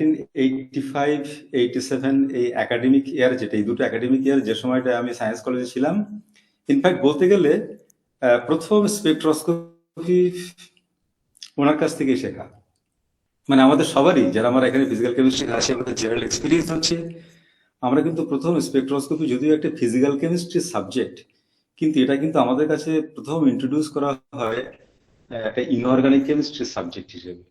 1985-87 এই একাডেমিক ইয়ার, যেটা এই দুটো একাডেমিক ইয়ার যে সময়টা আমি সায়েন্স কলেজে ছিলাম, ইনফ্যাক্ট বলতে গেলে প্রথম স্পেকট্রোস্কোপি ওনার কাছ থেকেই শেখা। মানে আমাদের সবারই, যারা আমরা এখানে ফিজিক্যাল কেমিস্ট্রি আসে, আমাদের জেনারেল এক্সপিরিয়েন্স হচ্ছে আমরা কিন্তু প্রথম স্পেকট্রোস্কোপি, যদিও একটা ফিজিক্যাল কেমিস্ট্রি সাবজেক্ট, কিন্তু এটা কিন্তু আমাদের কাছে প্রথম ইন্ট্রোডিউস করা হয় একটা ইনঅর্গানিক কেমিস্ট্রি সাবজেক্ট হিসেবে।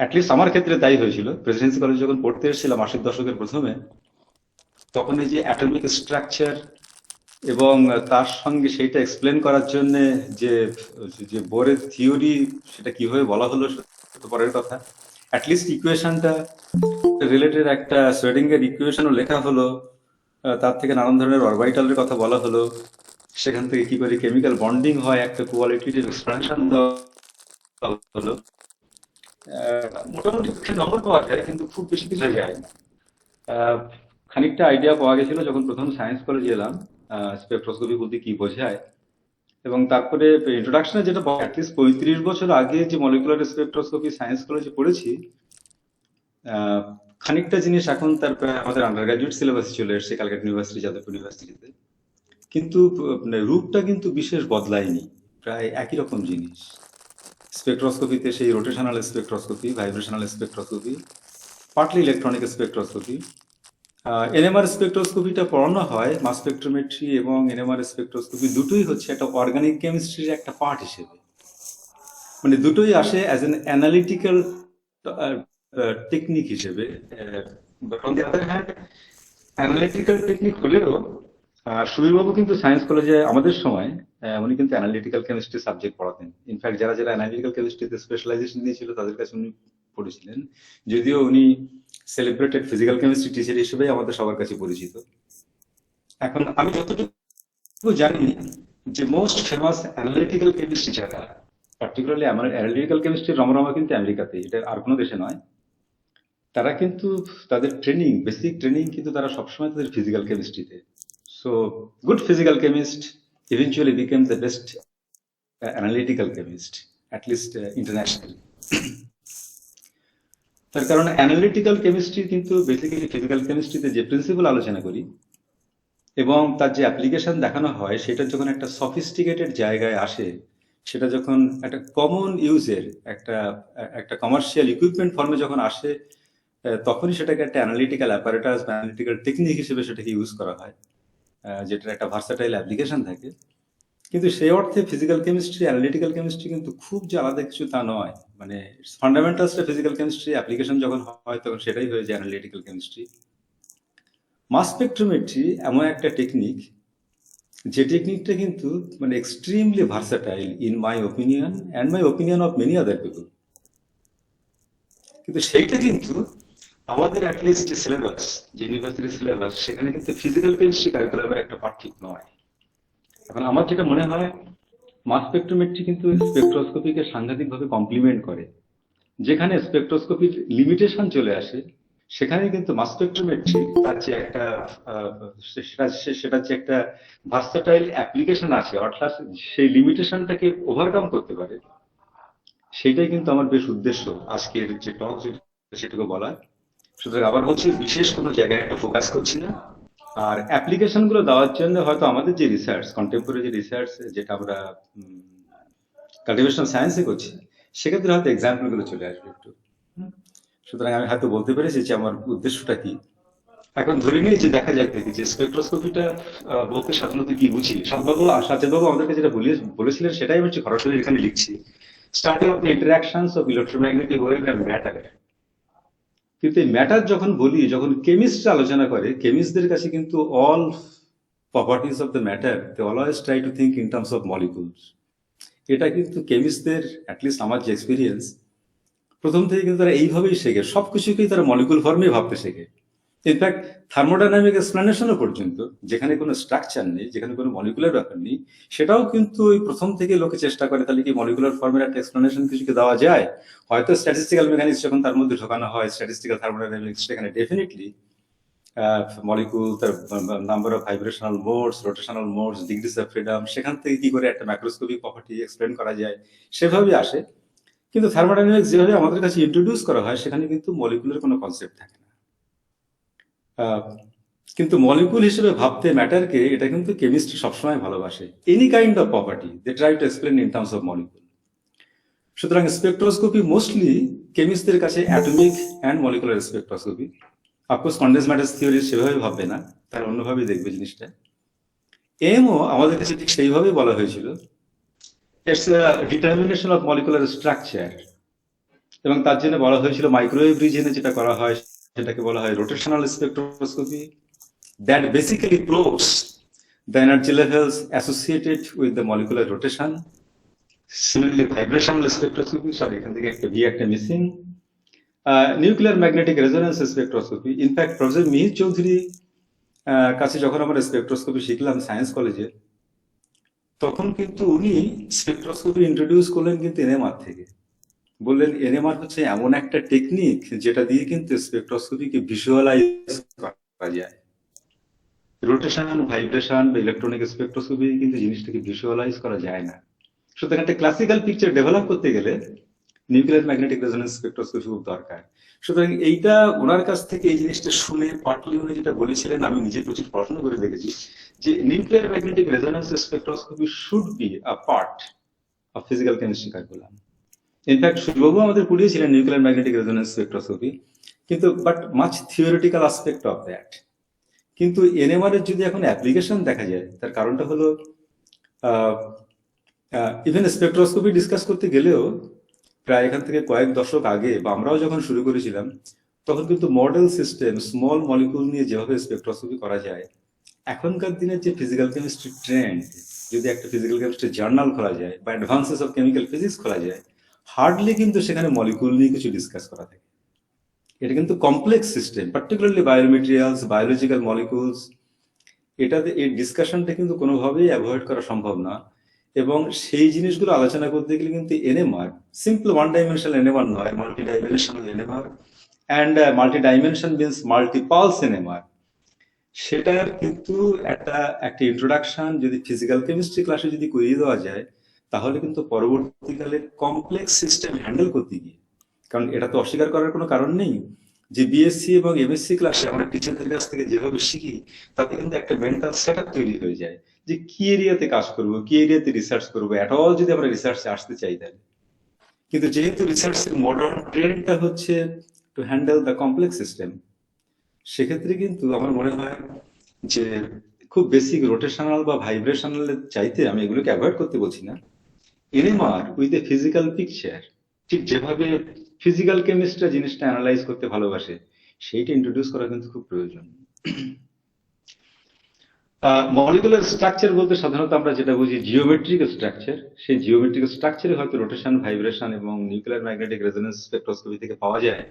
অ্যাটলিস্ট আমার ক্ষেত্রে তাই হয়েছিল। প্রেসিডেন্সি কলেজে যখন পড়তে এসেছিলাম 80 দশকের প্রথমে, তখন এই যে অ্যাটমিক স্ট্রাকচার এবং তার সঙ্গে সেইটা এক্সপ্লেন করার জন্য যে যে বোরের থিওরি, সেটা কিভাবে বলা হলো সেটা তো পরের কথা। অ্যাটলিস্ট ইকুয়েশনটা রিলেটেড একটা শ্রোডিঙ্গার ইকুয়েশনও লেখা হলো, তার থেকে নানান ধরনের অরবিটালের কথা বলা হলো, সেখান থেকে কি করে কেমিক্যাল বন্ডিং হয় একটা কোয়ালিটির এক্সপ্লেনেশন হলো। মোটামুটি নম্বর পাওয়া যায়, কিন্তু খুব বেশি কিছু যায় না। খানিকটা আইডিয়া পাওয়া গেছিল যখন প্রথম সায়েন্স কলেজে এলাম, স্পেকট্রোস্কোপি বলতে কি বোঝায়। এবং তারপরে ইন্ট্রোডাকশনে যেটা অ্যাটলিস্ট 35 বছর আগে যে মলিকুলার স্পেকট্রোস্কোপি সায়েন্স কলেজে পড়েছি, খানিকটা জিনিস এখন তার আমাদের আন্ডার গ্রাজুয়েট সিলেবাসে চলে এসেছে ক্যালকাটা ইউনিভার্সিটি, যাদবপুর ইউনিভার্সিটিতে। কিন্তু রূপটা কিন্তু বিশেষ বদলায়নি, প্রায় একই রকম জিনিস। স্পেকট্রোস্কোপিতে সেই rotational spectroscopy, vibrational spectroscopy, partly electronic spectroscopy. NMR স্পেকট্রোস্কোপিটা পড়ানো হয়, মাস স্পেকট্রোমেট্রি এবং এনএমআর স্পেকট্রোস্কোপি দুটোই হচ্ছে একটা অর্গানিক কেমিস্ট্রির একটা পার্ট হিসেবে। মানে দুটোই আসে অ্যাজ এন অ্যানালিটিক্যাল টেকনিক হিসেবে। অ্যানালিটিক্যাল টেকনিক হলেও সুবীরবাবু কিন্তু সায়েন্স কলেজে আমাদের সময় উনি কিন্তু অ্যানালিটিক্যাল কেমিস্ট্রি সাবজেক্ট পড়াতেন। ইনফ্যাক্ট যারা যারা অ্যানালিটিক্যাল কেমিস্ট্রিতে স্পেশালাইজেশন নিয়েছিল তাদের কাছে উনি পড়েছিলেন, যদিও উনি সেলিব্রেটেড ফিজিক্যাল কেমিস্ট্রি টিচার হিসেবে আমাদের সবার কাছে পরিচিত। এখন আমি যতটুকু জানি যে মোস্ট ফেমাস অ্যানালিটিক্যাল কেমিস্ট্রি যারা, পার্টিকুলারলি অ্যানালিটিক্যাল কেমিস্ট্রির রমরমা কিন্তু আমেরিকাতে, এটা আর কোনো দেশে নয়। তারা কিন্তু তাদের ট্রেনিং, বেসিক ট্রেনিং কিন্তু তারা সবসময় তাদের ফিজিক্যাল কেমিস্ট্রিতে। So good physical chemist eventually became the best analytical chemist, at least internationally. তার কারণ অ্যানালিটিক্যাল কেমিস্ট্রি কিন্তু বেসিক্যালি ফিজিক্যাল কেমিস্ট্রিতে যে প্রিন্সিপাল আলোচনা করি এবং তার যে অ্যাপ্লিকেশন দেখানো হয়, সেটা যখন একটা সফিস্টিকেটেড জায়গায় আসে, সেটা যখন একটা কমন ইউজের একটা একটা কমার্শিয়াল ইকুইপমেন্ট ফর্মে যখন আসে, তখনই সেটাকে একটা অ্যানালিটিক্যাল অ্যাপারেটাস বা অ্যানালিটিক্যাল টেকনিক হিসেবে সেটাকে ইউজ করা হয়, যেটার একটা ভার্সাটাইল অ্যাপ্লিকেশন থাকে। কিন্তু সেই অর্থে ফিজিক্যাল কেমিস্ট্রি অ্যানালিটিক্যাল কেমিস্ট্রি কিন্তু খুব যে আলাদা কিছু তা নয়। মানে ফান্ডামেন্টালসটা ফিজিক্যাল কেমিস্ট্রি, অ্যাপ্লিকেশন যখন হয় তখন সেটাই হয়ে যায় অ্যানালিটিক্যাল কেমিস্ট্রি। মাস স্পেকট্রোমেট্রি এমন একটা টেকনিক, যে টেকনিকটা কিন্তু মানে extremely versatile in my opinion and my opinion of many other people. কিন্তু সেইটা কিন্তু আমাদের অ্যাটলিস্ট যে সিলেবাস, যে ইউনিভার্সিটির সিলেবাস, সেখানে কিন্তু ফিজিক্যাল কেমিস্ট্রি কারিকুলামের একটা পার্ট ঠিক নয়। এখন আমার যেটা মনে হয়, মাস স্পেকট্রোমেট্রি কিন্তু স্পেকট্রোস্কোপিকে সাংঘাতিকভাবে কমপ্লিমেন্ট করে। যেখানে স্পেকট্রোস্কোপির লিমিটেশন চলে আসে, সেখানে কিন্তু মাস স্পেকট্রোমেট্রি তার যে একটা সেটার যে একটা ভার্সাটাইল অ্যাপ্লিকেশন আছে, অর্থাৎ সেই লিমিটেশনটাকে ওভারকাম করতে পারে, সেটাই কিন্তু আমার বেশ উদ্দেশ্য আজকের যে টক, সেটুকু বলার। সুতরাং আবার হচ্ছে বিশেষ কোনো জায়গায় একটা ফোকাস করছি না। আর অ্যাপ্লিকেশন গুলো দেওয়ার জন্য হয়তো আমাদের যে রিসার্চ, কন্টেম্পোরারি রিসার্চ যেটা আমরা কাল্টিভেশন সায়েন্সে করছি, সেক্ষেত্রে হয়তো এক্সাম্পল গুলো চলে আসবে একটু। সুতরাং আমি হয়তো বলতে পেরেছি যে আমার উদ্দেশ্যটা কি। এখন ধরে নিয়ে যে দেখা যাক দেখি যে স্পেকট্রোস্কোপিটা বলতে সাধারণত কি বুঝি। সাজ্জাদবাবু আমাদেরকে যেটা বলেছিলেন সেটাই হচ্ছে সরাসরি এখানে লিখছি, starting of the interactions of electromagnetic wave and matter. কিন্তু এই ম্যাটার যখন বলি, যখন কেমিস্ট আলোচনা করে, কেমিস্টদের কাছে কিন্তু all properties of the matter they always try to think in terms of molecules. এটা কিন্তু কেমিস্টদের, অ্যাটলিস্ট আমার যে এক্সপিরিয়েন্স, প্রথম থেকে কিন্তু তারা এইভাবেই শেখে, সবকিছুকেই তারা মলিকুল ফর্মে ভাবতে শেখে। ইনফ্যাক্ট থার্মোডাইনামিক এক্সপ্লেনেশনও পর্যন্ত, যেখানে কোনো স্ট্রাকচার নেই, যেখানে কোনো মলিকুলার ব্যাপার নেই, সেটাও কিন্তু ওই প্রথম থেকে লোকে চেষ্টা করে তাহলে কি মলিকুলার ফর্মের একটা এক্সপ্লেনেশন কিছুকে দেওয়া যায়। হয়তো স্ট্যাটিস্টিক্যাল মেকানিক্স যখন তার মধ্যে ঢোকানো হয়, স্ট্যাটিস্টিক্যাল থার্মোডাইনামিক্স, সেখানে ডেফিনেটলি মলিকুল, তার number of vibrational modes, rotational modes, degrees of freedom, সেখান থেকে কি করে একটা ম্যাক্রোস্কোপিক প্রপার্টি এক্সপ্লেন করা যায়, সেভাবেই আসে। কিন্তু থার্মোডাইনামিক্স যেভাবে আমাদের কাছে ইন্ট্রোডিউস করা হয় সেখানে কিন্তু মলিকুলের কোনো কনসেপ্ট থাকে না। আহ, কিন্তু মলিকুল হিসেবে ভাবতে ম্যাটারকে এটা কিন্তু কেমিস্ট্রি সবসময় ভালোবাসে। Any kind of property they try to explain in terms of molecule. সুতরাং স্পেকট্রোস্কোপি মোস্টলি কেমিস্টদের কাছে atomic and molecular spectroscopy. Of course condense matter theory সেভাবে ভাববে না, তারা অন্যভাবে দেখবে জিনিসটা। এমও আমাদের কাছে ঠিক সেইভাবেই বলা হয়েছিল, it's determination of molecular structure. এবং তার জন্য বলা হয়েছিল মাইক্রোওয়েভ রিজনে যেটা করা হয় সেটাকে বলা হয় rotational spectroscopy, that basically probes the energy levels associated with the molecular rotation. Similarly, vibrational spectroscopy, sorry, এখান থেকে একটা ভি একটা missing. Nuclear magnetic resonance spectroscopy. In fact professor Mihir Chowdhury কাছে যখন আমরা স্পেকট্রোস্কোপি শিখলাম সায়েন্স কলেজে, তখন কিন্তু উনি স্পেকট্রোস্কোপি ইন্ট্রোডিউস করলেন কিন্তু এনএমআর থেকে। বললেন এনএমআর হচ্ছে এমন একটা টেকনিক যেটা দিয়ে কিন্তু স্পেকট্রোস্কোপিকে ভিজুয়ালাইজ করা যায়। রোটেশন, ভাইব্রেশন বা ইলেকট্রনিক স্পেকট্রোস্কোপি কিন্তু জিনিসটাকে ভিজুয়ালাইজ করা যায় না। সুতরাং একটা ক্লাসিক্যাল পিকচার ডেভেলপ করতে গেলে নিউক্লিয়ার ম্যাগনেটিক রেজোনেন্স স্পেকট্রোস্কোপি খুব দরকার। সুতরাং এইটা ওনার কাছ থেকে এই জিনিসটা শুনে পার্টলি উনি যেটা বলেছিলেন, আমি নিজে প্রচুর পড়াশোনা করে দেখেছি, যে nuclear magnetic resonance spectroscopy should be a part of physical chemistry curriculum. In fact সূর্যবাবু আমাদের পড়িয়েছিলেন নিউক্লিয়ার ম্যাগনেটিক রেজোনেন্স স্পেকট্রোস্কোপি, কিন্তু but much theoretical aspect of that. কিন্তু এনএমআর এর যদি এখন অ্যাপ্লিকেশন দেখা যায়, তার কারণটা হলো ইভেন স্পেকট্রোস্কোপি ডিসকাস করতে গেলেও প্রায় এখান থেকে কয়েক দশক আগে বা আমরাও যখন শুরু করেছিলাম, তখন কিন্তু মডেল সিস্টেম স্মল মলিকুল নিয়ে যেভাবে স্পেকট্রোস্কোপি করা যায়, এখনকার দিনের যে ফিজিক্যাল কেমিস্ট্রি ট্রেন্ড, যদি একটা ফিজিক্যাল কেমিস্ট্রি জার্নাল খোলা যায় বা অ্যাডভান্সেস অফ কেমিক্যাল ফিজিক্স খোলা যায়, হার্ডলি কিন্তু সেখানে মলিকুল নিয়ে কিছু ডিসকাস করা থাকে। এটা কিন্তু complex system, particularly biomaterials, biological molecules. এটাতে এই ডিসকাশনটা কিন্তু কোনোভাবেই অ্যাভয়েড করা সম্ভব না। এবং সেই জিনিসগুলো আলোচনা করতে গেলে কিন্তু NMR simple one dimensional NMR নয়, multi dimensional NMR. And multi dimension means multipulse NMR. সেটার কিন্তু একটা ইন্ট্রোডাকশন যদি ফিজিক্যাল কেমিস্ট্রি ক্লাসে যদি করিয়ে দেওয়া যায়, তাহলে কিন্তু পরবর্তীকালে কমপ্লেক্স সিস্টেম হ্যান্ডেল করতে গিয়ে, কারণ এটা তো অস্বীকার করার কোনো কারণ নেই যে বিএসসি এবং এমএসসি ক্লাসে আমরা টিচারদের কাছ থেকে যেভাবে শিখি, তাতে কিন্তু একটা মেন্টাল সেট আপ তৈরি হয়ে যায় যে কি এরিয়াতে কাজ করবো, কি এরিয়াতে রিসার্চ করবো, এট অল যদি আমরা রিসার্চে আসতে চাই তাহলে। কিন্তু যেহেতু রিসার্চের মডার্ন ট্রেন্ডটা হচ্ছে to handle the complex system, সেক্ষেত্রে কিন্তু আমার মনে হয় যে খুব বেসিক রোটেশনাল বা ভাইব্রেশনাল চাইতে, আমি এগুলোকে অ্যাভয়েড করতে বলছি না, NMR with a physical picture, ঠিক যেভাবে ফিজিক্যাল কেমিস্ট্রি জিনিসটা অ্যানালাইজ করতে ভালোবাসে, সেইটা ইন্ট্রোডিউস করা কিন্তু খুব প্রয়োজন। মলিকুলার স্ট্রাকচার বলতে সাধারণত আমরা যেটা বুঝি জিওমেট্রিক স্ট্রাকচার, সেই জিওমেট্রিক স্ট্রাকচারে হয়তো রোটেশন, ভাইব্রেশন এবং নিউক্লিয়ার ম্যাগনেটিক রেজোনেন্স স্পেকট্রোস্কোপি থেকে পাওয়া যায়।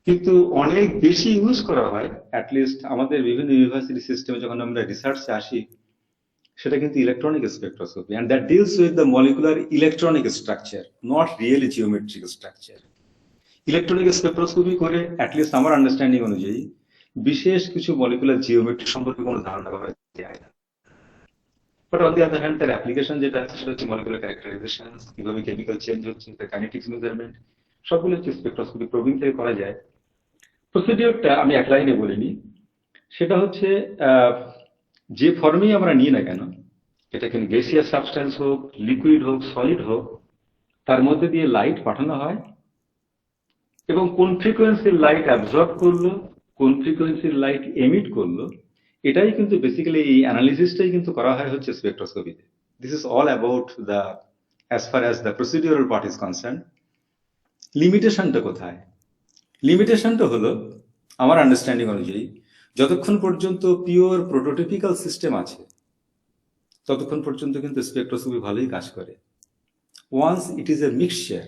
কিন্তু অনেক বেশি ইউজ করা হয়, অ্যাটলিস্ট আমাদের বিভিন্ন ইউনিভার্সিটি সিস্টেমে যখন আমরা রিসার্চে আসি, সেটা কিন্তু electronic spectroscopy, and that deals with the molecular electronic structure, not really geometric structure. Electronic spectroscopy করে অ্যাটলিস্ট আমার আন্ডারস্ট্যান্ডিং অনুযায়ী বিশেষ কিছু মলিকুলার জিওমেট্রি সম্পর্কে কোনো ধারণা করা যায় না। But on the other hand তার অ্যাপ্লিকেশন যেটা আছে সেটা হচ্ছে মলিকুলার ক্যারেক্টারাইজেশন, কিভাবে কেমিক্যাল চেঞ্জ হচ্ছে, তার কাইনেটিক্স মেজারমেন্ট, সবগুলো হচ্ছে স্পেকট্রোস্কোপি প্রবিং থেকে করা যায়। প্রসিডিওরটা আমি এক লাইনে বলিনি, সেটা হচ্ছে যে ফর্মেই আমরা নিই না কেন, এটা কিন্তু গ্যাসিয়াস সাবস্টেন্স হোক, লিকুইড হোক, সলিড হোক, তার মধ্যে দিয়ে লাইট পাঠানো হয় এবং কোন ফ্রিকোয়েন্সির লাইট অ্যাবজর্ব করলো, কোন ফ্রিকোয়েন্সির লাইট এমিট করলো, এটাই কিন্তু বেসিক্যালি এই অ্যানালিসিসটাই কিন্তু করা হয় হচ্ছে স্পেকট্রোস্কোপিতে। This is all about the as far as the procedural part is concern. লিমিটেশনটা কোথায়? লিমিটেশনটা হলো আমার আন্ডারস্ট্যান্ডিং অনুযায়ী, যতক্ষণ পর্যন্ত পিওর প্রোটোটিপিক্যাল সিস্টেম আছে ততক্ষণ পর্যন্ত কিন্তু স্পেকট্রোস্কোপি ভালোই কাজ করে। Once it is a mixture,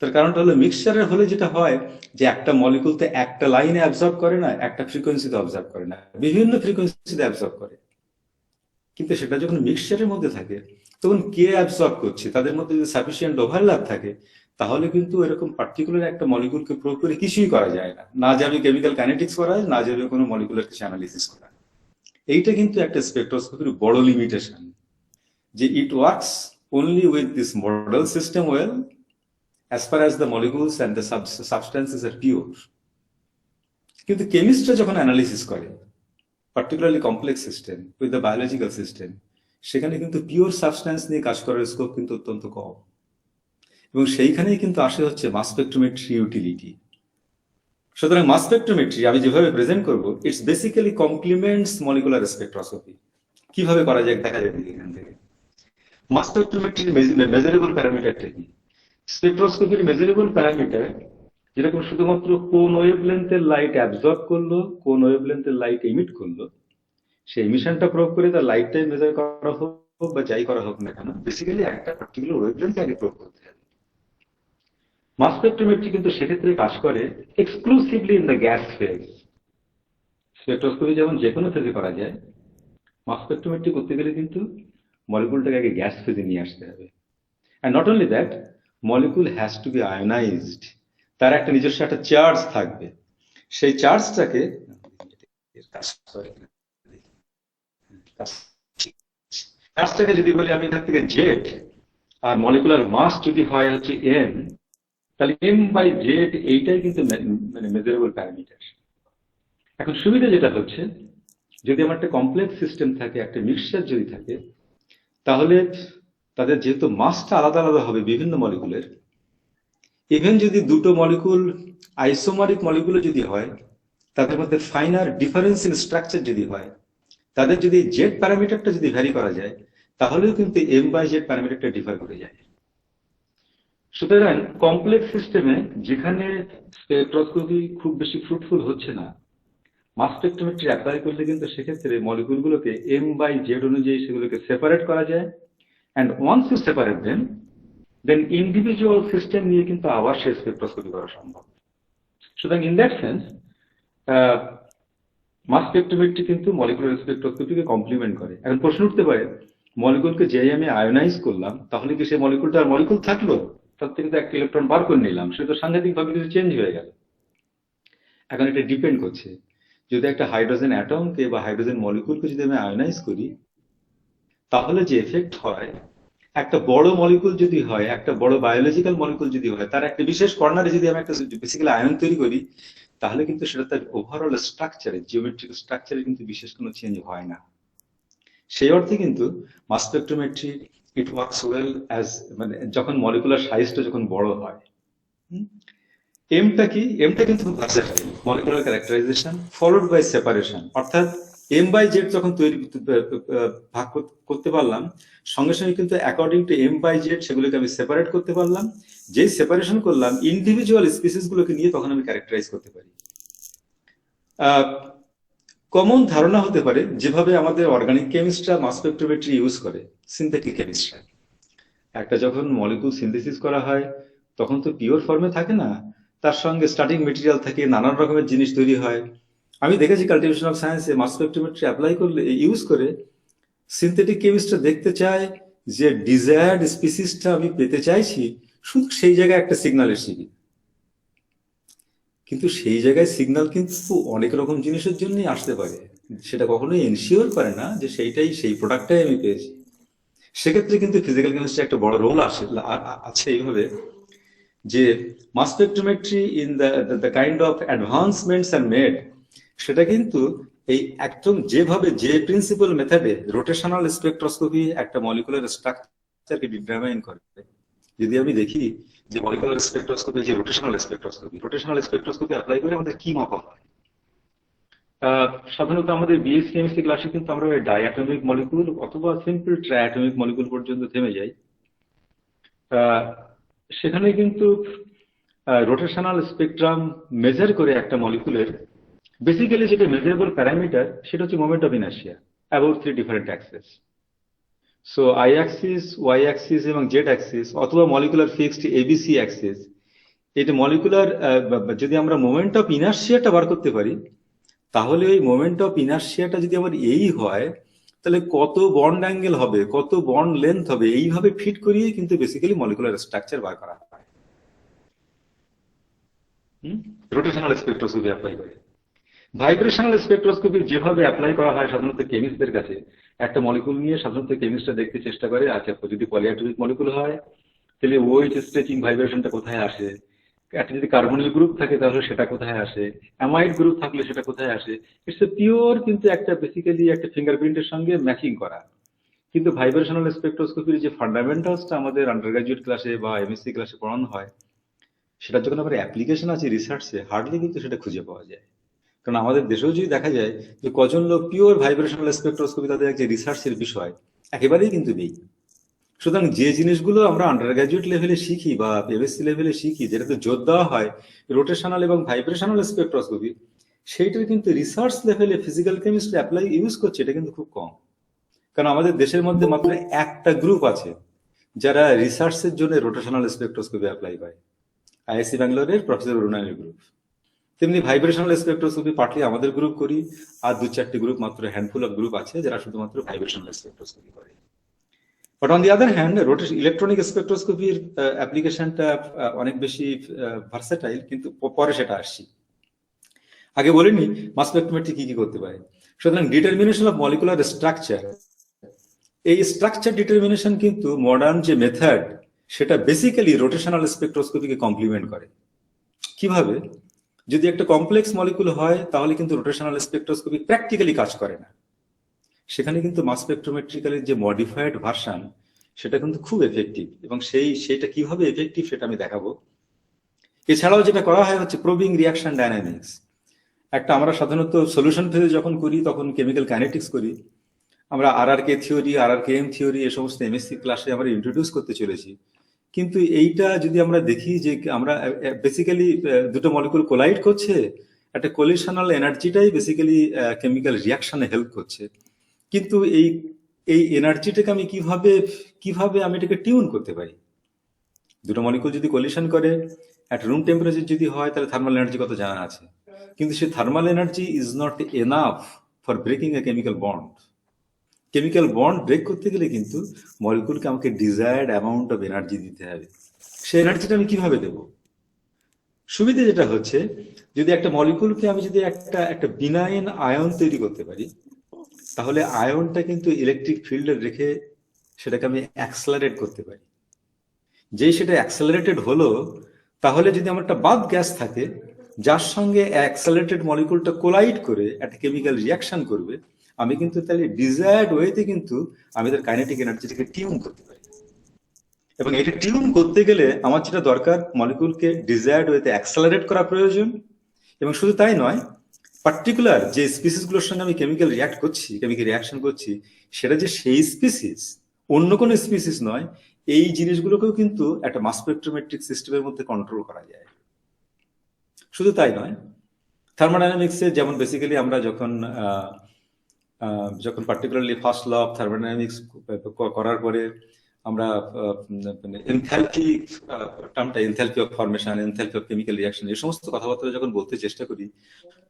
তার কারণটা হলো মিক্সচারের হলে যেটা হয় যে একটা মলিকুলতে একটা লাইনে অ্যাবজর্ব করে না, একটা ফ্রিকোয়েন্সিতে অবজার্ভ করে না, বিভিন্ন ফ্রিকোয়েন্সিতে অ্যাবজর্ব করে। কিন্তু সেটা যখন মিক্সচারের মধ্যে থাকে, তখন কে অ্যাবজর্ব করছে, তাদের মধ্যে যদি সাফিসিয়েন্ট ওভারল্যাপ থাকে, তাহলে কিন্তু এরকম পার্টিকুলার একটা মলিকুলকে প্রুভ করে কিছুই করা যায় না, না যাবে কেমিক্যাল কাইনেটিক্স করা, না যাবে কোনো মলিকুলার কিছু অ্যানালিসিস করা। এইটা কিন্তু একটা স্পেকট্রোস্কোপির বড় লিমিটেশন, যে it works only with this model system well, as far as the molecules and the substances are pure. কিন্তু কেমিস্টরা যখন অ্যানালিসিস করে, particularly complex system with the biological system, সেখানে কিন্তু পিওর সাবস্ট্যান্স নিয়ে কাজ করার স্কোপ কিন্তু অত্যন্ত কম, এবং সেইখানেই কিন্তু আসে হচ্ছে মাস স্পেকট্রোমেট্রি ইউটিলিটি। সুতরাং মাস স্পেকট্রোমেট্রি আমি যেভাবে প্রেজেন্ট করব, it's basically compliments molecular spectroscopy. কিভাবে করা যায় দেখা যাবে এখান থেকে। মাস স্পেকট্রোমেট্রির মেজারেবল প্যারামিটারটা কি? স্পেকট্রোস্কোপির মেজারেবল প্যারামিটার যেরকম শুধুমাত্র কোন ওয়েভলেন্থের লাইট অ্যাবজর্ব করলো, কোন ওয়েভলেন্থের লাইট এমিট করলো, সেই এমিশনটা প্রয়োগ করে তার লাইটটাই মেজার করা হোক বা যাই করা হোক না কেন, বেসিক্যালি একটা পার্টিকুলার ওয়েভলেন্থ আগে প্রয়োগ করতে হবে। মাস স্পেকট্রোমেট্রি কিন্তু সেক্ষেত্রে কাজ করে exclusively in the gas phase. Spectroscopy যেমন যে কোনো ফেজে করা যায়, মাস স্পেকট্রোমেট্রি করতে গেলে কিন্তু মলিকুলটাকে আগে গ্যাস ফেজে নিয়ে আসতে হবে। And not only that, molecule has to be ionised. তার একটা নিজস্ব একটা চার্জ থাকবে। সেই চার্জটাকে যদি বলি আমি এখান থেকে জেড, আর মলিকুলার মাস যদি হয় হচ্ছে এম, তাহলে এম বাই জেড এইটাই কিন্তু মানে মেজারেবল প্যারামিটার। এখন সুবিধা যেটা হচ্ছে, যদি আমার একটা কমপ্লেক্স সিস্টেম থাকে, একটা মিক্সচার যদি থাকে, তাহলে তাদের যেহেতু মাসটা আলাদা আলাদা হবে বিভিন্ন মলিকুলের, ইভেন যদি দুটো মলিকুল আইসোমারিক মলিকুল যদি হয়, তাদের মধ্যে ফাইনার ডিফারেন্স ইন স্ট্রাকচার যদি হয়, তাদের যদি জেড প্যারামিটারটা যদি ভ্যারি করা যায়, তাহলেও কিন্তু এম বাই জেড প্যারামিটারটা ডিফার করে যায়। সুতরাং কমপ্লেক্স সিস্টেমে যেখানে স্পেকট্রোস্কোপি খুব বেশি ফ্রুটফুল হচ্ছে না, মাস স্পেকট্রোমেট্রি অ্যাপ্লাই করলে কিন্তু সেক্ষেত্রে মলিকুলগুলোকে এম বাই জেড অনুযায়ী সেগুলোকে সেপারেট করা যায়। And once you separate then, then individual system নিয়ে কিন্তু আবার সেই স্পেকট্রোস্কোপি করা সম্ভব। সুতরাং in that sense mass spectrometry কিন্তু মলিকুলার স্পেকট্রোস্কোপিকে কমপ্লিমেন্ট করে। এখন প্রশ্ন উঠতে পারে, মলিকুলকে যেই আমি আয়োনাইজ করলাম, তাহলে কি সেই মলিকুলটা আর মলিকুল থাকলো? তার থেকে তো একটা ইলেকট্রন বার করে নিলাম, সে তো সাংঘাতিকভাবে কিছু চেঞ্জ হয়ে গেল। এখন এটা ডিপেন্ড করছে, যদি একটা হাইড্রোজেন অ্যাটমকে বা হাইড্রোজেন মলিকুলকে যদি আমি আয়োনাইজ করি, তাহলে যে এফেক্ট হয়, একটা বড় মলিকুল যদি হয়, একটা বড় বায়োলজিক্যাল মলিকুল যদি হয়, তার একটা বিশেষ কর্নারে যদি আমি একটা বেসিক্যালি আয়ন তৈরি করি, তাহলে কিন্তু সেটা তার ওভারঅল স্ট্রাকচারে, জিওমেট্রিক স্ট্রাকচারে কিন্তু বিশেষ কোনো চেঞ্জ হয় না। সেই অর্থে কিন্তু mass spectrometry it works well as, মানে যখন মলিকুলার সাইজটা যখন বড় হয়। এমটা কি? এমটা কিন্তু versatile, molecular characterization followed by separation. অর্থাৎ এম বাই জেড যখন তৈরি ভাগ করতে পারলাম, সঙ্গে সঙ্গে কিন্তু according to M by Z সেগুলোকে আমি সেপারেট করতে পারলাম। যেই সেপারেশন করলাম, ইন্ডিভিজুয়াল স্পিসিস গুলোকে নিয়ে তখন আমি ক্যারেক্টারাইজ করতে পারি। কমন ধারণা হতে পারে, যেভাবে আমাদের অর্গানিক কেমিস্টরা মাস স্পেকট্রোমেট্রি ইউজ করে, সিনথেটিক কেমিস্টরা একটা যখন মলিকুল সিনথেসিস করা হয়, তখন তো পিওর ফর্মে থাকে না, তার সঙ্গে স্টার্টিং মেটেরিয়াল থাকে, নানান রকমের জিনিস তৈরি হয়। আমি দেখেছি কাল্টিভেশন অফ সায়েন্সে মাস স্পেকট্রোমেট্রি অ্যাপ্লাই করলে, ইউজ করে, সিনথেটিক কেমিস্টরা দেখতে চায় যে ডিজায়ার্ড স্পিসিসটা আমি পেতে চাইছি, শুধু সেই জায়গায় একটা সিগন্যাল এসে কি, কিন্তু সেই জায়গায় সিগন্যাল কিন্তু অনেক রকম জিনিসের জন্যই আসতে পারে, সেটা কখনোই এনশিওর করে না যে সেইটাই, সেই প্রোডাক্টটাই আমি পেয়েছি। সেক্ষেত্রে কিন্তু ফিজিক্যাল কেমিস্ট্রি একটা বড় রোল আছে এইভাবে, যে mass spectrometry in the kind of advancements are made, সেটা কিন্তু এই একদম যেভাবে, যে প্রিন্সিপাল মেথডে রোটেশনাল স্পেকট্রোস্কোপি একটা মলিকুলার স্ট্রাকচারকে ডিটারমাইন করে। যদি আমি দেখি যে মলিকুলার স্পেকট্রোস্কোপি, যে রোটেশনাল স্পেকট্রোস্কোপি অ্যাপ্লাই করে আমাদের কি মাপা হয়। সাধারণত আমাদের বিএসসি কেমিস্ট্রি ক্লাসে কিন্তু আমরা ডায়াটমিক মলিকুল অথবা সিম্পল ট্রায়াটমিক মলিকুল পর্যন্ত থেমে যাই। সেখানে কিন্তু রোটেশনাল স্পেকট্রাম মেজার করে একটা মলিকুলের বেসিক্যালি যেটা মেজারেবল প্যারামিটার, সেটা হচ্ছে moment of inertia about 3 different axis. So I axis, y axis এবং জেড অ্যাক্সিস, অথবা মলিকুলার ফিক্সড এবিসি অ্যাক্সিস, এটা মলিকুলার যদি আমরা মোমেন্ট অফ ইনার্শিয়াটা বার করতে পারি, তাহলে ওই মোমেন্ট অফ ইনার্শিয়াটা যদি আমার এই হয়, তাহলে কত বন্ড অ্যাঙ্গেল হবে, কত বন্ড লেন্থ হবে, এইভাবে ফিট করিয়ে কিন্তু বেসিক্যালি মলিকুলার স্ট্রাকচার বার করা হয় রোটেশনাল স্পেকট্রোস্কোপি অ্যাপ্লাই করে। ভাইব্রেশনাল স্পেকট্রোস্কোপি যেভাবে অ্যাপ্লাই করা হয় সাধারণত কেমিস্টদের কাছে, একটা মলিকুল নিয়ে সাধারণত কেমিস্টরা দেখতে চেষ্টা করে, আচ্ছা যদি পলিঅ্যাটমিক মলিকুল হয় তাহলে ওই স্ট্রেচিং ভাইব্রেশনটা কোথায় আসে, একটা যদি কার্বনিল গ্রুপ থাকে তাহলে সেটা কোথায় আসে, অ্যামাইড গ্রুপ থাকলে সেটা কোথায় আসে। ইটস এ পিওর কিন্তু একটা বেসিক্যালি একটা ফিঙ্গারপ্রিন্টের সঙ্গে ম্যাচিং করা। কিন্তু ভাইব্রেশনাল স্পেকট্রোস্কোপির যে ফান্ডামেন্টালসটা আমাদের আন্ডার গ্রাজুয়েট ক্লাসে বা এমএসসি ক্লাসে পড়ানো হয়, সেটা যখন আবার অ্যাপ্লিকেশন আছে রিসার্চে, হার্ডলি কিন্তু সেটা খুঁজে পাওয়া যায়। কারণ আমাদের দেশেও যদি দেখা যায় যে কজন লোক পিওর ভাইব্রেশনাল স্পেকট্রোস্কোপি তাদের যে রিসার্চের বিষয় একেবারেই কিন্তু নেই। সুতরাং যে জিনিসগুলো আমরা আন্ডার গ্রাজুয়েট লেভেলে শিখি বা এমএসসি লেভেলে শিখি, যেটাতে জোর দেওয়া হয় রোটেশনাল এবং ভাইব্রেশনাল স্পেকট্রোস্কোপি, সেইটার কিন্তু রিসার্চ লেভেলে ফিজিক্যাল কেমিস্ট্রি অ্যাপ্লাই ইউজ করছে, এটা কিন্তু খুব কম। কারণ আমাদের দেশের মধ্যে মাত্র একটা গ্রুপ আছে যারা রিসার্চের জন্য রোটেশনাল স্পেকট্রোস্কোপি অ্যাপ্লাই করে, আইআইসি ব্যাঙ্গালোরের প্রফেসর অরুণানের গ্রুপ। তেমনি ভাইব্রেশনাল স্পেকট্রোস্কোপি পার্টলি আমাদের গ্রুপ করি, আর দু চারটি গ্রুপ, মাত্র হ্যান্ডফুল অফ গ্রুপ আছে যারা শুধুমাত্র ভাইব্রেশনাল স্পেকট্রোস্কোপি করে। But on the other hand electronic স্পেকট্রোস্কোপির অ্যাপ্লিকেশনটা অনেক বেশি ভার্সেটাইল, কিন্তু পরে সেটা আসছি। আগে বলিনি মাস স্পেকট্রোমেট্রি কি কি করতে পারে। সুতরাং ডিটারমিনেশন অফ মলিকুলার স্ট্রাকচার, এই স্ট্রাকচার ডিটারমিনেশন কিন্তু মডার্ন যে মেথড সেটা বেসিক্যালি রোটেশনাল স্পেকট্রোস্কোপিকে কমপ্লিমেন্ট করে। কিভাবে? যদি একটা কমপ্লেক্স মলিকুল হয় তাহলে কিন্তু রোটেশনাল স্পেকট্রোস্কোপি প্র্যাকটিক্যালি কাজ করে না, সেখানে কিন্তু মাস স্পেকট্রোমেট্রিক্যালের যে মডিফাইড ভার্সন সেটা কিন্তু খুব এফেক্টিভ, এবং সেইটা কিভাবে এফেক্টিভ সেটা আমি দেখাবো। এছাড়াও যেটা করা হয় হচ্ছে প্রবিং রিয়াকশন ডায়নামিক্স। একটা আমরা সাধারণত সলিউশন ফেজে যখন করি তখন কেমিক্যাল কাইনেটিক্স করি, আমরা আরআরকে থিওরি, আরআরকেএম থিওরি এ সমস্ত এমএসসি ক্লাসে আমরা ইন্ট্রোডিউস করতে চলেছি। কিন্তু এইটা যদি আমরা দেখি যে আমরা বেসিক্যালি দুটো মলিকুল কোলাইড করছে, একটা কোলিশনাল এনার্জিটাই বেসিক্যালি কেমিক্যাল রিয়াকশনে হেল্প করছে। কিন্তু এই এনার্জিটাকে আমি কিভাবে আমি এটাকে টিউন করতে পারি? দুটো মলিকুল যদি কোলিশন করে একটা রুম টেম্পারেচার যদি হয় তাহলে থার্মাল এনার্জি কত জানা আছে, কিন্তু সেই thermal energy is not enough for breaking a chemical bond. Chemical bond break করতে গেলে কিন্তু মলিকুলকে আমাকে ডিজায়ার্ড অ্যামাউন্ট অফ এনার্জি দিতে হবে। সেই এনার্জিটা আমি কিভাবে দেব? সুবিধা যেটা হচ্ছে, যদি একটা মলিকুলকে আমি যদি একটা বিনাইন আয়ন তৈরি করতে পারি, তাহলে আয়নটা কিন্তু ইলেকট্রিক ফিল্ডে রেখে সেটাকে আমি অ্যাক্সেলারেট করতে পারি। যেই সেটা অ্যাক্সেলারেটেড হলো, তাহলে যদি আমার একটা বাদ গ্যাস থাকে যার সঙ্গে অ্যাক্সেলারেটেড মলিকুলটা কোলাইড করে একটা কেমিক্যাল রিয়াকশন করবে, আমি কিন্তু তাহলে ডিজায়ার্ড ওয়েতে কিন্তু আমি তার কাইনেটিক এনার্জিটাকে টিউন করতে পারি। এবং এটা টিউন করতে গেলে আমার যেটা দরকার, মলিকুলকে ডিজায়ার্ড ওয়েতে অ্যাক্সেলারেট করা প্রয়োজন। এবং শুধু তাই নয়, পার্টিকুলার যে স্পিসিসগুলোর সঙ্গে আমি কেমিক্যাল রিয়াকশন করছি সেটা যে সেই স্পিসিস, অন্য কোনো স্পিসিস নয়, এই জিনিসগুলোকেও কিন্তু একটা মাস স্পেকট্রোমেট্রিক সিস্টেমের মধ্যে কন্ট্রোল করা যায়। শুধু তাই নয়, থার্মোডাইনামিক্সে যেমন বেসিক্যালি আমরা যখন particularly first law of thermodynamics করার পরে আমরা এনথ্যালপি টার্মটা, enthalpy of formation, enthalpy of chemical reaction, এই সমস্ত কথাবার্তা যখন বলতে চেষ্টা করি,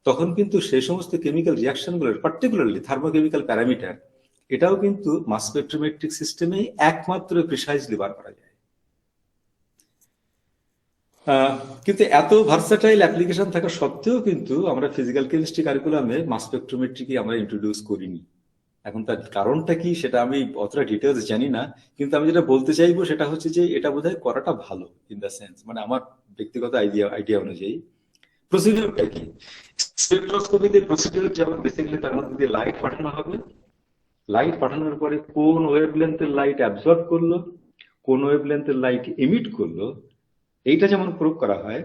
তখন কিন্তু সেই সমস্ত কেমিক্যাল রিয়াকশনগুলোর পার্টিকুলারলি থার্মোকেমিক্যাল প্যারামিটার, এটাও কিন্তু মাস স্পেকট্রোমেট্রিক সিস্টেমে একমাত্র প্রিসাইজলি বার করা যায়। কিন্তু এত ভার্সাটাইল অ্যাপ্লিকেশন থাকা সত্ত্বেও কিন্তু আমরা ফিজিক্যাল কেমিস্ট্রি কারিকুলামে মাস স্পেকট্রোমেট্রিকে আমরা ইন্ট্রোডিউস করিনি। এখন তার কারণটা কি সেটা আমি অতটা ডিটেলস জানি না, কিন্তু আমি যেটা বলতে চাইবো সেটা হচ্ছে যে এটা বোধহয় করাটা ভালো, ইন দ্য সেন্স, মানে আমার ব্যক্তিগত আইডিয়া অনুযায়ী। প্রসিডিউরটা কি? স্পেকট্রোস্কোপিতে প্রসিডিউর যেমন বেসিক্যালি তার মধ্যে দিয়ে লাইট পাঠানো হবে, লাইট পাঠানোর পরে কোন ওয়েভলেন্থের লাইট অ্যাবজর্ব করলো, কোন ওয়েভলেন্থের লাইট এমিট করলো, এইটা যেমন প্রুভ করা হয়,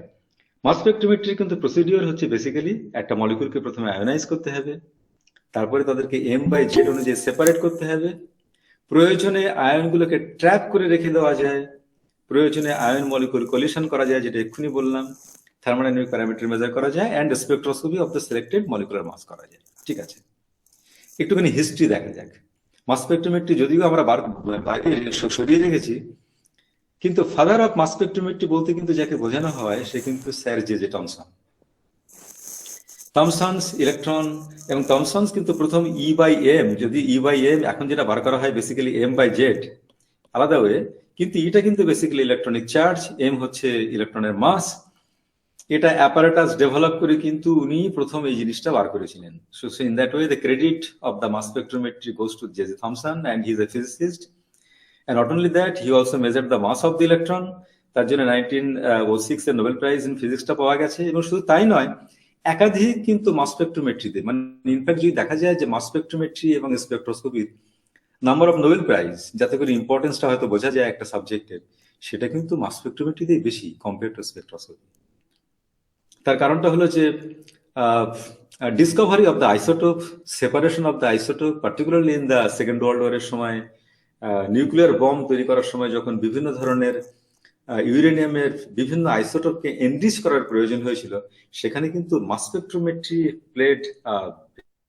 মাস স্পেকট্রোমেট্রি কিন্তু প্রসিডিউর হচ্ছে বেসিক্যালি একটা মলিকুলকে প্রথমে আয়োনাইজ করতে হবে, তারপরে তাদেরকে M/Z অনুযায়ী সেপারেট করতে হবে, প্রয়োজনে আয়নগুলোকে ট্র্যাপ করে রেখে দেওয়া যায়, প্রয়োজনে আয়ন মলিকুল কলিশন করা যায়, যেটা এক্ষুনি বললাম, থার্মোডাইনামিক প্যারামিটার মেজার করা যায়, and spectroscopy of the selected molecular mass করা যায়। ঠিক আছে, একটুখানি হিস্ট্রি দেখা যাক। মাস স্পেকট্রোমেট্রি যদিও আমরা বাইরে সরিয়ে রেখেছি, কিন্তু ফাদার অফ মাস স্পেকট্রোমেট্রি বলতে কিন্তু যাকে বোঝানো হয় সে কিন্তু স্যার জে টমসন। টমসনস ইলেকট্রন, এবং টমসনস কিন্তু প্রথম E/m, যদি E/m এখন যেটা বার করা হয় বেসিক্যালি M/Z আলাদা ওয়ে, কিন্তু এটা কিন্তু বেসিক্যালি ইলেকট্রনিক চার্জ, M হচ্ছে ইলেকট্রনের মাস। এটা অ্যাপারেটাস ডেভেলপ করে কিন্তু উনি প্রথম এই জিনিসটা বার করেছিলেন। So in that way the credit of the mass spectrometry goes to J Thomson, and he is a physicist. And not only that, he also measured the mass of the electron. তার জন্য 1906 এর Nobel prize in ফিজিক্সটা পাওয়া গেছে। এবং শুধু তাই নয়, একাধিক কিন্তু মাস স্পেকট্রোমেট্রিতে, মানে ইনফ্যাক্ট যদি দেখা যায় যে মাস স্পেকট্রোমেট্রি এবং স্পেকট্রোস্কোপির নাম্বার অফ নোবেল প্রাইজ, যাতে করে ইম্পর্টেন্সটা হয়তো বোঝা যায় একটা সাবজেক্টের, সেটা কিন্তু মাস স্পেকট্রোমেট্রিতেই বেশি কম্পেয়ার টু স্পেকট্রোস্কোপি। তার কারণটা হলো যে discovery of the isotope, separation of the isotope, particularly in the second world ওয়ারের সময়, নিউক্লিয়ার বম তৈরি করার সময় যখন বিভিন্ন ধরনের ইউরেনিয়ামের বিভিন্ন আইসোটোপকে এনরিচ করার প্রয়োজন হয়েছিল, সেখানে কিন্তু mass spectrometry played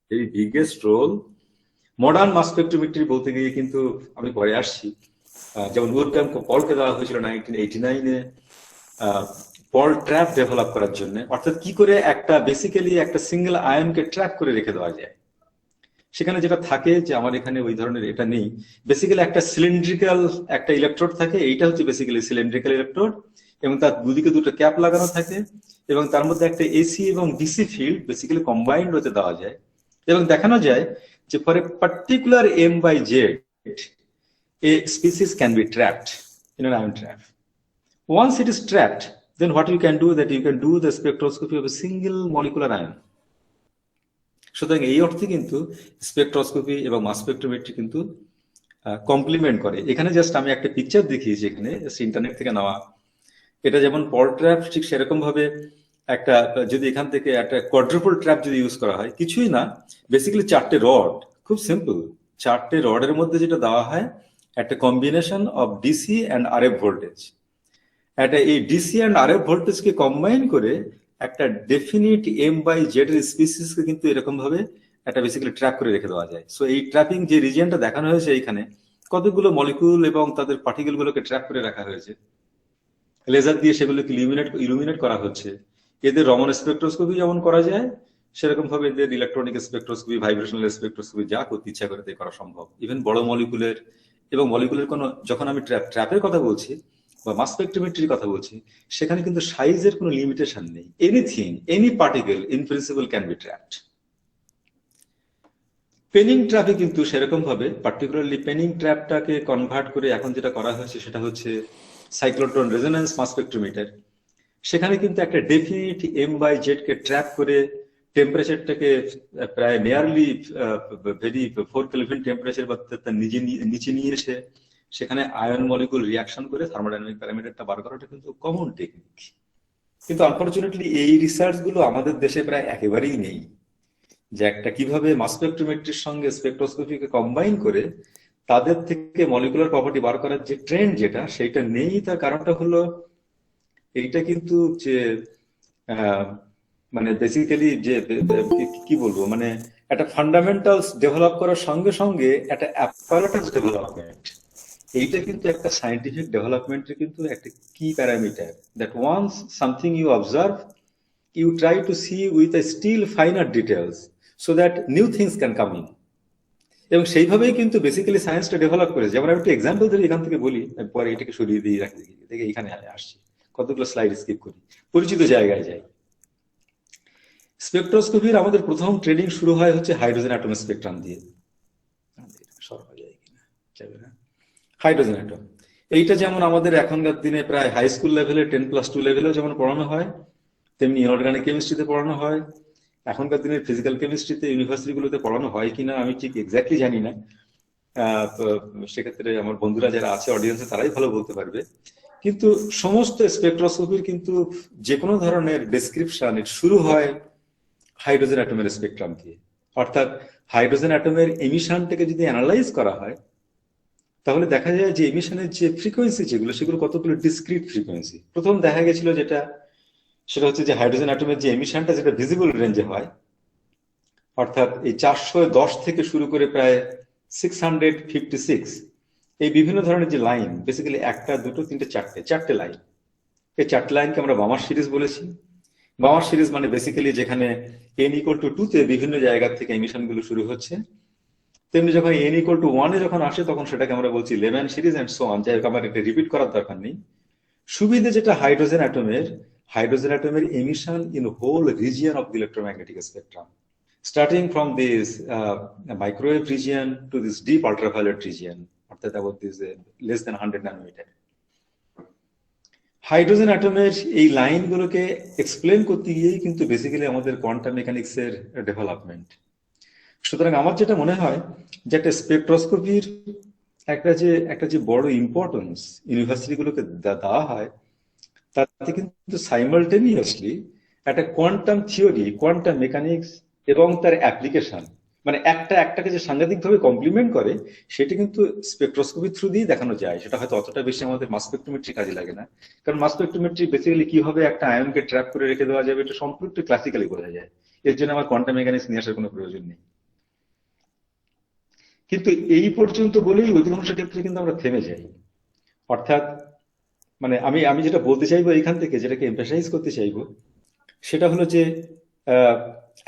very biggest role. Modern mass spectrometry বলতে গিয়ে কিন্তু আমি পরে আসছি, যেমন উইলফ্রাম পলকে দেওয়া হয়েছিল 1989-এ পল ট্র্যাপ ডেভেলপ করার জন্য, অর্থাৎ কি করে একটা বেসিক্যালি একটা সিঙ্গেল আয়নকে ট্র্যাপ করে রেখে দেওয়া যায়। সেখানে যেটা থাকে যে আমার এখানে ওই ধরনের এটা নেই, বেসিক্যালি একটা সিলিন্ড্রিক্যাল একটা ইলেকট্রোড থাকে, এইটা হচ্ছে বেসিক্যালি সিলিন্ড্রিক্যাল ইলেকট্রোড, এবং তার দুদিকে দুটো ক্যাপ লাগানো থাকে, এবং তার মধ্যে একটা এসি এবং ডিসি ফিল্ড বেসিক্যালি কম্বাইন্ড হতে দেওয়া যায়, এবং দেখানো যায় যে for a particular M by Z a species can be trapped in an ion trap. Once it is trapped, then what you can do that you can do the spectroscopy of a single molecular ion. সুতরাং এই অর্থে কিন্তু spectroscopy এবং মাস spectrometry কিন্তু complement করে। এখানে just আমি একটা পিকচার দেখিয়েছি, এখানে ইন্টারনেট থেকে নেওয়া। এটা যেমন পল ট্র্যাপ, ঠিক সেরকম ভাবে একটা যদি এখান থেকে একটা কোয়াড্রুপল ট্র্যাপ যদি ইউজ করা হয়, কিছুই না, বেসিক্যালি চারটে রড, খুব সিম্পল, চারটে রডের মধ্যে যেটা দেওয়া হয় একটা combination of DC and RF voltage. একটা এই ডিসি অ্যান্ড আরএফ ভোল্টেজকে কম্বাইন করে একটা ডেফিনিট এম বাই জেড এর স্পিসিসকে কিন্তু এরকম ভাবে একটা বেসিক্যালি ট্র্যাপ করে রেখে দেওয়া যায়। সো এই ট্র্যাপিং যে রিজিয়নটা দেখানো হয়েছে এইখানে, কতগুলো মলিকুল এবং তাদের পার্টিকেল গুলোকে ট্র্যাপ করে রাখা হয়েছে, লেজার দিয়ে সেগুলোকে ইলুমিনেট করা হচ্ছে। এদের রমন স্পেকট্রোস্কোপি যেমন করা যায়, সেরকম ভাবে এদের ইলেকট্রনিক স্পেকট্রোস্কোপি, ভাইব্রেশনাল স্পেকট্রোস্কোপি যা করতে ইচ্ছা করে করা সম্ভব। ইভেন বড় মলিকুলের এবং মলিকুলের কোনো, যখন আমি ট্র্যাপের কথা বলছি বা মাস স্পেকট্রোমেট্রির কথা বলছি, সেখানে কিন্তু সাইজের কোনো লিমিটেশন নেই। Anything, any particle in principle can be trapped. Penning ট্র্যাপে কিন্তু সেরকম ভাবে পার্টিকুলারলি পেনিং ট্র্যাপটাকে কনভার্ট করে এখন যেটা করা হয়েছে সেটা হচ্ছে সাইক্লোট্রন রেজোন্যান্স মাস স্পেকট্রোমিটার। সেখানে কিন্তু একটা ডেফিনিট এম বাই জেড কে ট্র্যাপ করে টেম্পারেচারটাকে প্রায় নিয়ারলি ভেরি 4 কেলভিন টেম্পারেচার বা তার নিচে নিয়ে এসে সেখানে আয়ন মলিকুল রিয়াকশন করে থার্মোডাইনামিক প্যারামিটারটা বার করাটা কিন্তু কমন টেকনিক। কিন্তু আনফরচুনেটলি এই রিসার্চ গুলো আমাদের দেশে প্রায় একেবারেই নেই, যে একটা কিভাবে মাস স্পেকট্রোমেট্রির সঙ্গে স্পেকট্রোস্কোপিকে কম্বাইন করে তাদের থেকে মলিকুলার প্রপার্টি বার করার যে ট্রেন্ড যেটা, সেইটা নেই। তার কারণটা হলো এইটা কিন্তু যে মানে বেসিক্যালি যে কি বলবো, মানে একটা ফান্ডামেন্টালস ডেভেলপ করার সঙ্গে সঙ্গে একটা অ্যাপারেটাস ডেভেলপমেন্ট, এইটা কিন্তু একটা সায়েন্টিফিক ডেভেলপমেন্টের কিন্তু একটা কি parameter, that once something you observe, you try to see with a still finer details so that new things can come in. এবং সেইভাবেই কিন্তু বেসিক্যালি সায়েন্সটা ডেভেলপ করেছে। যেমন আমি একটা এক্সাম্পল ধরে এখান থেকে বলি, পরে এটাকে সরিয়ে দিয়ে রাখি, দেখে এখানে আসছি, কতগুলো স্লাইড স্কিপ করি, পরিচিত জায়গায় যাই। স্পেকট্রোস্কোপির আমাদের প্রথম ট্রেনিং শুরু হয় হচ্ছে হাইড্রোজেন অ্যাটম স্পেকট্রাম দিয়ে। হাইড্রোজেন অ্যাটম এইটা যেমন আমাদের এখনকার দিনে প্রায় হাই স্কুল লেভেলে 10+2 লেভেলেও যেমন পড়ানো হয়, তেমনি ইনঅর্গানিক কেমিস্ট্রিতে পড়ানো হয়। এখনকার দিনের ফিজিক্যাল কেমিস্ট্রিতে ইউনিভার্সিটিগুলোতে পড়ানো হয় কিনা আমি ঠিক এক্স্যাক্টলি জানি না, সেক্ষেত্রে আমার বন্ধুরা যারা আছে অডিয়েন্সে তারাই ভালো বলতে পারবে। কিন্তু সমস্ত স্পেকট্রোস্কোপির কিন্তু যে কোনো ধরনের ডেসক্রিপশন শুরু হয় হাইড্রোজেন অ্যাটমের স্পেকট্রাম দিয়ে। অর্থাৎ হাইড্রোজেন অ্যাটমের এমিশনটাকে যদি অ্যানালাইজ করা হয়, তাহলে দেখা যায় যে এমিশনের যে ফ্রিকোয়েন্সি যেগুলো, সেগুলো কতগুলো ডিসক্রিট ফ্রিকোয়েন্সি। প্রথম দেখা গেছিল যেটা, সেটা হচ্ছে যে হাইড্রোজেন অ্যাটমের যে এমিশনটা যেটা ভিজিবল রেঞ্জে হয়, অর্থাৎ এই 410 থেকে শুরু করে প্রায় 656, এই বিভিন্ন ধরনের যে লাইন, বেসিক্যালি একটা, দুটো, তিনটে, চারটে লাইন, এই চারটে লাইনকে আমরা বামার সিরিজ বলেছি। বামার সিরিজ মানে বেসিক্যালি যেখানে n=2 তে বিভিন্ন জায়গা থেকে এমিশন গুলো শুরু হচ্ছে, তেমনি যখন n=1 যখন আসে তখন সেটাকে আমরা বলছি Lyman series and so on. যাই হোক, আমার এটা রিপিট করার দরকার নেই। সুবিধে যেটা হাইড্রোজেন অ্যাটমের emission in whole region of the electromagnetic spectrum, starting from this microwave region to this deep ultraviolet region, অর্থাৎ অর্থাৎ about this less than 100 ন্যানোমিটার। হাইড্রোজেন অ্যাটমের এই লাইনগুলোকে এক্সপ্লেন করতে গিয়েই কিন্তু বেসিক্যালি আমাদের কোয়ান্টাম মেকানিক্সের ডেভেলপমেন্ট। সুতরাং আমার যেটা মনে হয় যে একটা স্পেকট্রোস্কোপির একটা যে বড় ইম্পর্টেন্স ইউনিভার্সিটিগুলোকে দেওয়া হয়, তাতে কিন্তু সাইমালটেনিয়াসলি একটা কোয়ান্টাম থিওরি, কোয়ান্টাম মেকানিক্স এবং তার অ্যাপ্লিকেশন, মানে একটাকে যে সাংঘাতিকভাবে কমপ্লিমেন্ট করে, সেটা কিন্তু স্পেকট্রোস্কোপির থ্রু দিয়ে দেখানো যায়। সেটা হয়তো অতটা বেশি আমাদের মাস স্পেকট্রোমেট্রি কাজে লাগে না, কারণ মাস স্পেকট্রোমেট্রি বেসিক্যালি কিভাবে একটা আয়নকে ট্র্যাপ করে রেখে দেওয়া যাবে এটা সম্পূর্ণ ক্লাসিক্যালি বোঝা যায়। এর জন্য আমার কোয়ান্টাম মেকানিক্স নিয়ে আসার কোনো প্রয়োজন নেই। কিন্তু এই পর্যন্ত বলেই অধিকাংশ ক্ষেত্রে কিন্তু আমরা থেমে যাই। অর্থাৎ মানে আমি যেটা বলতে চাইবো এখান থেকে, যেটাকে এমফাসাইজ করতে চাইবো, সেটা হলো যে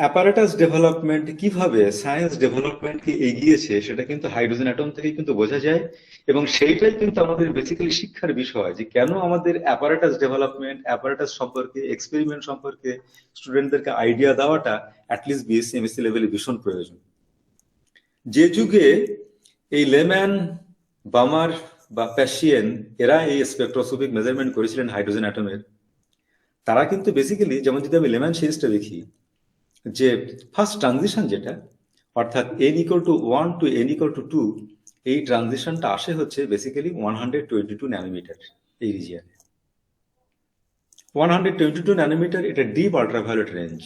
অ্যাপারেটাস ডেভেলপমেন্ট কিভাবে সায়েন্স ডেভেলপমেন্টকে এগিয়েছে সেটা কিন্তু হাইড্রোজেন অ্যাটম থেকে কিন্তু বোঝা যায়। এবং সেইটাই কিন্তু আমাদের বেসিক্যালি শিক্ষার বিষয়, যে কেন আমাদের অ্যাপারেটাস ডেভেলপমেন্ট, অ্যাপারেটাস সম্পর্কে, এক্সপেরিমেন্ট সম্পর্কে স্টুডেন্টদেরকে আইডিয়া দেওয়াটা অ্যাটলিস্ট বিএসসি এমএসসি লেভেলে ভীষণ প্রয়োজন। যে যুগে এই লেম্যান, বামার বা প্যাশিয়েন এরা এই স্পেকট্রোস্কোপিক মেজারমেন্ট করেছিলেন হাইড্রোজেন অ্যাটমের, তারা কিন্তু বেসিক্যালি, যেমন যদি আমি লেম্যান সিরিজটা দেখি, যে ফার্স্ট ট্রানজিশন যেটা, অর্থাৎ n=1 to n=2, এই ট্রানজিশনটা আসে হচ্ছে বেসিক্যালি 122 ন্যানোমিটার এই রিজিয়নে। 122 ন্যানোমিটার এটা ডিপ আল্ট্রাভায়োলেট রেঞ্জ।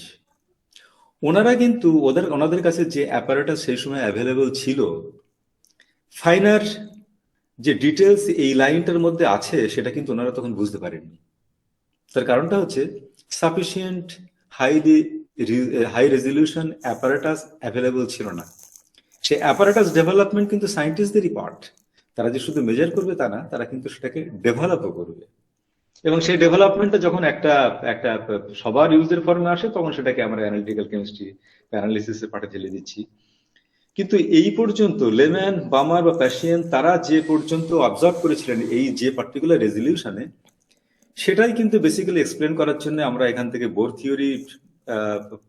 ওনারা কিন্তু ওনাদের কাছে যে অ্যাপারেটাস সেই সময় অ্যাভেলেবল ছিল, ফাইনার যে ডিটেলস এই লাইনটার মধ্যে আছে সেটা কিন্তু ওনারা তখন বুঝতে পারেননি। তার কারণটা হচ্ছে sufficient high resolution apparatus available ছিল না। সেই অ্যাপারেটাস ডেভেলপমেন্ট কিন্তু সায়েন্টিস্টদেরই পার্ট। তারা যে শুধু মেজার করবে তা না, তারা কিন্তু সেটাকে ডেভেলপও করবে। এবং সেই ডেভেলপমেন্টটা যখন একটা সবার ইউজের ফর্মে আসে, তখন সেটাকে আমরা অ্যানালিটিক্যাল কেমিস্ট্রি অ্যানালিসিসের পাঠে ঠেলে দিচ্ছি। কিন্তু এই পর্যন্ত লেম্যান, বামার বা প্যাশিয়েন তারা যে পর্যন্ত অবজার্ভ করেছিলেন এই যে পার্টিকুলার রেজলিউশনে, সেটাই কিন্তু বেসিক্যালি এক্সপ্লেন করার জন্য আমরা এখান থেকে বোর থিওরি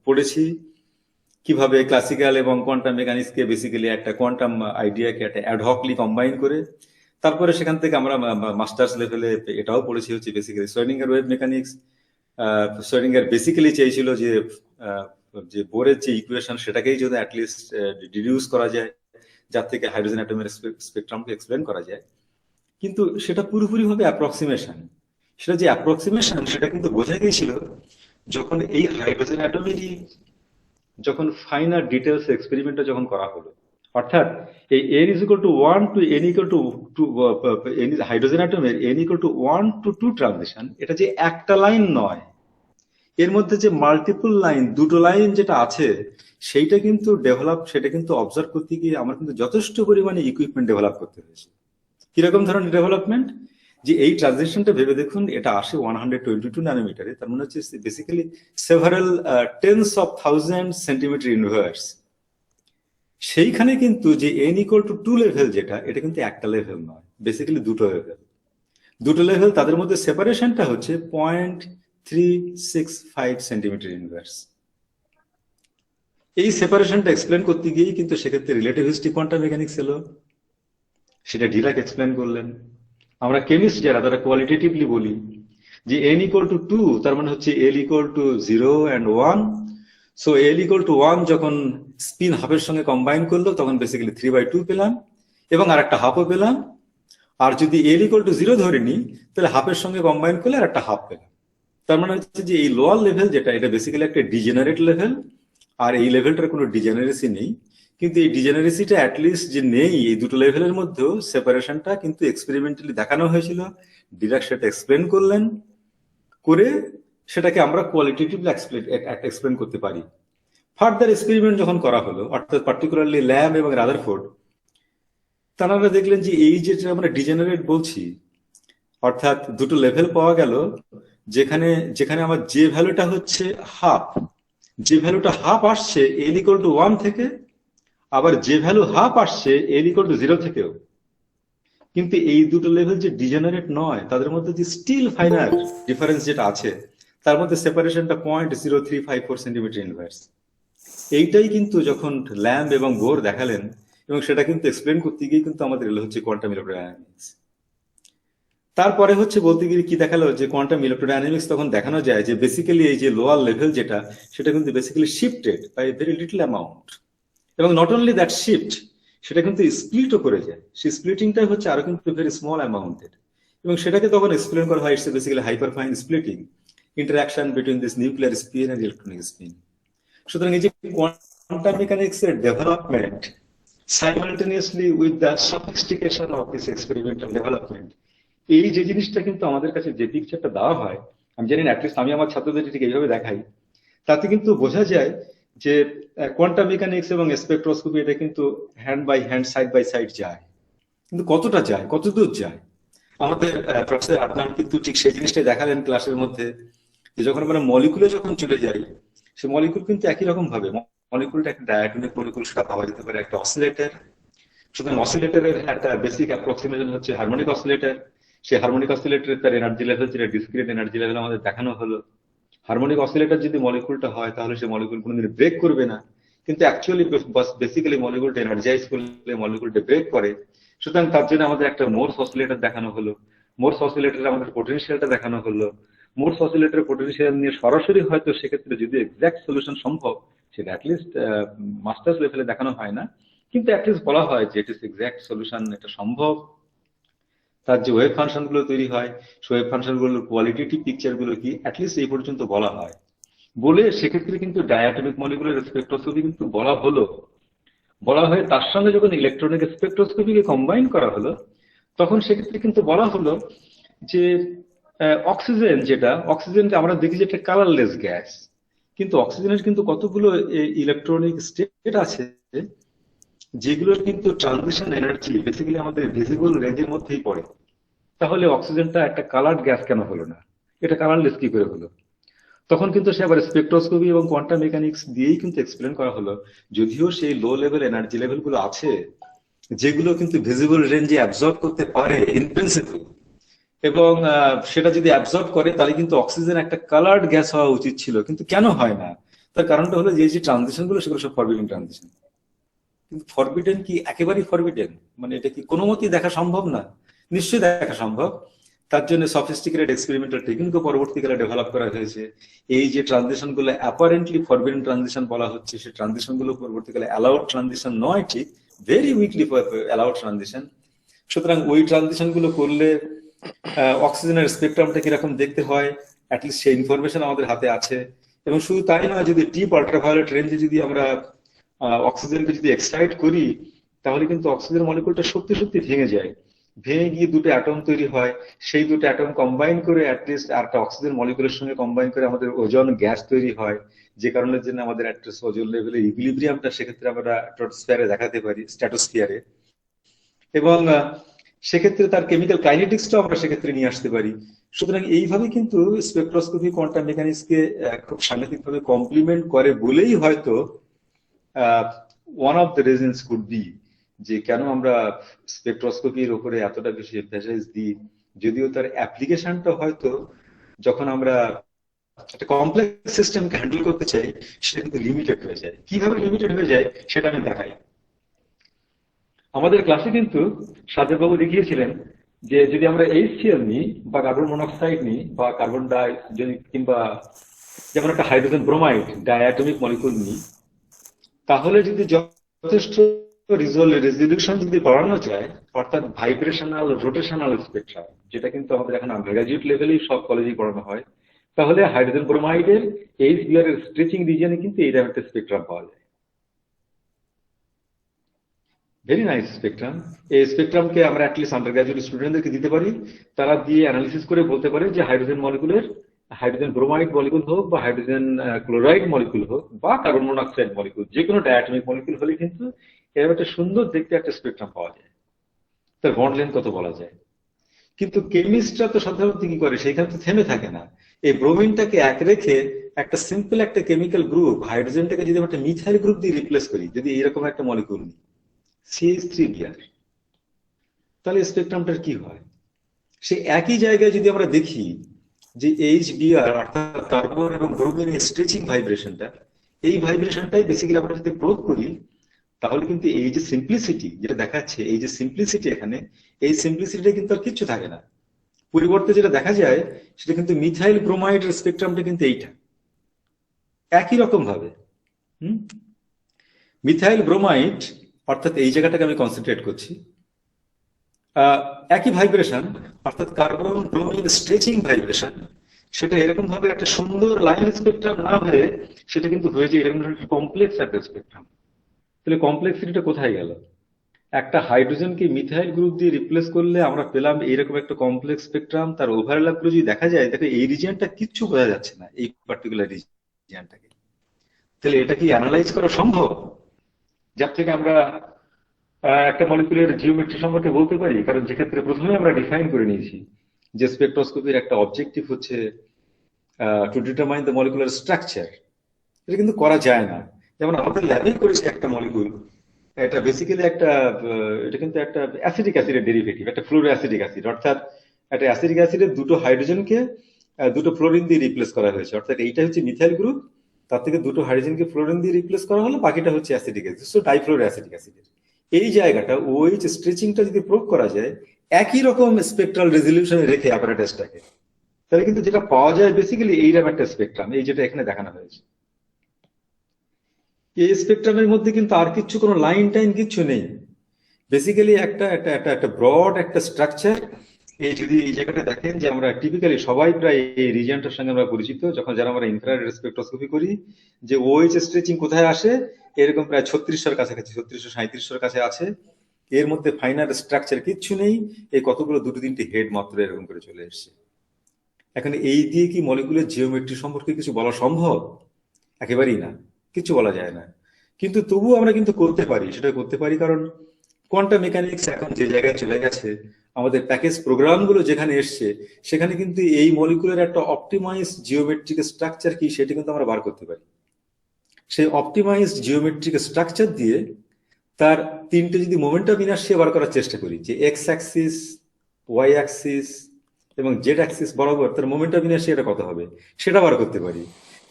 পড়েছি, কিভাবে ক্লাসিক্যাল এবং কোয়ান্টাম মেকানিক্সকে বেসিক্যালি একটা কোয়ান্টাম আইডিয়াকে একটা অ্যাডহকলি কম্বাইন করে, তারপরে সেখান থেকে আমরা মাস্টার্স লেভেলে এটাও পড়েছি হচ্ছে basically Schrödinger wave mechanics. Schrödinger basically চেয়েছিল যে বোরের যে ইকুয়েশন সেটাকেই যদি অ্যাটলিস্ট ডিডিউস করা যায়, যার থেকে হাইড্রোজেন অ্যাটমের স্পেকট্রামকে এক্সপ্লেন করা যায়। কিন্তু সেটা পুরোপুরি ভাবে অ্যাপ্রক্সিমেশন। সেটা যে অ্যাপ্রক্সিমেশন সেটা কিন্তু বোঝা গিয়েছিল যখন এই হাইড্রোজেন অ্যাটমেরই যখন ফাইনার ডিটেলস এক্সপেরিমেন্টটা যখন করা হলো। অর্থাৎ এই n=1 to n=2 হাইড্রোজেন অ্যাটমের n=1 to 2 ট্রানজিশন, এটা যে একটা লাইন নয়, এর মধ্যে যে মাল্টিপল লাইন, দুটো লাইন যেটা আছে, সেটা কিন্তু অবজার্ভ করতে গিয়ে আমার কিন্তু যথেষ্ট পরিমাণে ইকুইপমেন্ট ডেভেলপ করতে হয়েছে। কিরকম ধরনের ডেভেলপমেন্ট? যে এই ট্রানজিশনটা ভেবে দেখুন, এটা আসে 122 ন্যানোমিটারে, তার মানে হচ্ছে basically several tense of thousand centimetre inverse. সেইখানে কিন্তু যে n=2 লেভেল যেটা, এটা কিন্তু একটা লেভেল নয়, বেসিক্যালি দুটো লেভেল, তাদের মধ্যে সেপারেশনটা হচ্ছে 0.365 সেন্টিমিটার ইনভার্স। এই সেপারেশনটা এক্সপ্লেন করতে গিয়েই কিন্তু সেক্ষেত্রে রিলেটিভিস্টিক কোয়ান্টাম মেকানিক্স এলো, সেটা ডিরাক এক্সপ্লেন করলেন। আমরা কেমিস্ট যারা, তারা কোয়ালিটেটিভলি বলি যে n=2, তার মানে হচ্ছে l=0 and 1। সো l=1 যখন স্পিন হাফের সঙ্গে কম্বাইন করলো, তখন বেসিক্যালি 3/2 পেলাম এবং আর একটা হাফও পেলাম। আর যদি l=0 ধরে নিই, তাহলে হাফের সঙ্গে কম্বাইন করলে আর একটা হাফ পেলাম। তার মানে হচ্ছে যে এই লোয়ার লেভেল যেটা, এটা বেসিক্যালি একটা ডিজেনারেট লেভেল, আর এই লেভেলটার কোনো ডিজেনারেসি নেই। কিন্তু এই ডিজেনারেসিটা অ্যাটলিস্ট যে নেই, এই দুটো লেভেলের মধ্যেও সেপারেশনটা কিন্তু এক্সপেরিমেন্টালি দেখানো হয়েছিল। ডিরাক সেটা এক্সপ্লেন করলেন, করে সেটাকে আমরা কোয়ালিটেটিভলি এক্সপ্লেন করতে পারি। ফার্দার এক্সপেরিমেন্ট যখন করা হলো, অর্থাৎ পার্টিকুলারলি ল্যাম্ব এবং রাদারফোর্ড, তারা দেখলেন যে এই যেটা আমরা ডিজেনারেট বলছি, অর্থাৎ দুটো লেভেল পাওয়া গেল, যেখানে আমার যে ভ্যালুটা হচ্ছে হাফ, যে ভ্যালুটা হাফ আসছে l=1 থেকে, আবার যে ভ্যালু হাফ আসছে l=0 থেকেও। কিন্তু এই দুটো লেভেল যে ডিজেনারেট নয়, তাদের মধ্যে যে স্টিল ফাইনার ডিফারেন্স যেটা আছে, তার মধ্যে সেপারেশনটা 0.0354 সেন্টিমিটার ইনভার্স। এইটাই কিন্তু যখন ল্যাম্ব এবং বোর দেখালেন, এবং সেটা কিন্তু এক্সপ্লেন করতে গিয়ে কিন্তু আমাদের এলো হচ্ছে কোয়ান্টাম ইলেকট্রোডাইনামিক্স। তারপরে হচ্ছে বলতে গিয়ে কি দেখালো যে কোয়ান্টাম ইলেকট্রোডাইনামিক্স তখন দেখানো যায় যে বেসিক্যালি এই যে লোয়ার লেভেল যেটা, সেটা কিন্তু basically shifted by very little amount, এবং নট অনলি দ্যাট শিফট, সেটা কিন্তু স্প্লিটও করে যায়। সেই স্প্লিটিংটাই হচ্ছে আরো কিন্তু ভেরি স্মল অ্যামাউন্টেড, এবং সেটাকে তখন এক্সপ্লেন করা হয় it's basically hyperfine splitting interaction between this nuclear spin and electronic spin. সুতরাং এই যে কোয়ান্টাম মেকানিক্স এর development simultaneously with the sophistication of this experimental development, এই যে জিনিসটা কিন্তু আমাদের কাছে যে পিকচারটা দেওয়া হয়, আমি জানি না, অ্যাটলিস্ট আমি আমার ছাত্রদের ঠিক এইভাবে দেখাই, তাতে কিন্তু বোঝা যায় যে কোয়ান্টাম মেকানিক্স এবং স্পেকট্রোস্কোপি এটা কিন্তু hand by hand, side by side যায়। কিন্তু কতটা যায়, কত দূর যায়, আমাদের প্রফেসর আদনান কিন্তু ঠিক সেই জিনিসটাই দেখালেন ক্লাসের মধ্যে, যে যখন আমরা মলিকুলে যখন চলে যাই, সে মলিকুল কিন্তু একই রকম ভাবে, মলিকুলটা একটা ডায়াটমিক মলিকুল, সেটা পাওয়া যেতে পারে একটা অসিলেটর। সুতরাং অসিলেটরের একটা বেসিক অ্যাপ্রক্সিমেশন হচ্ছে হারমোনিক অসিলেটর। সেই হারমোনিক অসিলেটরের তার এনার্জি লেভেল যেটা ডিসক্রিট এনার্জি লেভেল আমাদের দেখানো হলো। হারমোনিক অসিলেটর যদি মলিকুলটা হয় তাহলে সেই মলিকুল কোনোদিন ব্রেক করবে না, কিন্তু অ্যাকচুয়ালি বেসিক্যালি মলিকুলটা এনার্জাইজ করলে মলিকুলটা ব্রেক করে। সুতরাং তার জন্য আমাদের একটা মোরস অসিলেটর দেখানো হলো, মোরস অসিলেটরে আমাদের পোটেনশিয়ালটা দেখানো হলো। মোরস অসিলেটরের পোটেনশিয়াল নিয়ে সরাসরি হয়তো সেক্ষেত্রে যদি এক্সাক্ট সলিউশন সম্ভব, সেটা অ্যাটলিস্ট মাস্টার্স লেভেলে দেখানো হয় না, কিন্তু অ্যাটলিস্ট বলা হয় যে ইট ইস এক্সাক্ট সলিউশন, এটা সম্ভব। তার যে ওয়েভ ফাংশন গুলো তৈরি হয়, ওয়েভ ফাংশন গুলোর কোয়ালিটেটিভ পিকচার গুলো কি, অ্যাটলিস্ট এই পর্যন্ত বলা হয়। বলে সেক্ষেত্রে কিন্তু ডায়াটমিক মলিকুলার স্পেকট্রোস্কোপি কিন্তু বলা হলো, বলা হয় তার সঙ্গে যখন ইলেকট্রনিক স্পেকট্রোস্কোপিকে কম্বাইন করা হলো, তখন সেক্ষেত্রে কিন্তু বলা হলো যে অক্সিজেন, যেটা অক্সিজেনকে আমরা দেখি যে একটা কালারলেস গ্যাস, কিন্তু অক্সিজেনের কিন্তু কতগুলো ইলেকট্রনিক স্টেট আছে যেগুলোর কিন্তু ট্রানজিশন এনার্জি বেসিক্যালি আমাদের ভিজিবল রেঞ্জের মধ্যেই পড়ে। তাহলে অক্সিজেনটা একটা কালার্ড গ্যাস কেন হলো না, এটা কালারলেস কি করে হলো? তখন কিন্তু সে আবার স্পেকট্রোস্কোপি এবং কোয়ান্টাম মেকানিক্স দিয়েই কিন্তু এক্সপ্লেন করা হলো, যদিও সেই লো লেভেল এনার্জি লেভেল গুলো আছে যেগুলো কিন্তু ভিজিবল রেঞ্জে অ্যাবজর্ব করতে পারে ইন প্রিন্সিপল, এবং সেটা যদি অ্যাবজর্ব করে তাহলে কিন্তু অক্সিজেন একটা কালার্ড গ্যাস হওয়া উচিত ছিল, কিন্তু কেন হয় না? তার কারণটা হলো যে ট্রানজিশন গুলো সেগুলো সব ফরবিডেন ট্রানজিশন। কিন্তু ফরবিডেন কি একেবারেই ফরবিডেন? মানে এটা কি কোনো মতেই দেখা সম্ভব না? নিশ্চয়ই দেখা সম্ভব। তার জন্য সফিস্টিকেটেড এক্সপেরিমেন্টাল টেকনিকও পরবর্তীকালে ডেভেলপ করা হয়েছে। এই যে ট্রানজিশন গুলো অ্যাপারেন্টলি ফরবিডেন ট্রানজিশন বলা হচ্ছে, সেই ট্রানজিশন গুলো পরবর্তীকালে অ্যালাউড ট্রানজিশন নয়, ঠিক ভেরি উইকলি অ্যালাউড ট্রানজিশন। সুতরাং ওই ট্রানজিশন গুলো করলে অক্সিজেনের স্পেকট্রামটা কিরকম দেখতে হয়, অ্যাটলিস্ট সেই ইনফরমেশন আমাদের হাতে আছে। এবং শুধু তাই নয়, যদি ডিপ আল্ট্রাভায়োলেট রেঞ্জে যদি আমরা অক্সিজেনকে যদি এক্সাইট করি, তাহলে কিন্তু অক্সিজেন মলিকুলটা সত্যি সত্যি ভেঙে যায়, ভেঙে গিয়ে দুটো অ্যাটম তৈরি হয়। সেই দুটো অ্যাটম কম্বাইন করে অ্যাটলিস্ট একটা অক্সিজেন মলিকুলের সঙ্গে কম্বাইন করে আমাদের ওজন গ্যাস তৈরি হয়, যে কারণের জন্য আমাদের অ্যাটলিস্ট ওজন লেভেলের ইকুইলিব্রিয়ামটা সেক্ষেত্রে আমরা স্ট্র্যাটোস্ফিয়ারে দেখাতে পারি, স্ট্র্যাটোস্ফিয়ারে। এবং সেক্ষেত্রে তার কেমিক্যাল কাইনেটিক্সটাও আমরা সেক্ষেত্রে নিয়ে আসতে পারি। সুতরাং এইভাবে কিন্তু স্পেকট্রোস্কোপি কোয়ান্টাম মেকানিক্সকে খুব সাংঘাতিকভাবে কমপ্লিমেন্ট করে বলেই হয়তো one of the reasons could be যে কেন আমরা স্পেকট্রোস্কোপির উপরে এতটা বেশি এমফাসাইজ দিই, যদিও তার অ্যাপ্লিকেশনটা হয়তো যখন আমরা একটা কমপ্লেক্স সিস্টেমকে হ্যান্ডেল করতে চাই, সেটা কিন্তু লিমিটেড হয়ে যায়। কিভাবে লিমিটেড হয়ে যায় সেটা আমি দেখাই। আমাদের ক্লাসে কিন্তু সাজেদ বাবু দেখিয়েছিলেন যে যদি আমরা HCl নিই বা কার্বন মনোক্সাইড নিই বা কার্বন ডাই, যদি কিংবা যেমন একটা হাইড্রোজেন ব্রোমাইড ডায়াটমিক মলিকুল নিই, তাহলে যদি যথেষ্ট রেজলিউশন যদি বাড়ানো যায়, অর্থাৎ ভাইব্রেশনাল রোটেশনাল স্পেকট্রাম, যেটা কিন্তু আমাদের এখন গ্রাজুয়েট লেভেলেই সব কলেজেই পড়ানো হয়, তাহলে হাইড্রোজেন ব্রোমাইডের HBr এর স্ট্রেচিং রিজিয়নে কিন্তু এই ধরনের স্পেকট্রাম পাওয়া যায়। Very nice spectrum. এই স্পেকট্রামকে আমরা অ্যাটলিস্ট আন্ডার গ্রাজুয়েট স্টুডেন্টদেরকে দিতে পারি, তারা দিয়ে অ্যানালিসিস করে বলতে পারে যে হাইড্রোজেন মলিকুলের, হাইড্রোজেন ব্রোমাইড মলিকুল হোক বা হাইড্রোজেন ক্লোরাইড মলিকুল হোক বা কার্বন মনোক্সাইড মলিকুল, যে কোনো ডায়াটমিক মলিকুল হলে কিন্তু এরকম একটা সুন্দর দেখতে একটা স্পেকট্রাম পাওয়া যায়, তার বন্ড লেন্থ কত বলা যায়। কিন্তু কেমিস্টরা তো সাধারণত কি করে, সেখানে তো থেমে থাকে না। এই ব্রোমিনটাকে এক রেখে একটা সিম্পল একটা কেমিক্যাল গ্রুপ, হাইড্রোজেনটাকে যদি একটা মিথাইল গ্রুপ দিয়ে রিপ্লেস করি, যদি এইরকম একটা মলিকুল CH3Br, তাহলে স্পেকট্রামটার কি হয়? সে একই জায়গায় যদি আমরা দেখি যে HBr অর্থাৎ কার্বন এবং ব্রোমিনের স্ট্রেচিং ভাইব্রেশনটা, এই ভাইব্রেশনটাই বেসিক্যালি আমরা যদি প্রয়োগ করি, তাহলে কিন্তু এই যে সিম্পলিসিটি যেটা দেখাচ্ছে, এই যে সিম্পলিসিটি এখানে, এই সিম্পলিসিটিটা কিন্তু আর কিচ্ছু থাকে না। পরিবর্তে যেটা দেখা যায় সেটা কিন্তু মিথাইল ব্রোমাইডের স্পেকট্রামটা কিন্তু এইটা একই রকম ভাবে। হুম মিথাইল ব্রোমাইড, অর্থাৎ এই জায়গাটাকে আমি কনসেন্ট্রেট করছি, একই ভাইব্রেশন, অর্থাৎ কার্বন ব্রোমিন স্ট্রেচিং ভাইব্রেশন, সেটা এরকম ভাবে একটা সুন্দর লাইন স্পেকট্রাম না হয়ে সেটা কিন্তু হয়েছে এরকম কমপ্লেক্স একটা স্পেকট্রাম। তাহলে কমপ্লেক্সিটিটা কোথায় গেল? একটা হাইড্রোজেনকে মিথাইল গ্রুপ দিয়ে রিপ্লেস করলে আমরা পেলাম এইরকম একটা কমপ্লেক্স স্পেকট্রাম। তার ওভারল্যাপ গুলো যদি দেখা যায়, দেখো এই রিজিয়নটা কিচ্ছু বোঝা যাচ্ছে না, এই পার্টিকুলার রিজিয়নটাকে। তাহলে এটা কি অ্যানালাইজ করা সম্ভব, যার থেকে আমরা একটা মলিকুলের জিওমেট্রি সম্পর্কে বলতে পারি? কারণ যেক্ষেত্রে প্রথমে আমরা ডিফাইন করে নিয়েছি যে স্পেকট্রোস্কোপির একটা অবজেক্টিভ হচ্ছে to determine the molecular structure. এটা কিন্তু করা যায় না। যেমন আমাদের ল্যাবে করেছে একটা মলিকুল, এটা বেসিক্যালি একটা এটা কিন্তু একটা অ্যাসিডিক অ্যাসিডের ডেরিভেটিভ, একটা ফ্লোরো অ্যাসিডিক অ্যাসিড, অর্থাৎ একটা অ্যাসিডিক অ্যাসিডের দুটো হাইড্রোজেনকে দুটো ফ্লোরিন দিয়ে রিপ্লেস করা হয়েছে। অর্থাৎ এইটা হচ্ছে মিথাইল গ্রুপ, তার থেকে দুটো হাইড্রোজেনকে ফ্লোরিন দিয়ে রিপ্লেস করা হলো, বাকিটা হচ্ছে অ্যাসিডিক অ্যাসিড, সো ডাইফ্লোরো অ্যাসিডিক অ্যাসিডের এই জায়গাটা ওইচ স্ট্রেচিংটা যদি প্রয়োগ করা যায় একই রকম স্পেকট্রাল রেজলিউশনে রেখে অ্যাপারেটাসটাকে, তাহলে কিন্তু যেটা পাওয়া যায় বেসিক্যালি এইরকম একটা স্পেকট্রাম, এই যেটা এখানে দেখানো হয়েছে। এই স্পেকট্রামের মধ্যে কিন্তু আর কিছু, কোনো লাইন টাইন কিচ্ছু নেই, বেসিক্যালি একটা একটা একটা একটা ব্রড একটা স্ট্রাকচার। এই যদি এই জায়গাটা দেখেন যে আমরা টিপিক্যালি সবাই প্রায় এই রিজিয়নটার সঙ্গে আমরা পরিচিত, যখন যারা আমরা ইনফ্রারেড স্পেকট্রোস্কোপি করি, যে ওএইচ স্ট্রেচিং কোথায় আসে, এরকম প্রায় 3600-র কাছাকাছি, 3637-র কাছে আছে। এর মধ্যে ফাইনাল স্ট্রাকচার কিচ্ছু নেই, এই কতগুলো দুটো তিনটি হেড মাত্র এরকম করে চলে এসছে। এখন এই দিয়ে কি মলিকুলের জিওমেট্রি সম্পর্কে কিছু বলা সম্ভব? একেবারেই না, কিছু বলা যায় না। কিন্তু তবুও আমরা কিন্তু করতে পারি, সেটা করতে পারি কারণ কোয়ান্টাম মেকানিক্স এখন যে জায়গায় চলে গেছে, আমাদের প্যাকেজ প্রোগ্রামগুলো যেখানে এসছে, সেখানে কিন্তু এই মলিকুলের একটা অপটিমাইজ জিওমেট্রিক স্ট্রাকচার কি সেটা কিন্তু আমরা বার করতে পারি। সেই অপটিমাইজড জিওমেট্রিক স্ট্রাকচার দিয়ে তার তিনটে যদি মোমেন্টাম ইনার্শিয়া বার করার চেষ্টা করি, যে এক্স অ্যাক্সিস, ওয়াই অ্যাক্সিস এবং জেড অ্যাক্সিস বরাবর তার মোমেন্টাম ইনার্শিয়াটা কত হবে সেটা বার করতে পারি।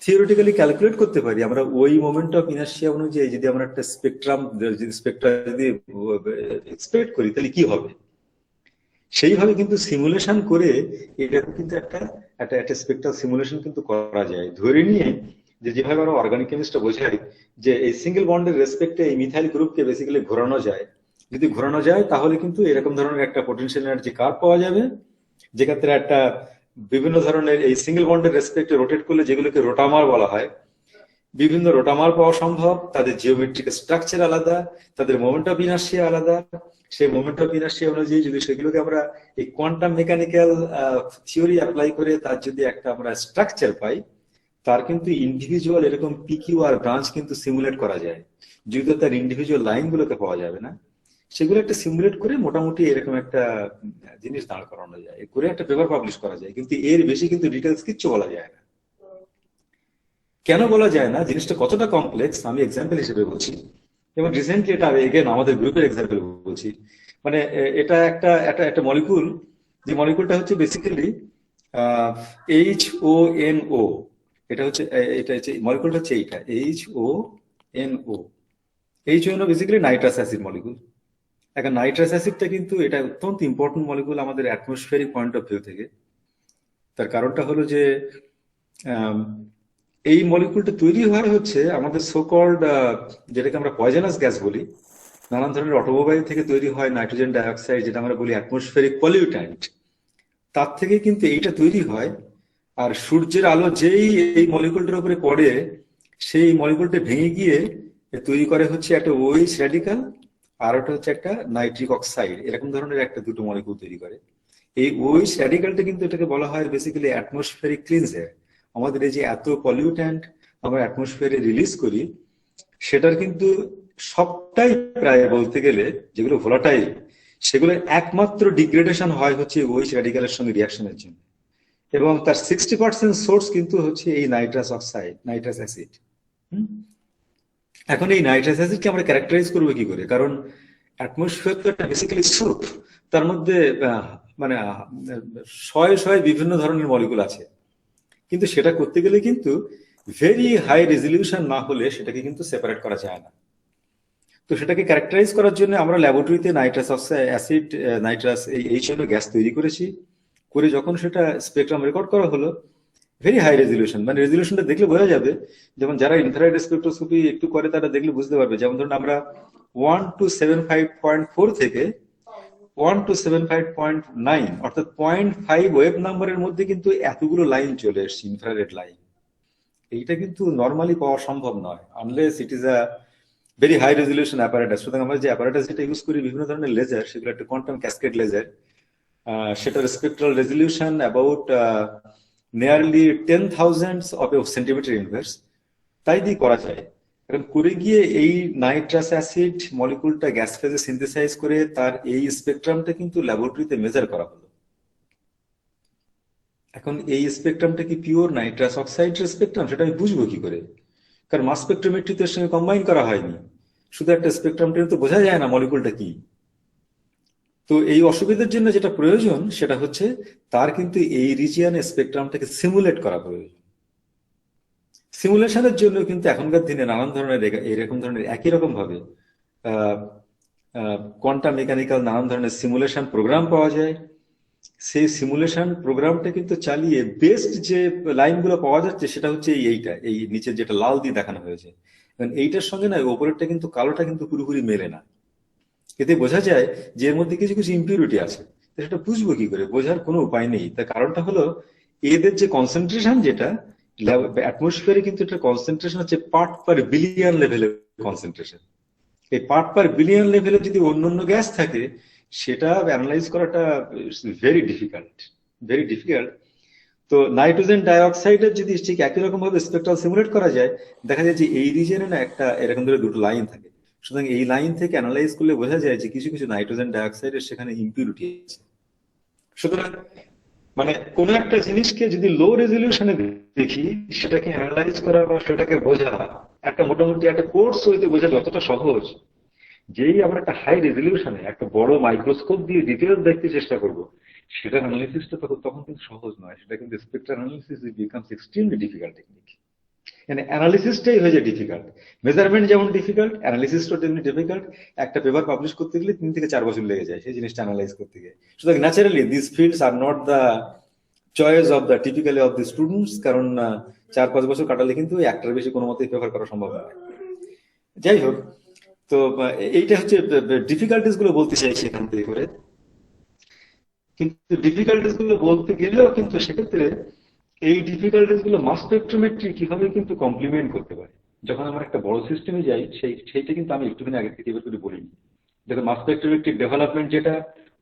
থিওরিটিক্যালি ক্যালকুলেট করতে পারি আমরা ওই মোমেন্ট অফ ইনার্শিয়া অনুযায়ী যদি আমরা একটা স্পেকট্রাম যদি এক্সপেক্ট করি তাহলে কি হবে। সেইভাবে কিন্তু সিমুলেশন করে এটা কিন্তু একটা একটা একটা স্পেকট্রাল সিমুলেশন কিন্তু করা যায়, ধরে নিয়ে যে যেভাবে আমরা অর্গানিক কেমিস্ট্রি বোঝাই যে এই সিঙ্গেল বন্ডের রেসপেক্টে এই মিথাইল গ্রুপকে বেসিক্যালি ঘোরানো যায়। যদি ঘোরানো যায় তাহলে কিন্তু এরকম ধরনের একটা পোটেনশিয়াল এনার্জি কার্ভ পাওয়া যাবে, যেক্ষেত্রে একটা বিভিন্ন ধরনের এই সিঙ্গেল বন্ডের রেসপেক্টে রোটেট করলে যেগুলোকে রোটামার বলা হয়, বিভিন্ন রোটামার পাওয়া সম্ভব। তাদের জিওমেট্রিক স্ট্রাকচার আলাদা, তাদের মোমেন্ট অফ ইনার্শিয়া আলাদা। সেই মোমেন্ট অফ ইনার্শিয়া অনুযায়ী যদি সেগুলোকে আমরা এই কোয়ান্টাম মেকানিক্যাল থিওরি অ্যাপ্লাই করে তার যদি একটা আমরা স্ট্রাকচার পাই, তার কিন্তু ইন্ডিভিজুয়াল এরকম পিকিউ আর ব্রাঞ্চ কিন্তু সিমুলেট করা যায়। যদিও তার ইন্ডিভিজুয়াল লাইন গুলোকে পাওয়া যাবে না, সেগুলো একটা সিমুলেট করে মোটামুটি এরকম একটা জিনিস দাঁড় করানো যায়, করে একটা পেপার পাবলিশ করা যায়। কিন্তু এর বেশি কিন্তু ডিটেলস কিচ্ছু বলা যায় না। কেন বলা যায় না, জিনিসটা কতটা কমপ্লেক্স আমি এক্সাম্পল হিসেবে বলছি। যেমন রিসেন্টলি এটা এগেন আমাদের গ্রুপের এক্সাম্পল বলছি। মানে এটা একটা একটা একটা মলিকুল, যে মলিকুলটা হচ্ছে বেসিক্যালি HONO। এটা হচ্ছে এটা হচ্ছে মলিকুলটা হচ্ছে এইটা HONO। HONO basically nitrous acid molecule. এখন নাইট্রাস অ্যাসিডটা কিন্তু এটা অত্যন্ত ইম্পর্টেন্ট মলিকুল আমাদের অ্যাটমসফিয়ারিক পয়েন্ট অফ ভিউ থেকে। তার কারণটা হলো যে এই মলিকুলটা তৈরি হয় হচ্ছে আমাদের সোকল্ড যেটাকে আমরা পয়জনাস গ্যাস বলি, নানান ধরনের অটোমোবাইল থেকে তৈরি হয় নাইট্রোজেন ডাইঅক্সাইড, যেটা আমরা বলি অ্যাটমসফিয়ারিক পলিউট্যান্ট, তার থেকে কিন্তু এইটা তৈরি হয়। আর সূর্যের আলো যেই এই মলিকুলটার উপরে পড়ে, সেই মলিকুলটা ভেঙে গিয়ে তৈরি করে হচ্ছে একটা ওএইচ র্যাডিকাল, আর ওটা হচ্ছে একটা নাইট্রিক অক্সাইড, এরকম ধরনের একটা দুটো মলিকুল তৈরি করে। এই ওএইচ র্যাডিকালটা কিন্তু এটাকে বলা হয় বেসিক্যালি অ্যাটমসফিয়ারিক ক্লিনজার। আমাদের এই যে এত পলিউট্যান্ট আমরা অ্যাটমসফিয়ারে রিলিজ করি, সেটার কিন্তু সবটাই প্রায় বলতে গেলে যেগুলো ভোলাটাইল, সেগুলো একমাত্র ডিগ্রেডেশন হয় হচ্ছে ওএইচ র্যাডিকালের সঙ্গে রিয়াকশনের জন্য, এবং তার 60% সোর্স কিন্তু হচ্ছে এই নাইট্রাস অক্সাইড, নাইট্রাস অ্যাসিড। এখন এই নাইট্রাস অ্যাসিডকে আমরা ক্যারেক্টারাইজ করবো কি করে? কারণ অ্যাটমসফিয়ার তো একটা বেসিক্যালি স্যুপ, তার মধ্যে মানে শয়ে শয়ে বিভিন্ন ধরনের মলিকুল আছে, কিন্তু সেটা করতে গেলে কিন্তু ভেরি হাই রেজলিউশন না হলে সেটাকে কিন্তু সেপারেট করা যায় না। তো সেটাকে ক্যারেক্টারাইজ করার জন্য আমরা ল্যাবরেটরিতে নাইট্রাস অক্সাইড অ্যাসিড, নাইট্রাস এই HNO গ্যাস তৈরি করেছি। করে যখন সেটা স্পেকট্রাম রেকর্ড করা হলো, ভেরি হাই রেজলিউশন, মানে রেজলিউশনটা দেখলে বোঝা যাবে, যেমন যারা ইনফ্রারেড স্পেকট্রোস্কোপি একটু করে তারা দেখলে বুঝতে পারবে। যেমন ধরুন আমরা 1 to 75.4 থেকে 1 to 75.9 অর্থাৎ 0.5 ওয়েভ নাম্বারের মধ্যে কিন্তু এতগুলো লাইন চলে এসছে, ইনফ্রারেড লাইন। এইটা কিন্তু নর্মালি পাওয়া সম্ভব নয়, unless it is a very high resolution apparatus. সুতরাং আমরা যে অ্যাপারেটাস যেটা ইউজ করি, বিভিন্ন ধরনের লেজার, সেগুলো একটা কোয়ান্টাম ক্যাসকেড লেজার, সেটার spectral resolution about nearly 10,000 of centimetre inverse, তাই দিয়ে করা যায়। কারণ করে গিয়ে এই নাইট্রাস অ্যাসিড মলিকুলটা গ্যাস ফেজে সিনথেসাইজ করে তার এই স্পেকট্রামটা কিন্তু ল্যাবরেটরিতে মেজার করা হলো। এখন এই স্পেকট্রামটা কি পিওর নাইট্রাস অক্সাইডের স্পেকট্রাম, সেটা আমি বুঝবো কি করে? কারণ মাস স্পেকট্রোমেট্রি তো এর সঙ্গে কম্বাইন করা হয়নি, শুধু একটা স্পেকট্রামটা তো বোঝা যায় না মলিকুলটা কি। তো এই অসুবিধার জন্য যেটা প্রয়োজন সেটা হচ্ছে তার কিন্তু এই রিজিয়নে স্পেকট্রামটাকে সিমুলেট করা প্রয়োজন। সিমুলেশনের জন্য কিন্তু এখনকার দিনে নানান ধরনের এরকম ধরনের একই রকম ভাবে কোয়ান্টাম মেকানিক্যাল নানান ধরনের সিমুলেশন প্রোগ্রাম পাওয়া যায়। সেই সিমুলেশন প্রোগ্রামটা কিন্তু চালিয়ে বেস্ট যে লাইনগুলো পাওয়া যাচ্ছে সেটা হচ্ছে এইটা, এই নিচের যেটা লাল দিয়ে দেখানো হয়েছে। কারণ এইটার সঙ্গে না ওপরেরটা কিন্তু কালোটা কিন্তু পুরোপুরি মেলে না। এতে বোঝা যায় যে এর মধ্যে কিছু কিছু ইম্পিউরিটি আছে। সেটা বুঝবো কি করে? বোঝার কোনো উপায় নেই। তার কারণটা হলো এদের যে কনসেন্ট্রেশন, যেটা অ্যাটমসফিয়ারে কিন্তু এটা কনসেন্ট্রেশন হচ্ছে পার্ট পার বিলিয়ন লেভেলের কনসেন্ট্রেশন। এই পার্ট পার বিলিয়ন লেভেলে যদি অন্যান্য গ্যাস থাকে, সেটা অ্যানালাইজ করাটা ভেরি ডিফিকাল্ট, ভেরি ডিফিকাল্ট। তো নাইট্রোজেন ডাইঅক্সাইডের যদি ঠিক একই রকম ভাবে স্পেকট্রাল সিমুলেট করা যায়, দেখা যায় যে এই রিজিয়নে না একটা এরকম ধরে দুটো লাইন থাকে। সুতরাং এই লাইন থেকে অ্যানালাইজ করলে বোঝা যায় যে কিছু কিছু নাইট্রোজেন ডাইঅক্সাইডের সেখানে ইম্পিউরিটি আছে। সুতরাং মানে কোন একটা জিনিসকে যদি লো রেজলিউশনে দেখি, সেটাকে অ্যানালাইজ করা বা সেটাকে বোঝা একটা মোটামুটি একটা কোর্স হইতে বোঝা যতটা সহজ, যেই আমরা একটা হাই রেজলিউশনে একটা বড় মাইক্রোস্কোপ দিয়ে ডিটেলস দেখতে চেষ্টা করব, সেটার অ্যানালিসিসটা তখন কিন্তু সহজ নয়। সেটা কিন্তু spectral analysis becomes extremely difficult technique. মানে অ্যানালিসিসটাই হয়ে যায় ডিফিকাল্ট। মেজারমেন্ট যেমন ডিফিকাল্ট, অ্যানালিসিসটা তেমনি ডিফিকাল্ট। একটা পেপার পাবলিশ করতে গেলে 3 থেকে 4 বছর লেগে যায় সেই জিনিসটা অ্যানালাইজ করতে গিয়ে। সুতরাং naturally this fields are not the choice of the typically of the students. কারণ 4-5 বছর কাটালে কিন্তু একটার বেশি কোনো মতেই পেপার করা সম্ভব নয়। যাই হোক, তো এইটা হচ্ছে ডিফিকাল্টিস গুলো বলতে চাইছি এখান থেকে করে। কিন্তু ডিফিকাল্টিস গুলো বলতে গেলেও কিন্তু সেক্ষেত্রে এই ডিফিকাল্টিস গুলো মাস স্পেকট্রোমেট্রি কিভাবে কিন্তু কমপ্লিমেন্ট করতে পারে। যখন আমরা একটা বড় সিস্টেমে যাই, সেইটা কিন্তু আমি একটুখানি আগে থেকে এবার করে বলিনি। দেখো, মাস স্পেকট্রোমেট্রিক ডেভেলপমেন্ট যেটা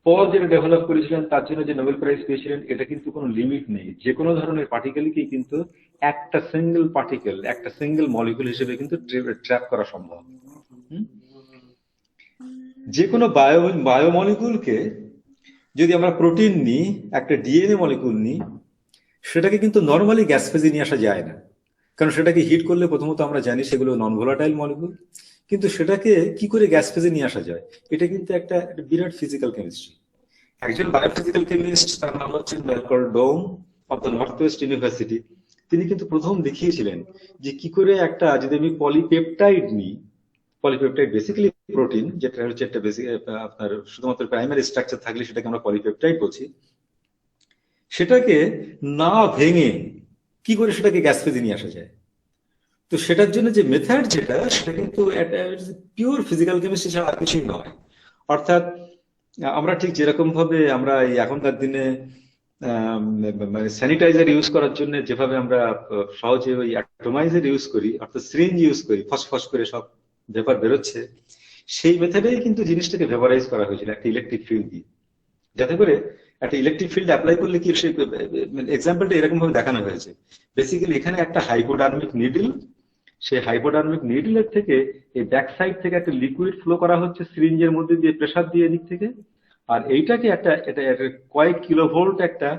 পল যেটা ডেভেলপ করেছিলেন, তার জন্য যে নোবেল প্রাইজ পেয়েছিলেন, এটা কিন্তু কোনো লিমিট নেই। যে কোনো ধরনের পার্টিকেলকেই কিন্তু একটা সিঙ্গেল পার্টিকেল, একটা সিঙ্গেল মলিকুল হিসেবে কিন্তু ট্র্যাপ করা সম্ভব। যে কোনো বায়োমলিকুলকে যদি আমরা প্রোটিন নিই, একটা ডিএনএ মলিকুল নিই, সেটাকে কিন্তু নর্মালি গ্যাস ফেজে নিয়ে আসা যায় না। কারণ সেটাকে হিট করলে প্রথমত আমরা জানি সেগুলো নন ভোলাটাইল মলিকুল। কিন্তু সেটাকে কি করে গ্যাস ফেজে নিয়ে আসা যায়, এটা কিন্তু একটা বিরাট ফিজিক্যাল কেমিস্ট্রি। একজন বায়োফিজিক্যাল কেমিস্ট, তার নাম হচ্ছে Malcolm Dole of the North West University, তিনি কিন্তু প্রথম দেখিয়েছিলেন যে কি করে একটা, যদি আমি পলিপেপটাইড নিই, পলিপেপটাইড বেসিক্যালি প্রোটিন, যেটা হচ্ছে একটা বেসিক আপনার শুধুমাত্র প্রাইমারি স্ট্রাকচার থাকলে সেটাকে আমরা পলিপেপটাইড বলছি, সেটাকে না ভেঙে কি করে সেটাকে গ্যাস ফেজে নিয়ে আসা যায়। তো সেটার জন্য যে মেথড, সেটা কিন্তু পিওর ফিজিক্যাল কেমিস্ট্রি ছাড়া আর কিছুই নয়। অর্থাৎ আমরা ঠিক যেরকম ভাবে আমরা এই এখনকার দিনে স্যানিটাইজার ইউজ করার জন্য যেভাবে আমরা সহজে ওই অ্যাটমাইজার ইউজ করি, অর্থাৎ সিরিঞ্জ ইউজ করি, ফসফস করে সব ভেপার বেরোচ্ছে, সেই মেথডেই কিন্তু জিনিসটাকে ভেপারাইজ করা হয়েছিল একটা ইলেকট্রিক ফিল্ড দিয়ে। যাতে করে একটা ইলেকট্রিক ফিল্ড অ্যাপ্লাই করলে কি, সেই এক্সাম্পলটা এরকম ভাবে দেখানো হয়েছে। বেসিক্যালি এখানে একটা হাইপোডার্মিক নিডল, সেই হাইপোডার্মিক নিডলের থেকে এই ব্যাক সাইড থেকে একটা লিকুইড ফ্লো করা হচ্ছে সিরিঞ্জের মধ্যে দিয়ে, প্রেসার দিয়ে এদিক থেকে। আর এইটাকে একটা কয়েক কিলোভোল্ট একটা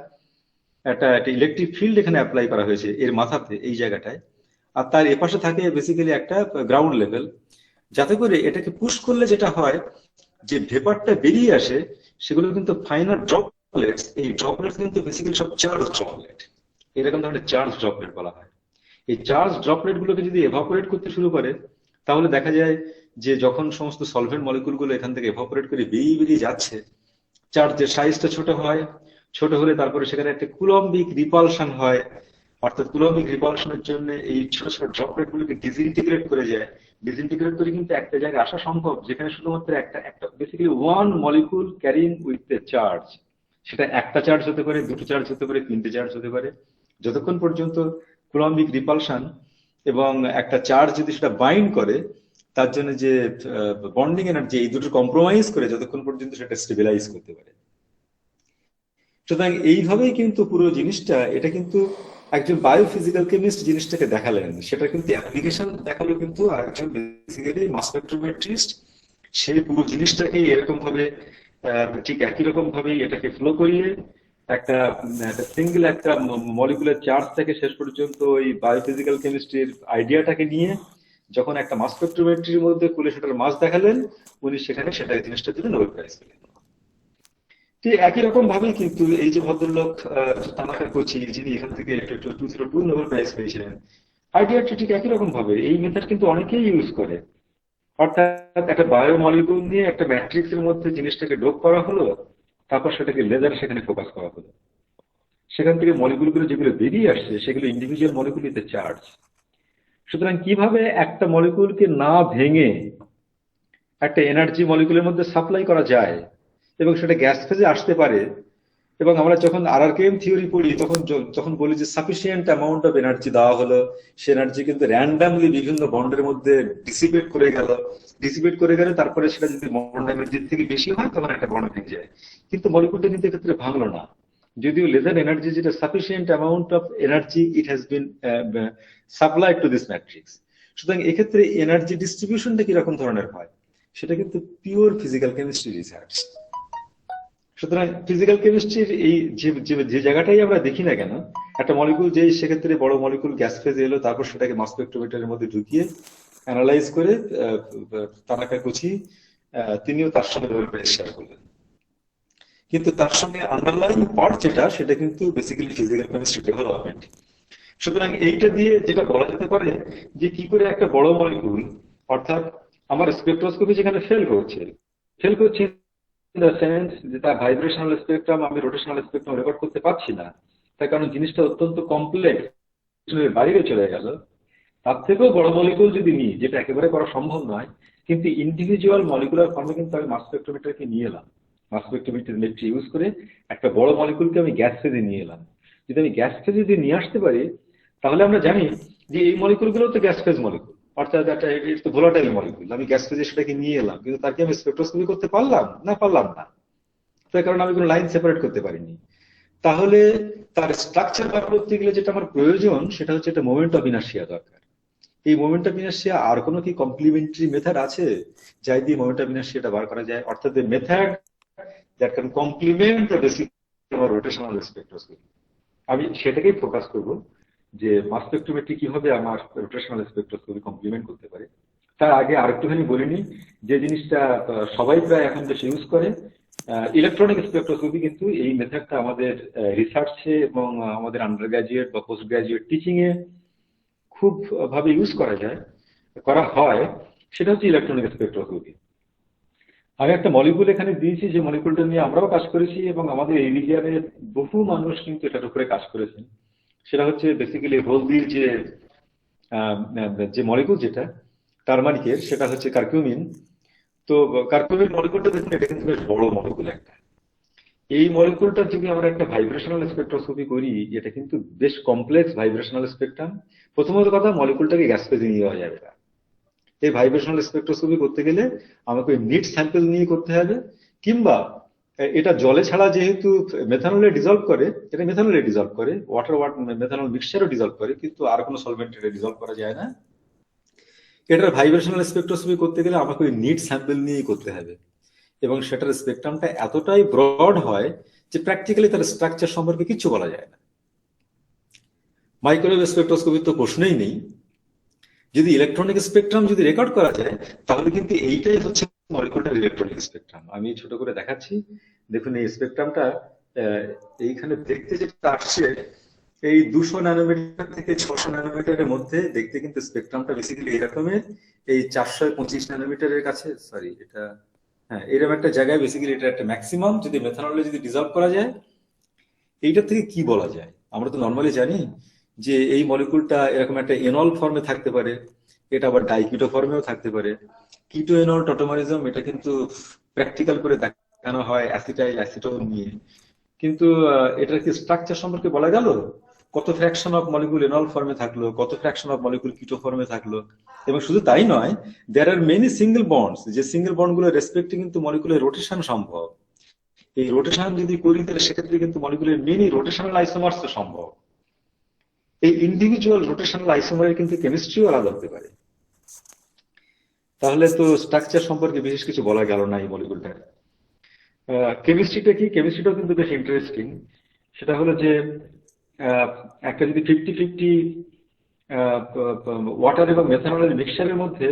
একটা ইলেকট্রিক ফিল্ড এখানে অ্যাপ্লাই করা হয়েছে এর মাথাতে, এই জায়গাটায়। আর তার এপাশে থাকে বেসিক্যালি একটা গ্রাউন্ড লেভেল, যাতে করে এটাকে পুশ করলে যেটা হয়, যে ভেপারটা বেরিয়ে আসে, সেগুলো কিন্তু ফাইনাল ড্রপলেটস। এই ড্রপলেটস কিন্তু বেসিক্যালি সব চার্জ ড্রপলেট, এরকম ধরনের চার্জ ড্রপলেট বলা হয়। এই চার্জ ড্রপলেট গুলোকে যদি এভাপোরেট করতে শুরু করে, তাহলে দেখা যায় যে যখন সমস্ত সলভেন্ট মলিকুলগুলো এখান থেকে এভাপোরেট করে বেরিয়ে বেরিয়ে যাচ্ছে, চার্জের সাইজটা ছোট হয়, ছোট হলে তারপরে সেখানে একটা কুলম্বিক রিপালশন হয়, অর্থাৎ কুলম্বিক রিপালশনের জন্য এই ছোট ছোট ড্রপলেট গুলোকে ডিসইন্টিগ্রেট করে যায়। ডিসইন্টিগ্রেট করে কিন্তু একটা জায়গায় আসা সম্ভব যেখানে শুধুমাত্র একটা একটা basically one molecule carrying with the charge. সেটা একটা চার্জ হতে পারে, দুটো চার্জ হতে পারে, তিনটে চার্জ হতে পারে। যতক্ষণ পর্যন্ত কুলম্বিক রিপালশন এবং একটা চার্জ যদি সেটা বাইন্ড করে, তার জন্য যে বন্ডিং এনার্জি, এই দুটো কম্প্রোমাইজ করে যতক্ষণ পর্যন্ত সেটা স্টেবিলাইজ করতে পারে। সুতরাং এইভাবেই কিন্তু পুরো জিনিসটা, এটা কিন্তু একজন বায়োফিজিক্যাল কেমিস্ট জিনিসটাকে দেখালেন, সেটা কিন্তু অ্যাপ্লিকেশন দেখালো কিন্তু একজন বেসিক্যালি মাস স্পেকট্রোমেট্রিস্ট। সে পুরো জিনিসটাকে এরকম ভাবে ঠিক একই রকম ভাবে এটাকে ফ্লো করিয়ে একটা সিঙ্গেল একটা মলিকুলার চার্জ থেকে শেষ পর্যন্ত ওই বায়োফিজিক্যাল কেমিস্ট্রির আইডিয়াটাকে নিয়ে যখন একটা মাস স্পেকট্রোমেট্রির মধ্যে খুলে সেটার মাস দেখালেন, উনি সেখানে সেটা জিনিসটার জন্য নোবেল প্রাইজ পেলেন। ঠিক একই রকম ভাবেই কিন্তু এই যে ভদ্রলোক তানাকা কোচি, যিনি এখান থেকে 2002 নোবেল প্রাইজ পেয়েছিলেন, আইডিয়াটা ঠিক একই রকম ভাবে এই মেথড কিন্তু অনেকেই ইউজ করে। অর্থাৎ একটা বায়োমলিকুল নিয়ে একটা ম্যাট্রিক্স এর মধ্যে জিনিসটাকে ডোপ করা হলো, তারপর সেটাকে লেজার সেখানে ফোকাস করা হলো, সেখান থেকে মলিকুলগুলো যেগুলো বেরিয়ে আসছে সেগুলো ইন্ডিভিজুয়াল মলিকুলিতে চার্জ। সুতরাং কিভাবে একটা মলিকুলকে না ভেঙে একটা এনার্জি মলিকুলের মধ্যে সাপ্লাই করা যায় এবং সেটা গ্যাস ফেজে আসতে পারে। এবং আমরা যখন আরআরকেএম থিওরি পড়ি তখন তখন বলি যে সাফিসিয়েন্ট অ্যামাউন্ট অফ এনার্জি দেওয়া হলো, সে এনার্জি কিন্তু র্যান্ডামলি বিভিন্ন বন্ডের মধ্যে ডিসিপেট করে গেল, ডিসিপেট করে গেলে তারপরে সেটা যদি বন্ড এনার্জির থেকে বেশি হয় তখন একটা বন্ড ভেঙে যায়। কিন্তু মলিকুলটা কিন্তু এক্ষেত্রে ভাঙলো না, যদিও লেজার এনার্জি যেটা sufficient amount of energy it has been supplied to this matrix. সুতরাং এক্ষেত্রে এনার্জি ডিস্ট্রিবিউশনটা কিরকম ধরনের হয়, সেটা কিন্তু পিওর ফিজিক্যাল কেমিস্ট্রি রিসার্চ। সুতরাং ফিজিক্যাল কেমিস্ট্রির এই যে জায়গাটাই আমরা দেখি না কেন, একটা মলিকুল যেই সেক্ষেত্রে বড় মলিকুল গ্যাস ফেজে এলো, তারপর সেটাকে মাস স্পেকট্রোমিটারের মধ্যে ঢুকিয়ে অ্যানালাইজ করে তানাকা কুচি তিনিও তার সঙ্গে নোবেল প্রাইজ শেয়ার করলেন। কিন্তু তার সঙ্গে আন্ডারলাইন পার্ট যেটা, সেটা কিন্তু বেসিক্যালি ফিজিক্যাল কেমিস্ট্রি ডেভেলপমেন্ট। সুতরাং এইটা দিয়ে যেটা বলা যেতে পারে যে কি করে একটা বড় মলিকুল, অর্থাৎ আমার স্পেকট্রোস্কোপি যেখানে ফেল করছে ইন দ্য সেন্স যে তার ভাইব্রেশনাল স্পেকট্রাম আমি রোটেশনাল স্পেকট্রাম রেকর্ড করতে পারছি না, তার কারণ জিনিসটা অত্যন্ত কমপ্লেক্স, বাইরে চলে গেল। তার থেকেও বড় মলিকুল যদি নিই, যেটা একেবারে করা সম্ভব নয়, কিন্তু ইন্ডিভিজুয়াল মলিকুলার ফর্মে কিন্তু আমি মাস স্পেকট্রোমিটারকে নিয়ে এলাম, মাস স্পেকট্রোমিটার ইউজ করে একটা বড় মলিকুলকে আমি গ্যাস ফেজে নিয়ে এলাম। যদি আমি গ্যাস ফেজে যদি নিয়ে আসতে পারি, তাহলে আমরা জানি যে এই মলিকুলগুলো তো গ্যাস ফেজ মলিকুল, অর্থাৎ একটা ভোলাটাইল মলিকুল, আমি গ্যাস ফেজে সেটাকে নিয়ে এলাম, কিন্তু তাকে আমি স্পেকট্রোস্কোপি করতে পারলাম না, পারলাম না, তার কারণ আমি কোনো লাইন সেপারেট করতে পারিনি। তাহলে তার স্ট্রাকচার বার করতে গেলে যেটা আমার প্রয়োজন, সেটা হচ্ছে একটা মোমেন্ট অফ ইনার্শিয়া দরকার। এই মোমেন্ট অফ ইনার্শিয়া আর কোনো কি কমপ্লিমেন্টারি মেথড আছে যাই দিয়ে মোমেন্ট অফ ইনার্শিয়াটা বার করা যায়, অর্থাৎ method that can complement the basic rotational spectroscopy. আমি সেটাকেই ফোকাস করব যে মাস স্পেকট্রোমেট্রি কিভাবে আমার রোটেশনাল স্পেকট্রোস্কোপি কমপ্লিমেন্ট করতে পারে। তার আগে আরেকটুখানি বলিনি, যে জিনিসটা সবাই প্রায় এখন বেশি ইউজ করে, ইলেকট্রনিক স্পেকট্রোস্কোপি, কিন্তু এই মেথডটা আমাদের রিসার্চে এবং আমাদের আন্ডার গ্রাজুয়েট বা পোস্ট গ্রাজুয়েট টিচিং এ খুব ভাবে ইউজ করা হয়, সেটা হচ্ছে ইলেকট্রনিক স্পেকট্রোস্কোপি। আমি একটা মলিকুল এখানে দিয়েছি, যে মলিকুলটা নিয়ে আমরাও কাজ করেছি এবং আমাদের এই রিজিয়নের বহু মানুষ কিন্তু এটার উপরে কাজ করেছেন। সেটা হচ্ছে বেসিক্যালি হলদির যে মলিকুল যেটা টারমারিকের, সেটা হচ্ছে কার্কিউমিন। তো কার্কিউমিন মলিকুলটা দেখুন, এটা কিন্তু বেশ বড় মলিকুল একটা। এই মলিকুলটা যদি আমরা একটা ভাইব্রেশনাল স্পেকট্রোস্কোপি করি, এটা কিন্তু বেশ কমপ্লেক্স ভাইব্রেশনাল স্পেকট্রাম। প্রথমত কথা, মলিকুলটাকে গ্যাস ফেজে নিয়ে যাওয়া যাবে না। এই ভাইব্রেশনাল স্পেকট্রোস্কোপি করতে গেলে আমাকে নিট স্যাম্পল নিয়ে করতে হবে, কিংবা এটা জলে ছাড়া যেহেতু মেথানলে ডিজলভ করে, এটা মেথানলে ডিজলভ করে, ওয়াটার মেথানল মিক্সচারও ডিজলভ করে, কিন্তু আর কোনো সলভেন্ট এটা ডিজলভ করা যায় না। এটার ভাইব্রেশনাল স্পেকট্রোস্কোপি করতে গেলে আমাকে ওই নিট স্যাম্পল নিয়েই করতে হবে, এবং সেটার স্পেকট্রামটা এতটাই ব্রড হয় যে প্র্যাকটিক্যালি তার স্ট্রাকচার সম্পর্কে কিছু বলা যায় না। মাইক্রোওয়েভ স্পেকট্রোস্কোপির তো প্রশ্নই নেই। যদি ইলেকট্রনিক স্পেকট্রাম যদি রেকর্ড করা যায়, তাহলে কিন্তু এইটাই হচ্ছে মলিকুলার ইলেকট্রনিক স্পেকট্রাম। আমি ছোট করে দেখাচ্ছি, দেখুন এই স্পেকট্রামটা এইখানে দেখতে যেটা আসছে, এই 200 ন্যানোমিটার থেকে 600 ন্যানোমিটারের মধ্যে দেখতে কিন্তু স্পেকট্রামটা বেসিক্যালি এরকমের। এই 425 ন্যানোমিটারের কাছে, সরি এটা, হ্যাঁ এরকম একটা জায়গায় বেসিক্যালি এটা একটা ম্যাক্সিমাম যদি মেথানলে যদি ডিজলভ করা যায়, এইটার থেকে কি বলা যায়? আমরা তো নর্মালি জানি যে এই মলিকুলটা এরকম একটা এনল ফর্মে থাকতে পারে, এটা আবার ডাইকিটো ফর্মেও থাকতে পারে। কিটো এনল টটোমারিজম এটা কিন্তু প্র্যাকটিক্যাল করে দেখানো হয় অ্যাসিটাইল অ্যাসিটোন নিয়ে, কিন্তু এটার কি স্ট্রাকচার সম্পর্কে বলা গেল? কত ফ্র্যাকশন অফ মলিকুল এনল ফর্মে থাকলো, কত ফ্র্যাকশন অফ মলিকুল কিটো ফর্মে থাকলো। এবং শুধু তাই নয়, দেয়ার আর মেনি সিঙ্গেল বন্ডস, যে সিঙ্গেল বন্ড গুলো রেসপেক্টে কিন্তু মলিকুলের রোটেশন সম্ভব। এই রোটেশন যদি করি তাহলে সেক্ষেত্রে কিন্তু মলিকুলের মেনি রোটেশনাল আইসোমার্স তো সম্ভব। এই ইন্ডিভিজুয়াল রোটেশনাল আইসোমারের কিন্তু কেমিস্ট্রিও আলাদা হতে পারে। তাহলে তো স্ট্রাকচার সম্পর্কে বিশেষ কিছু বলা গেল না এই মলিকুলটার। কেমিস্ট্রিটা কি? কেমিস্ট্রিটাও কিন্তু বেশ ইন্টারেস্টিং। সেটা হলো যে একটা যদি 50-50 ওয়াটার এবং মেথানলের মিক্সচারের মধ্যে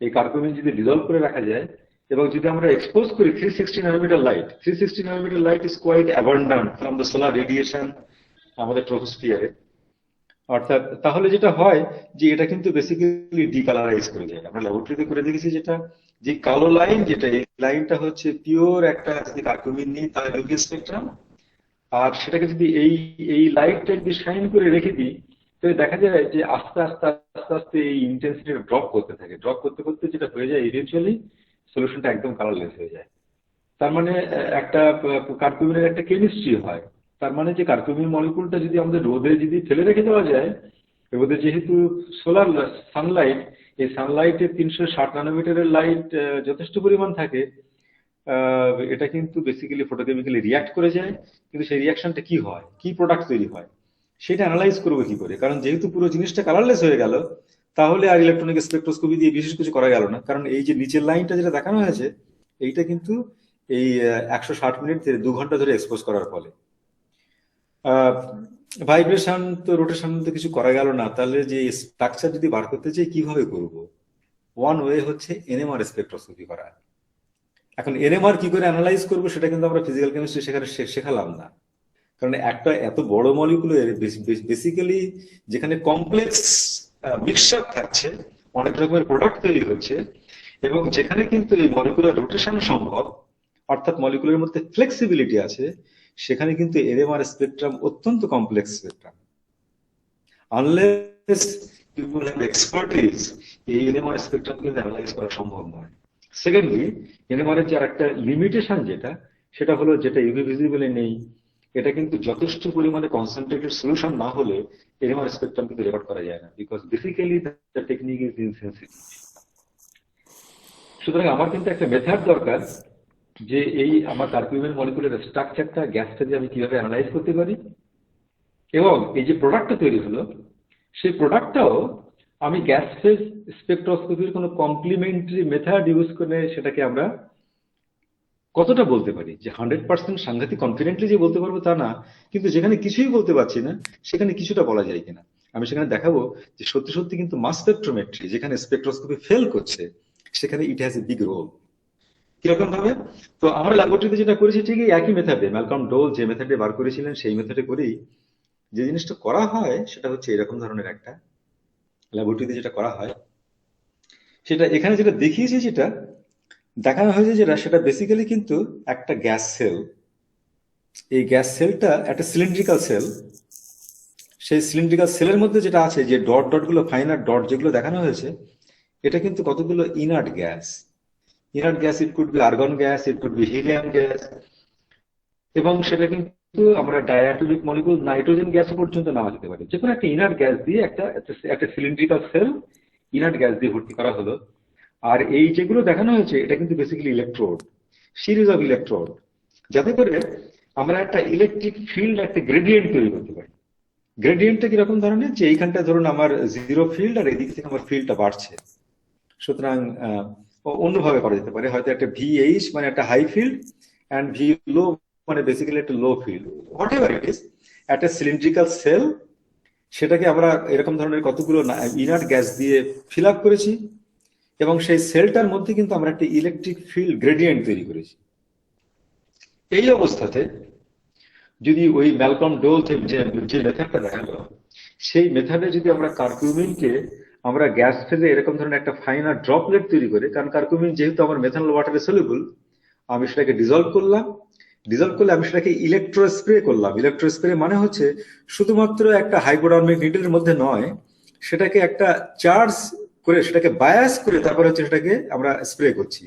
এই কার্কুমিন যদি ডিজলভ করে রাখা যায়, এবং যদি আমরা এক্সপোজ করি 360 nanometre light, 360 nanometre light is quite abundant from the solar radiation আমাদের ট্রপোস্ফিয়ারে। অর্থাৎ তাহলে যেটা হয় যে এটা কিন্তু বেসিক্যালি ডিকালারাইজ করে যায়। আমরা ল্যাবরেটরিতে করে দেখেছি যেটা, যে কালো লাইন যেটা, এই লাইনটা হচ্ছে পিওর একটা যদি কার্কুমিন নিই তাহলে ইউভি স্পেকট্রাম, আর সেটাকে যদি এই এই লাইটটা যদি শাইন করে রেখে দিই তাহলে দেখা যায় যে আস্তে আস্তে আস্তে আস্তে এই ইন্টেন্সিটিটা ড্রপ করতে থাকে। ড্রপ করতে করতে যেটা হয়ে যায় ইভেনচুয়ালি সলিউশনটা একদম কালারলেস হয়ে যায়। তার মানে একটা কার্কুমিনের একটা কেমিস্ট্রি হয়। তার মানে যে কার্কুমিন মলিকুলটা যদি আমাদের রোদে যদি ফেলে রেখে দেওয়া যায়, রোদে যেহেতু সোলার সানলাইট, এই সানলাইটে 360 ন্যানোমিটারের লাইট যথেষ্ট পরিমাণ থাকে, এটা কিন্তু বেসিক্যালি ফটোকেমিক্যালি রিয়াক্ট করে যায়। কিন্তু সেই রিয়াকশনটা কি হয়, কি প্রোডাক্ট তৈরি হয়, সেটা অ্যানালাইজ করবো কি করে? কারণ যেহেতু পুরো জিনিসটা কালারলেস হয়ে গেল, তাহলে আর ইলেকট্রনিক স্পেকট্রোস্কোপি দিয়ে বিশেষ কিছু করা গেল না। কারণ এই যে নিচের লাইনটা যেটা দেখানো হয়েছে, এইটা কিন্তু এই 160 মিনিট থেকে 2 ঘন্টা ধরে এক্সপোজ করার ফলে ভাইব্রেশন তো রোটেশন তো কিছু করা গেল না। তাহলে যে স্ট্রাকচার যদি বার করতে চাই কিভাবে করব? ওয়ান ওয়ে হচ্ছে এনএমআর স্পেকট্রোস্কোপি করা। এখন এনএমআর কি করে অ্যানালাইজ করবো সেটা কিন্তু আমরা ফিজিক্যাল কেমিস্ট্রি সেখানে শেখালাম না। কারণ একটা এত বড় মলিকুলের বেসিক্যালি যেখানে কমপ্লেক্স মিক্সচার থাকছে, অনেক রকমের প্রোডাক্ট তৈরি হচ্ছে, এবং যেখানে কিন্তু এই মলিকুলার রোটেশন সম্ভব, অর্থাৎ মলিকুলের মধ্যে ফ্লেক্সিবিলিটি আছে, সেখানে কিন্তু এনএমআর স্পেকট্রাম অত্যন্ত complex spectrum. Unless people have expertise, এই এনএমআর স্পেকট্রাম কিন্তু অ্যানালাইজ করা সম্ভব নয়। সেকেন্ডলি, এনএমআর এর যে একটা লিমিটেশন যেটা, সেটা হলো যেটা ইউভি ভিজিবলে নেই, এটা কিন্তু যথেষ্ট পরিমাণে কনসেন্ট্রেটেড সলিউশন না হলে এনএমআর স্পেকট্রাম কিন্তু রেকর্ড করা যায় না, because basically the technique is insensitive. সুতরাং আমার কিন্তু একটা মেথড দরকার যে এই আমার কার্কুমিন মলিকুলের স্ট্রাকচারটা, গ্যাসটা যে আমি কিভাবে অ্যানালাইজ করতে পারি, এবং এই যে প্রোডাক্টটা তৈরি হলো সেই প্রোডাক্টটাও আমি গ্যাস ফেজ স্পেকট্রোস্কোপির কোনো কমপ্লিমেন্টারি মেথড ইউজ করে সেটাকে আমরা কতটা বলতে পারি। যে 100% সাংঘাতিক কনফিডেন্টলি যে বলতে পারবো তা না, কিন্তু যেখানে কিছুই বলতে পারছি না সেখানে কিছুটা বলা যায় কিনা আমি সেখানে দেখাবো যে সত্যি সত্যি কিন্তু মাস স্পেকট্রোমেট্রি যেখানে স্পেকট্রোস্কোপি ফেল করছে সেখানে it has a big role. কিরকম ভাবে? তো আমরা ল্যাবরেটরিতে যেটা করেছি ঠিক একই মেথডে, ম্যালকম ডোল যে মেথডে বার করেছিলেন সেই মেথডে করেই যে জিনিসটা করা হয় সেটা হচ্ছে এরকম ধরনের একটা ল্যাবরেটরিতে যেটা করা হয় সেটা এখানে যেটা দেখিয়েছি, যেটা দেখানো হয়েছে যেটা, সেটা বেসিক্যালি কিন্তু একটা গ্যাস সেল। এই গ্যাস সেলটা একটা সিলিন্ড্রিক্যাল সেল। সেই সিলিন্ড্রিক্যাল সেলের মধ্যে যেটা আছে, যে ডট ডট গুলো, ফাইনার ডট যেগুলো দেখানো হয়েছে, এটা কিন্তু কতগুলো inert gas. Inert gas, it could be argon gas, it could be helium gas, এবং সেটা কিন্তু আমরা ডায়াটমিক মলিকুল নাইট্রোজেন গ্যাস পর্যন্ত নেওয়া যেতে পারে। যে কোনো একটা ইনার্ট গ্যাস দিয়ে একটা সিলিন্ড্রিক্যাল সেল ইনার্ট গ্যাস দিয়ে ভর্তি করা হলো। আর এই যেগুলো দেখানো হয়েছে এটা কিন্তু basically electrode, series of electrode, যাতে করে আমরা একটা ইলেকট্রিক ফিল্ড, একটা গ্রেডিয়েন্ট তৈরি করতে পারি। গ্রেডিয়েন্টটা কিরকম ধরনের? যে এইখানটা ধরুন আমার জিরো ফিল্ড আর এদিক থেকে আমার ফিল্ডটা বাড়ছে। সুতরাং অন্যভাবে করা যেতে পারে, হয়তো একটা ভিএইচ মানে একটা high field, and V low মানে বেসিক্যালি একটা low field, whatever it is, একটা সিলিন্ড্রিক্যাল সেল, সেটাকে আমরা এরকম ধরনের কতগুলো ইনার্ট গ্যাস দিয়ে ফিল আপ করেছি, এবং সেই সেলটার মধ্যে কিন্তু আমরা একটা ইলেকট্রিক ফিল্ড গ্রেডিয়েন্ট তৈরি করেছি। এই অবস্থাতে যদি ওই ম্যালকম ডোল যে মেথডটা দেখালো, সেই মেথডে যদি আমরা কার্কুমিনকে আমরা গ্যাস ফেজে এরকম ধরনের একটা ফাইনার ড্রপলেট তৈরি করে, কারণ কার্কুমিন যেহেতু আমার মেথানল ওয়াটারে সলিউবল, আমি সেটাকে ডিজলভ করলাম। ডিজলভ করলে আমি সেটাকে ইলেকট্রো স্প্রে করলাম। ইলেকট্রো স্প্রে মানে হচ্ছে শুধুমাত্র একটা হাইপোডার্মিক নিডলের মধ্যে নয়, সেটাকে একটা চার্জ করে, সেটাকে বায়াস করে তারপরে হচ্ছে সেটাকে আমরা স্প্রে করছি।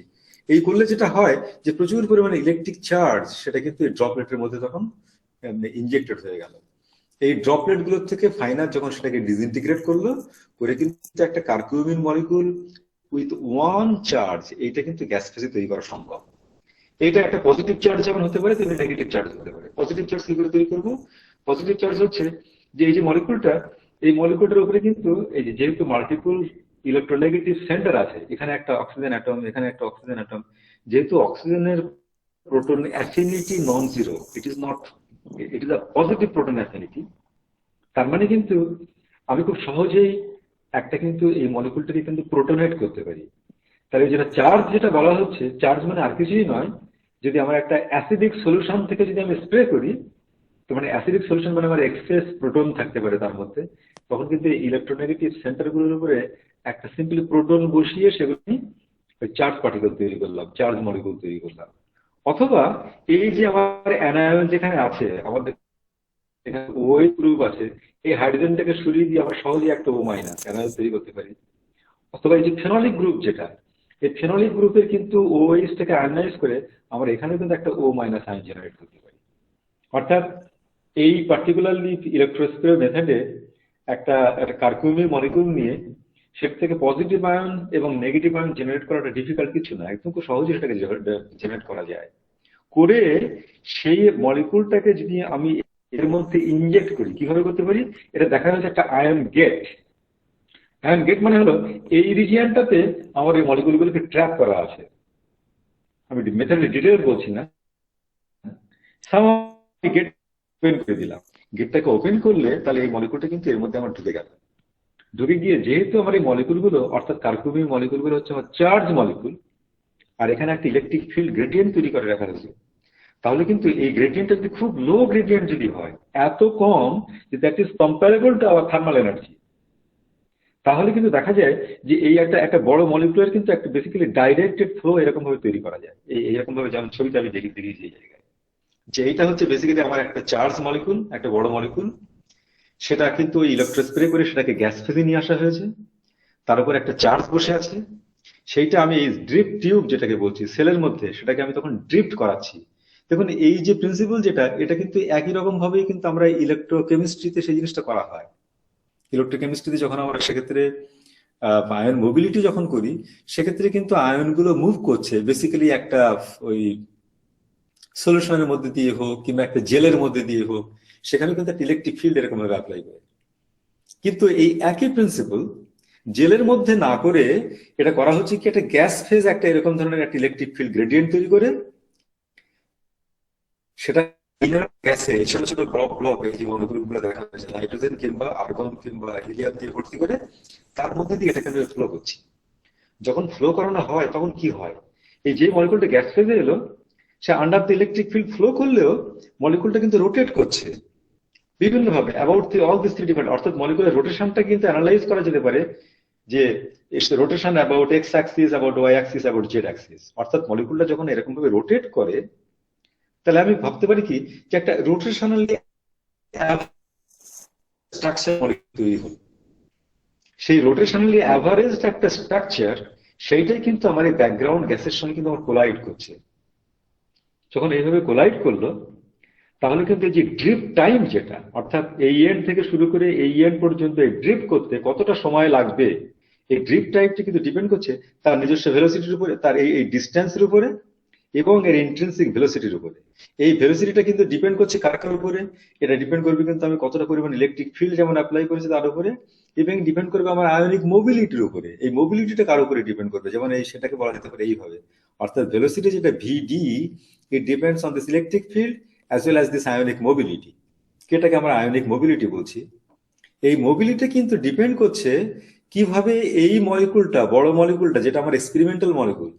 এই করলে যেটা হয় যে প্রচুর পরিমাণে ইলেকট্রিক চার্জ সেটা কিন্তু এই ড্রপলেটের মধ্যে তখন ইনজেক্টেড হয়ে গেল। এই ড্রপলেট গুলোর থেকে ফাইনার যখন সেটাকে ডিসইন্টিগ্রেট করলো, করে কিন্তু একটা curcumin molecule with one charge, এইটা কিন্তু গ্যাস ফেজে তৈরি করা সম্ভব। এটা একটা পজিটিভ চার্জ যেমন হতে পারে, তেমনি নেগেটিভ চার্জ হতে পারে। পজিটিভ চার্জ কি করে তৈরি করবো? পজিটিভ চার্জ হচ্ছে যে এই যে মলিকুলটা, এই মলিকুলটার উপরে কিন্তু এই যে যেহেতু মাল্টিপল ইলেকট্রোনেগেটিভ সেন্টার আছে, এখানে একটা অক্সিজেন অ্যাটম, এখানে একটা অক্সিজেন অ্যাটম, যেহেতু অক্সিজেনের proton affinity non zero, it is not, it is a positive proton affinity. তার মানে কিন্তু আমি খুব সহজেই একটা কিন্তু এই মলিকুলটাকে কিন্তু প্রোটোনেট করতে পারি। তাহলে যেটা চার্জ যেটা বলা হচ্ছে, চার্জ মানে আর কিছুই নয়, যদি আমার একটা অ্যাসিডিক সলিউশন থেকে যদি আমি স্প্রে করি, তো মানে অ্যাসিডিক সলিউশন মানে আমার এক্সেস প্রোটন থাকতে পারে তার মধ্যে, তখন কিন্তু ইলেকট্রোনেগেটিভ সেন্টারগুলোর উপরে একটা সিম্পলি প্রোটন বসিয়ে সেগুলি ওই চার্জ পার্টিকেল তৈরি করলাম, চার্জ মলিকুল তৈরি করলাম। অথবা এই যে আমার অ্যানায়ন যেখানে আছে, আমাদের এখানে ওএইচ গ্রুপ আছে, এই হাইড্রোজেনটাকে সরিয়ে দিয়ে আমরা সহজেই একটা ও মাইনাস অ্যানায়ন তৈরি করতে পারি। অথবা এই যে ফেনলিক গ্রুপ যেটা, এই ফেনলিক গ্রুপের কিন্তু ওএইচ টাকে আয়নাইজ করে আমরা এখানে কিন্তু একটা ও মাইনাস আয়ন জেনারেট করতে পারি। অর্থাৎ এই পার্টিকুলারলি ইলেকট্রোস্পিয়ার মেথডে একটা একটা কার্কুমিন মলিকুল নিয়ে সেটা থেকে পজিটিভ আয়ন এবং নেগেটিভ আয়ন জেনারেট করাটা ডিফিকাল্ট কিছু না, একদম খুব সহজে সেটাকে জেনারেট করা যায়। করে সেই মলিকুলটাকে যদি আমি এর মধ্যে ইনজেক্ট করি, কিভাবে করতে পারি? এটা দেখা যাচ্ছে একটা আয়ন গেট। আয়ন গেট মানে হলো এই রিজিয়নটাতে আমার এই মলিকুলগুলোকে ট্র্যাপ করা আছে। আমি মেথডের ডিটেল বলছি না, গেট ওপেন করে দিলাম। গেটটাকে ওপেন করলে তাহলে এই মলিকুলটা কিন্তু এর মধ্যে আমার ঢুকে গেল। ঢুকে গিয়ে যেহেতু আমার এই মলিকুলগুলো, অর্থাৎ কার্কুমিন মলিকুলগুলো হচ্ছে আমার চার্জ মলিকুল, আর এখানে একটা ইলেকট্রিক ফিল্ড গ্রেডিয়েন্ট তৈরি করে রাখা হয়েছে, তাহলে কিন্তু এই গ্রেডিয়েন্টটা যদি খুব লো গ্রেডিয়েন্ট যদি হয়, এত কম যে that is comparable to our thermal energy, তাহলে কিন্তু দেখা যায় যে এই একটা একটা বড় মলিকুলের কিন্তু একটা বেসিক্যালি ডাইরেক্টেড ফ্লো এরকম ভাবে তৈরি করা যায়। এইরকম ভাবে যেমন ছবিতে আমি দেখিয়েছি এই জায়গায়, যে এইটা হচ্ছে বেসিক্যালি আমার একটা চার্জ মলিকুল, একটা বড় মলিকুল, সেটা কিন্তু ওই ইলেকট্রো স্প্রে করে সেটাকে গ্যাস ফেজে নিয়ে আসা হয়েছে। তার উপর একটা চার্জ বসে আছে, সেইটা আমি এই ড্রিপ টিউব যেটাকে বলছি সেলের মধ্যে, সেটাকে আমি তখন ড্রিফট করাচ্ছি। দেখুন এই যে প্রিন্সিপাল যেটা, এটা কিন্তু একই রকম ভাবেই কিন্তু আমরা ইলেকট্রোকেমিস্ট্রিতে সেই জিনিসটা করা হয়। ইলেকট্রোকেমিস্ট্রিতে যখন আমরা সেক্ষেত্রে আয়ন মোবিলিটি যখন করি, সেক্ষেত্রে কিন্তু আয়নগুলো মুভ করছে বেসিক্যালি একটা ওই সলিউশনের মধ্যে দিয়ে হোক কিংবা একটা জেলের মধ্যে দিয়ে হোক, সেখানে কিন্তু একটা ইলেকট্রিক ফিল্ড এরকম ভাবে অ্যাপ্লাই করে। কিন্তু এই একই প্রিন্সিপাল জেলের মধ্যে না করে এটা করা হচ্ছে কি, একটা গ্যাস ফেজ একটা এরকম ধরনের একটা ইলেকট্রিক ফিল্ড গ্রেডিয়েন্ট তৈরি করে সেটা গ্যাসে ছোট ছোট ব্লক ব্লক এই যে মলিকুলগুলো দেখা যাচ্ছে নাইট্রোজেন কিংবা আর্গন কিংবা হিলিয়াম দিয়ে ভর্তি করে তার মধ্যে দিয়ে এটাকে ফ্লো করছি। যখন ফ্লো করানো হয় তখন কি হয়, এই যে মলিকুলটা গ্যাস ফেজে এলো, সে under the electric field flow করলেও মলিকুলটা কিন্তু রোটেট করছে বিভিন্ন ভাবে about the all this three different. অর্থাৎ মলিকুলার রোটেশনটা কিন্তু অ্যানালাইজ করা যেতে পারে যে rotation about X axis, about Y axis, about Z axis. অর্থাৎ মলিকুলটা যখন এরকম ভাবে রোটেট করে, তাহলে আমি ভাবতে পারি কি যে একটা রোটেশনালি স্ট্রাকচার মলিকুল তৈরি হল। সেই রোটেশনালি অ্যাভারেজ একটা স্ট্রাকচার, সেইটাই কিন্তু আমার এই ব্যাকগ্রাউন্ড গ্যাসের সঙ্গে কিন্তু আমার কোলাইড করছে। যখন এইভাবে কোলাইড করলো, তাহলে কিন্তু এই যে ড্রিপ টাইম যেটা, অর্থাৎ এই এন্ড থেকে শুরু করে এই এন্ড পর্যন্ত এই ড্রিপ করতে কতটা সময় লাগবে, এই ড্রিপ টাইমটা কিন্তু ডিপেন্ড করছে তার নিজস্ব ভেলোসিটির উপরে, তার এই ডিস্টেন্সের উপরে এবং এর ইন্ট্রিনসিক ভেলোসিটির উপরে। এই ভেলোসিটিটা কিন্তু ডিপেন্ড করছে কার কার উপরে? এটা ডিপেন্ড করবে কিন্তু আমি কতটা পরিমাণ ইলেকট্রিক ফিল্ড যেমন অ্যাপ্লাই করেছি তার উপরে, এবং ডিপেন্ড করবে আমার আয়নিক মোবিলিটির উপরে। এই মোবিলিটিটা কার উপরে ডিপেন্ড করবে, যেমন এই সেটাকে বলা যেতে পারে এইভাবে, অর্থাৎ ভেলোসিটি যেটা VD, it depends on this electric field as well as this ionic mobility. এটাকে আমরা আয়নিক মোবিলিটি বলছি। এই মোবিলিটি কিন্তু ডিপেন্ড করছে কিভাবে এই মলিকুলটা, বড় মলিকুলটা যেটা আমার এক্সপেরিমেন্টাল মলিকুল,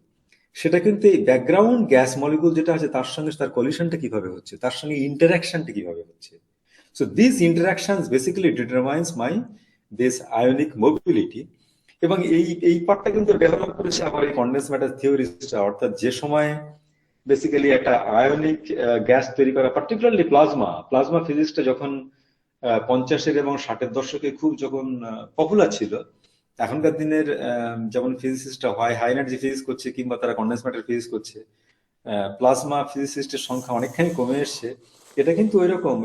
সেটা কিন্তু এই ব্যাকগ্রাউন্ড গ্যাস মলিকুল যেটা আছে তার সঙ্গে তার কলিশনটা কিভাবে হচ্ছে, তার সঙ্গে ইন্টারাকশনটা কিভাবে হচ্ছে। So this interactions basically determines my this ionic mobility. এবং এই পার্টটা কিন্তু ডেভেলপ করেছে আবার এই কন্ডেন্স ম্যাটার থিওরিস্টরা, অর্থাৎ যে সময় বেসিক্যালি একটা আয়নিক গ্যাস তৈরি করা, পার্টিকুলারলি প্লাজমা প্লাজমা ফিজিক্সটা যখন 50-এর এবং 60-এর দশকে খুব যখন পপুলার ছিল, এখনকার দিনের যেমন ফিজিসিস্টরা হয় হাই এনার্জি ফিজিক্স করছে কিংবা তারা কন্ডেন্স ম্যাটার ফিজিক্স করছে, প্লাজমা ফিজিসিস্টের সংখ্যা অনেকখানি কমে এসছে। এটা কিন্তু এরকম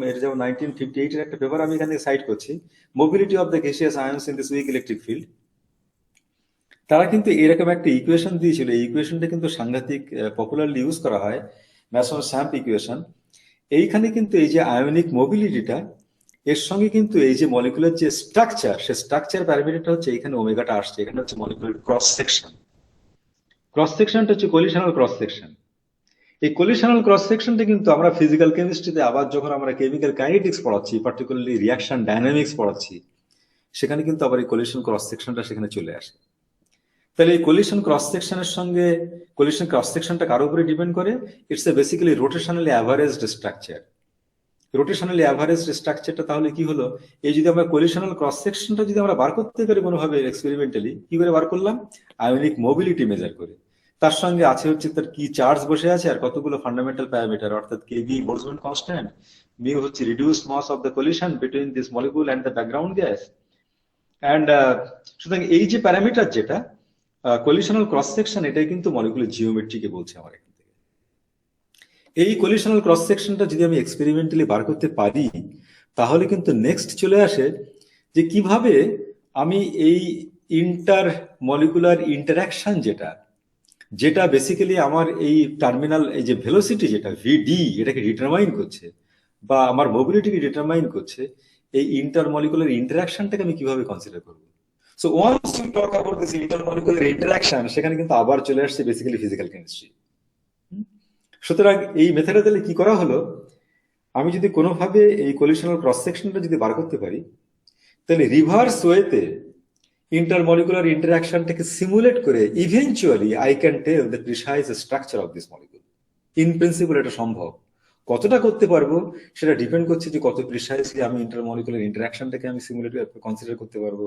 এর যেমন 1958-এর একটা পেপার আমি এখানে সাইট করছি, mobility of the gaseous ions in this weak electric field. তারা কিন্তু এরকম একটা ইকুয়েশন দিয়েছিল, এই ইকুয়েশনটা কিন্তু সাংঘাতিক পপুলারলি ইউজ করা হয়, ম্যাসন স্যাম্প ইকুয়েশন। এইখানে কিন্তু এই যে আয়নিক মোবিলিটিটা, এর সঙ্গে কিন্তু এই যে মলিকুলার যে স্ট্রাকচার, সে স্ট্রাকচার প্যারামিটারটা হচ্ছে এখানে ওমেগাটা আসছে, এখানে হচ্ছে মলিকুলার ক্রস সেকশন। ক্রস সেকশনটা হচ্ছে কলিশনাল ক্রস সেকশন। এই কলিশনাল ক্রস সেকশনটা কিন্তু আমরা ফিজিক্যাল কেমিস্ট্রিতে আবার যখন আমরা কেমিক্যাল কাইনেটিক্স পড়াচ্ছি, পার্টিকুলারলি রিয়াকশন ডায়নামিক্স পড়াচ্ছি, সেখানে কিন্তু আবার এই কলিশন ক্রস সেকশনটা সেখানে চলে আসে। তাহলে এই কলিশন ক্রস সেকশনের সঙ্গে কলিশন ক্রস সেকশনটা কার উপরে ডিপেন্ড করে? It's a basically rotationally averaged structure. Rotationally averaged স্ট্রাকচারটা তাহলে কি হলো? এই যদি আমরা কলিশনাল ক্রস সেকশনটা যদি আমরা বার করতে পারি কোনোভাবে এক্সপেরিমেন্টালি, কি করে বার করলাম? আয়নিক মোবিলিটি মেজার করে। তার সঙ্গে আছে হচ্ছে তার কি চার্জ বসে আছে আর কতগুলো ফান্ডামেন্টাল প্যারামিটার, অর্থাৎ কেবি বোলজম্যান কনস্ট্যান্ট, মিউ হচ্ছে reduced mass of the collision between this molecule and the background gas. And সুতরাং এই যে প্যারামিটার যেটা কলিশনাল ক্রস সেকশন, এটাই কিন্তু মলিকুলার জিওমেট্রিকে বলছে আমার এখান থেকে। এই কলিশনাল ক্রস সেকশনটা যদি আমি এক্সপেরিমেন্টালি বার করতে পারি, তাহলে কিন্তু নেক্সট চলে আসে যে কিভাবে আমি এই ইন্টার মলিকুলার ইন্টারাকশন যেটা যেটা বেসিক্যালি আমার এই টার্মিনাল এই যে ভেলোসিটি যেটা ভিডি এটাকে ডিটারমাইন করছে বা আমার মোবিলিটিকে ডিটারমাইন করছে, এই ইন্টার মলিকুলার ইন্টারাকশনটাকে আমি কিভাবে কনসিডার করবো। So once you talk about this intermolecular interaction, সেখানে কিন্তু আবার চলে আসছে বেসিক্যালি ফিজিক্যাল কেমিস্ট্রি। সুতরাং এই মেথডে তাহলে কি করা হলো, আমি যদি কোনোভাবে এই কলিশনাল ক্রস সেকশনটা যদি বার করতে পারি, তাহলে রিভার্স ওয়েতে ইন্টারমলিকুলার ইন্টারাকশনটাকে সিমুলেট করে eventually I can tell the precise structure of this molecule. In principle এটা সম্ভব। কতটা করতে পারবো সেটা ডিপেন্ড করছে যে কত প্রিসাইজলি আমি ইন্টারমলিকুলার ইন্টারাকশনটাকে আমি সিমুলেট কনসিডার করতে পারবো,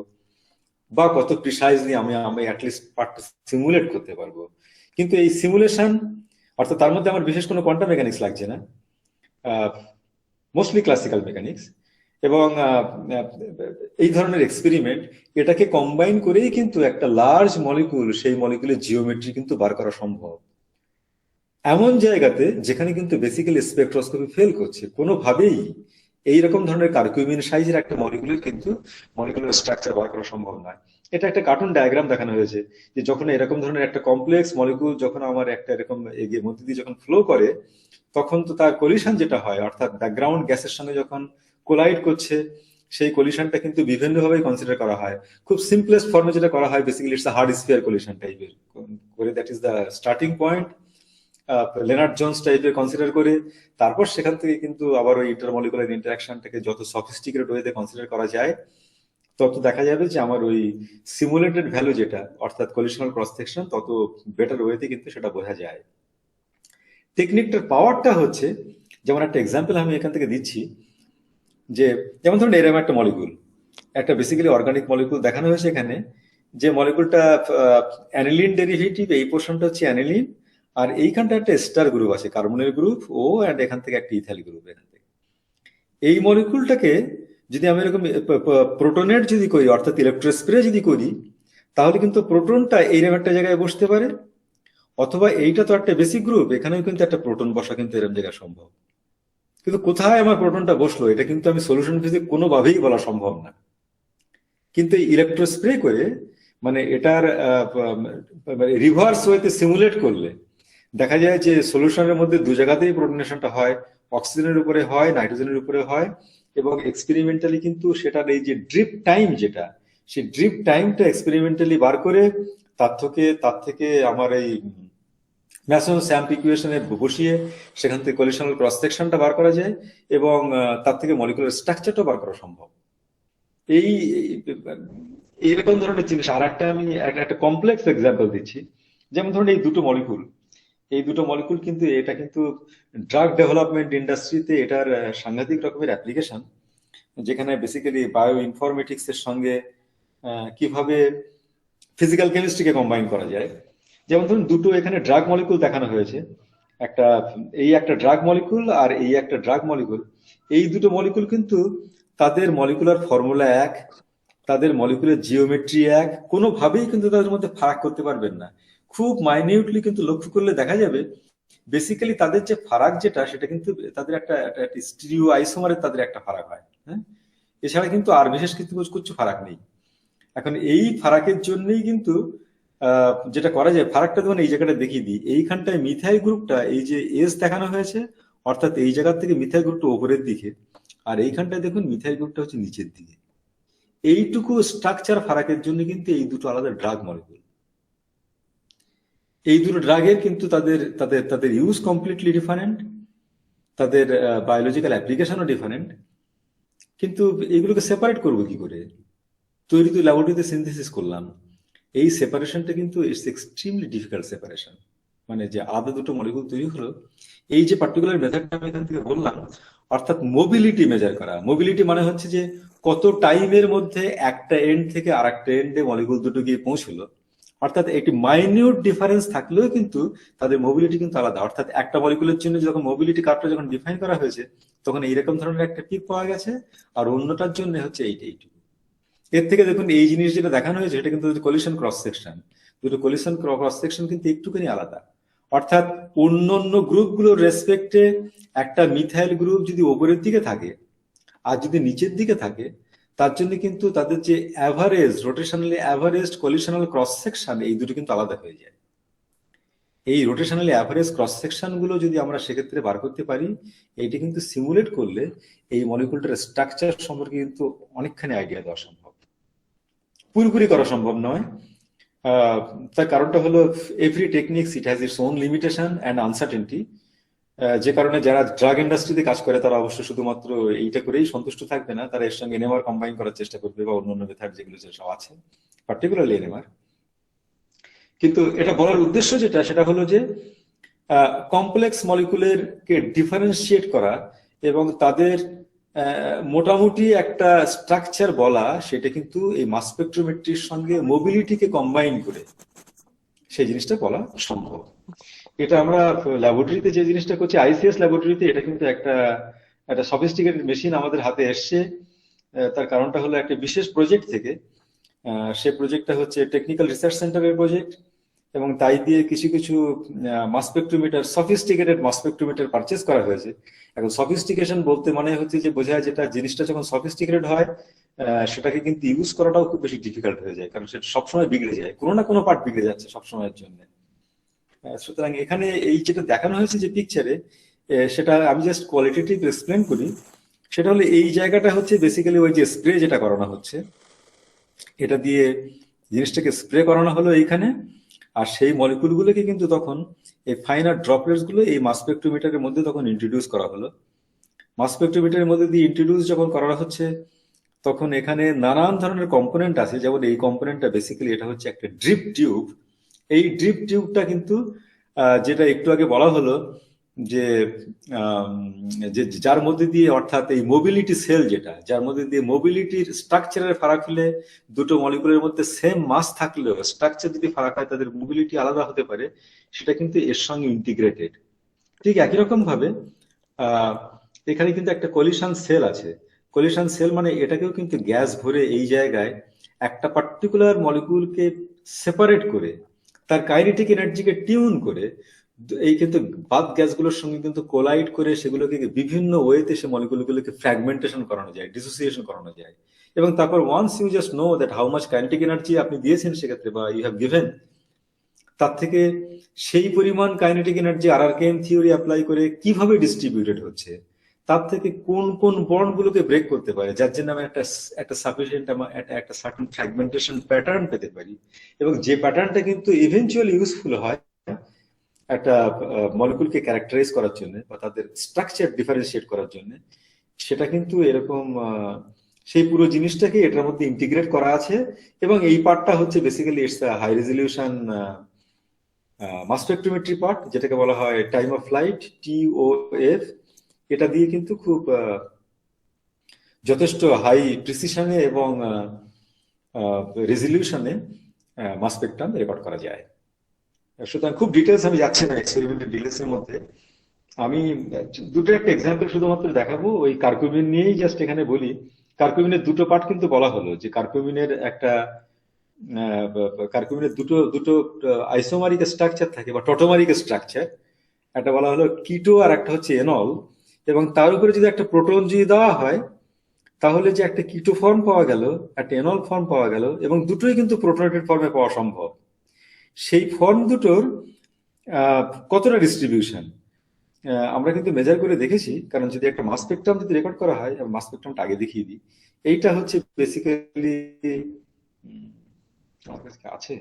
বা কত প্রিসাইজলি আমি আমি অ্যাটলিস্ট পার্টটা সিমুলেট করতে পারবো। কিন্তু এই সিমুলেশন অর্থাৎ তার মধ্যে আমার বিশেষ কোনো কোয়ান্টাম মেকানিক্স লাগছে না, মোস্টলি ক্লাসিক্যাল মেকানিক্স। এবং এই ধরনের এক্সপেরিমেন্ট এটাকে কম্বাইন করেই কিন্তু একটা লার্জ মলিকুল, সেই মলিকুলের জিওমেট্রি কিন্তু বার করা সম্ভব এমন জায়গাতে যেখানে কিন্তু বেসিক্যালি স্পেকট্রোস্কোপি ফেল করছে। কোনোভাবেই এইরকম ধরনের কার্কিউমিন সাইজের একটা মলিকুলের কিন্তু মলিকুলার স্ট্রাকচার বার করা সম্ভব নয়। এটা একটা কার্টুন ডায়াগ্রাম দেখানো হয়েছে যে যখন এরকম ধরনের একটা কমপ্লেক্স মলিকুল যখন আমার একটা এরকম এগিয়ে মধ্যে দিয়ে যখন ফ্লো করে, তখন তো তার কলিশন যেটা হয় অর্থাৎ ব্যাকগ্রাউন্ড গ্যাসের সঙ্গে যখন কোলাইড করছে, সেই কলিশনটা কিন্তু বিভিন্নভাবে কনসিডার করা হয়। খুব সিম্পলেস্ট ফর্মে যেটা করা হয় basically it's hard sphere collision টাইপের করে, that is the starting point. Lenard Jones টাইপের কনসিডার করে তারপর সেখান থেকে কিন্তু আবার ওই ইন্টারমলিকুলার ইন্টারাকশনটাকে যত সফিস্টিকেটেড ওয়েতে কনসিডার করা যায়, তত দেখা যাবে যে আমার ওই সিমুলেটেড ভ্যালু যেটা অর্থাৎ কলিশনাল ক্রস সেকশন, তত বেটার ওয়েতে কিন্তু সেটা বোঝা যায়। টেকনিকটার পাওয়ারটা হচ্ছে, যেমন একটা এক্সাম্পল আমি এখান থেকে দিচ্ছি, যে যেমন ধরুন এরকম একটা মলিকুল, একটা বেসিক্যালি অর্গানিক মলিকুল দেখানো হয়েছে এখানে, যে মলিকুলটা অ্যানিলিন ডেরিভেটিভ, এই পোর্শনটা হচ্ছে অ্যানিলিন, আর এইখানটা একটা স্টার গ্রুপ আছে, কার্বনের গ্রুপ ও, অ্যান্ড এখান থেকে একটা ইথাইল গ্রুপ। এখান থেকে এই মলিকুলটাকে যদি আমি এরকম প্রোটনের যদি করি অর্থাৎ ইলেকট্রোস্প্রে যদি করি, তাহলে কিন্তু প্রোটনটা এইরকম একটা জায়গায় বসতে পারে, অথবা এইটা তো একটা বেসিক গ্রুপ, এখানেও কিন্তু একটা প্রোটন বসা কিন্তু এরকম জায়গায় সম্ভব। কিন্তু কোথায় আমার প্রোটনটা বসলো এটা কিন্তু আমি সলিউশন ফিজিক্স কোনোভাবেই বলা সম্ভব না। কিন্তু এই ইলেকট্রোস্প্রে করে মানে এটার রিভার্স ওয়েতে সিমুলেট করলে দেখা যায় যে সলিউশনের মধ্যে দু জায়গাতেই প্রোটনেশনটা হয়, অক্সিজেনের উপরে হয়, নাইট্রোজেনের উপরে হয়, এবং এক্সপেরিমেন্টালি কিন্তু সেটার এই যে ড্রিপ টাইম যেটা, সেই ড্রিপ টাইমটা এক্সপেরিমেন্টালি বার করে তার থেকে আমার এই ম্যাসন স্যাম্প ইকুয়েশনে বসিয়ে সেখান থেকে কলিশনাল ক্রস সেকশনটা বার করা যায়, এবং তার থেকে মলিকুলার স্ট্রাকচারটা বার করা সম্ভব। এই এইরকম ধরনের জিনিস। আর একটা আমি একটা কমপ্লেক্স এক্সাম্পল দিচ্ছি, যেমন ধরুন এই দুটো মলিকুল কিন্তু এটা কিন্তু ড্রাগ ডেভেলপমেন্ট ইন্ডাস্ট্রিতে এটার সাংঘাতিক রকমের অ্যাপ্লিকেশন, যেখানে বেসিক্যালি বায়ো ইনফরমেটিক্স এর সঙ্গে কিভাবে ফিজিক্যাল কেমিস্ট্রিকে কম্বাইন করা যায়। যেমন ধরুন দুটো এখানে ড্রাগ মলিকুল দেখানো হয়েছে, একটা এই একটা ড্রাগ মলিকুল আর এই একটা ড্রাগ মলিকুল। এই দুটো মলিকুল কিন্তু তাদের মলিকুলার ফর্মুলা এক, তাদের মলিকুলার জিওমেট্রি এক, কোনোভাবেই কিন্তু তাদের মধ্যে ফারাক করতে পারবেন না। খুব মাইনিউটলি কিন্তু লক্ষ্য করলে দেখা যাবে বেসিক্যালি তাদের যে ফারাক যেটা, সেটা কিন্তু তাদের একটা স্টিরিও আইসোমারের তাদের একটা ফারাক হয়। হ্যাঁ, এছাড়া কিন্তু আর বিশেষ কিছু কিছু ফারাক নেই। এখন এই ফারাকের জন্যই কিন্তু যেটা করা যায়, ফারাকটা যখন এই জায়গাটা দেখিয়ে দিই, এইখানটায় মিথাইল গ্রুপটা এই যে এস দেখানো হয়েছে, অর্থাৎ এই জায়গা থেকে মিথাইল গ্রুপটা উপরের দিকে, আর এইখানটায় দেখুন মিথাইল গ্রুপটা হচ্ছে নিচের দিকে। এইটুকু স্ট্রাকচার ফারাকের জন্য কিন্তু এই দুটো আলাদা ড্রাগ মলিকুল। এই দুটো ড্রাগের কিন্তু তাদের তাদের তাদের ইউজ কমপ্লিটলি ডিফারেন্ট, তাদের বায়োলজিক্যাল অ্যাপ্লিকেশনও ডিফারেন্ট। কিন্তু এইগুলোকে সেপারেট করবো কি করে? তৈরি তো ল্যাবরেটরিতে সিনথেসিস করলাম, এই সেপারেশনটা কিন্তু ইটস এক্সট্রিমলি ডিফিকাল্ট সেপারেশন। মানে যে আলাদা দুটো মলিকুল তৈরি হলো, এই যে পার্টিকুলার মেথডটা আমি এখান থেকে বললাম, অর্থাৎ মোবিলিটি মেজার করা। মোবিলিটি মানে হচ্ছে যে কত টাইমের মধ্যে একটা এন্ড থেকে আর একটা এন্ডে মলিকুল দুটো গিয়ে পৌঁছলো। অর্থাৎ একটি মাইনিউট ডিফারেন্স থাকলেও কিন্তু তাদের মোবিলিটি কিন্তু আলাদা। অর্থাৎ একটা মলিকুলের জন্য যখন মোবিলিটি কার্ভটা যখন ডিফাইন করা হয়েছে, তখন এইরকম ধরনের একটা পিক পাওয়া গেছে, আর অন্যটার জন্য হচ্ছে এইটুকু। এর থেকে দেখুন এই জিনিস যেটা দেখানো হয়েছে, এটা কিন্তু কলিশন ক্রস সেকশন। দুটো কলিশন ক্রস সেকশন কিন্তু একটুখানি আলাদা। অর্থাৎ অন্যান্য গ্রুপগুলোর রেসপেক্টে একটা মিথাইল গ্রুপ যদি ওপরের দিকে থাকে আর যদি নিচের দিকে থাকে, তার জন্য কিন্তু তাদের যে average rotationally average collisional cross section, এই দুটো কিন্তু আলাদা হয়ে যায়। এই রোটেশনালি অ্যাভারেজ ক্রস সেকশন গুলো যদি আমরা সেক্ষেত্রে বার করতে পারি, এইটা কিন্তু সিমুলেট করলে এই মলিকুলটার স্ট্রাকচার সম্পর্কে কিন্তু অনেকখানি আইডিয়া দেওয়া সম্ভব। পুরোপুরি করা সম্ভব নয়। তার কারণটা হলো every techniques it has its own limitation and uncertainty. যে কারণে যারা ড্রাগ ইন্ডাস্ট্রিতে কাজ করে তারা অবশ্য শুধুমাত্র এইটা করেই সন্তুষ্ট থাকবে না, তারা এর সঙ্গে এনএমআর কম্বাইন করার চেষ্টা করবে বা অন্যান্য মেথড যেগুলো সব আছে, পার্টিকুলারলি এনএমআর। কিন্তু এটা বলার উদ্দেশ্য যেটা, সেটা হলো যে কমপ্লেক্স মলিকুলের কে ডিফারেন্সিয়েট করা এবং তাদের মোটামুটি একটা স্ট্রাকচার বলা, সেটা কিন্তু এই মাস স্পেকট্রোমেট্রির সঙ্গে মোবিলিটিকে কম্বাইন করে সেই জিনিসটা বলা সম্ভব। এটা আমরা ল্যাবরেটরিতে যে জিনিসটা করছি, আইসিএস ল্যাবরেটরিতে, এটা কিন্তু একটা একটা সফিস্টিকেটেড মেশিন আমাদের হাতে এসছে। তার কারণটা হলো একটা বিশেষ প্রজেক্ট থেকে। সে প্রজেক্টটা হচ্ছে টেকনিক্যাল রিসার্চ সেন্টারের প্রজেক্ট, এবং তাই দিয়ে কিছু কিছু মাস স্পেকট্রোমিটার, সফিস্টিকেটেড মাস স্পেকট্রোমিটার পারচেস করা হয়েছে। এখন সফিস্টিকেশন বলতে মানে হচ্ছে যে বোঝায় যেটা জিনিসটা যখন সফিস্টিকেটেড হয়, সেটাকে কিন্তু ইউজ করাটাও খুব বেশি ডিফিকাল্ট হয়ে যায়, কারণ সেটা সবসময় বিগড়ে যায়, কোনো না কোনো পার্ট বিগড়ে যাচ্ছে সবসময়ের জন্য। সুতরাং এখানে এই যেটা দেখানো হয়েছে যে পিকচারে, সেটা আমি জাস্ট কোয়ালিটেটিভ এক্সপ্লেন করি। সেটা হলো এই জায়গাটা হচ্ছে বেসিক্যালি ওই যে স্প্রে যেটা করানো হচ্ছে, এটা দিয়ে জিনিসটাকে স্প্রে করানো হলো এইখানে, আর সেই মলিকুলগুলোকে কিন্তু তখন এই ফাইনার ড্রপলেটস গুলো এই মাস স্পেকট্রোমিটারের মধ্যে তখন ইন্ট্রোডিউস করা হলো। মাস স্পেকট্রোমিটারের মধ্যে দিয়ে ইন্ট্রোডিউস যখন করা হচ্ছে, তখন এখানে নানান ধরনের কম্পোনেন্ট আছে। যেমন এই কম্পোনেন্টটা বেসিক্যালি এটা হচ্ছে একটা ড্রিপ টিউব। এই ড্রিপ টিউবটা কিন্তু যেটা একটু আগে বলা হলো যে যার মধ্যে দিয়ে, অর্থাৎ এই মোবিলিটি সেল যেটা, যার মধ্যে দিয়ে মোবিলিটির স্ট্রাকচারের ফারাক হলে দুটো মলিকুলের মধ্যে সেম মাস থাকলেও স্ট্রাকচার যদি ফারাক হয় তাদের মোবিলিটি আলাদা হতে পারে, সেটা কিন্তু এর সঙ্গে ইন্টিগ্রেটেড। ঠিক একই রকম ভাবে এখানে কিন্তু একটা কলিশন সেল আছে। কলিশন সেল মানে এটাকেও কিন্তু গ্যাস ভরে এই জায়গায় একটা পার্টিকুলার মলিকুলকে সেপারেট করে তার কাইনেটিক এনার্জিকে টিউন করে এই কিন্তু বাদ গ্যাসগুলোর সঙ্গে কিন্তু কোলাইড করে সেগুলোকে বিভিন্ন ওয়েতে সে মলিকুলগুলোকে ফ্র্যাগমেন্টেশন করানো যায়, ডিসোসিয়েশন করানো যায়। এবং তারপর once you just know that how much kinetic energy আপনি দিয়েছেন সেক্ষেত্রে, বা ইউ হ্যাভ গিভেন, তার থেকে সেই পরিমাণ কাইনেটিক এনার্জি আরআরকেএম থিওরি অ্যাপ্লাই করে কিভাবে ডিস্ট্রিবিউটেড হচ্ছে, তার থেকে কোন কোন বন্ড গুলোকে ব্রেক করতে পারে, যার জন্য আমি একটা সাফিসিয়েন্ট একটা সার্টেন ফ্র্যাগমেন্টেশন প্যাটার্ন পেতে পারি, এবং যে প্যাটার্নটা কিন্তু ইভেনচুয়ালি ইউজফুল হয় একটা মলিকুলকে ক্যারেক্টারাইজ করার জন্য বা তাদের স্ট্রাকচার ডিফারেন্সিয়েট করার জন্য। সেটা কিন্তু এরকম সেই পুরো জিনিসটাকে এটার মধ্যে ইন্টিগ্রেট করা আছে। এবং এই পার্টটা হচ্ছে basically it's high resolution mass spectrometry part, যেটাকে বলা হয় টাইম অফ ফ্লাইট, TOF। এটা দিয়ে কিন্তু খুব যথেষ্ট হাই প্রিসিশনে এবং রেজলিউশনে মাস স্পেকট্রাম রেকর্ড করা যায়। সুতরাং খুব ডিটেলস আমি যাচ্ছি না এক্সপেরিমেন্টের ডিটেলস এর মধ্যে। আমি দুটো একটা এক্সাম্পল শুধুমাত্র দেখাবো ওই কার্কুমিন নিয়েই, জাস্ট এখানে বলি। কার্কুমিনের দুটো পার্ট কিন্তু বলা হলো, যে কার্কুমিনের একটা কার্কুমিনের দুটো দুটো আইসোমারিক স্ট্রাকচার থাকে বা টটোমারিক স্ট্রাকচার। একটা বলা হলো কিটো আর একটা হচ্ছে এনল, এবং তার উপরে যদি একটা প্রোটন যদি দেওয়া হয়, তাহলে যে একটা কিটো ফর্ম পাওয়া গেল, একটা এনল ফর্ম পাওয়া গেল, এবং দুটোই কিন্তু প্রোটনেটেড ফর্মে পাওয়া সম্ভব। সেই ফর্ম দুটোর কতটা ডিস্ট্রিবিউশন আমরা কিন্তু মেজার করে দেখেছি। কারণ যদি একটা মাস স্পেকট্রাম যদি রেকর্ড করা হয়, মাস স্পেকট্রামটা আগে দেখিয়ে দিই। এইটা হচ্ছে বেসিক্যালি, আমার কাছে আছে,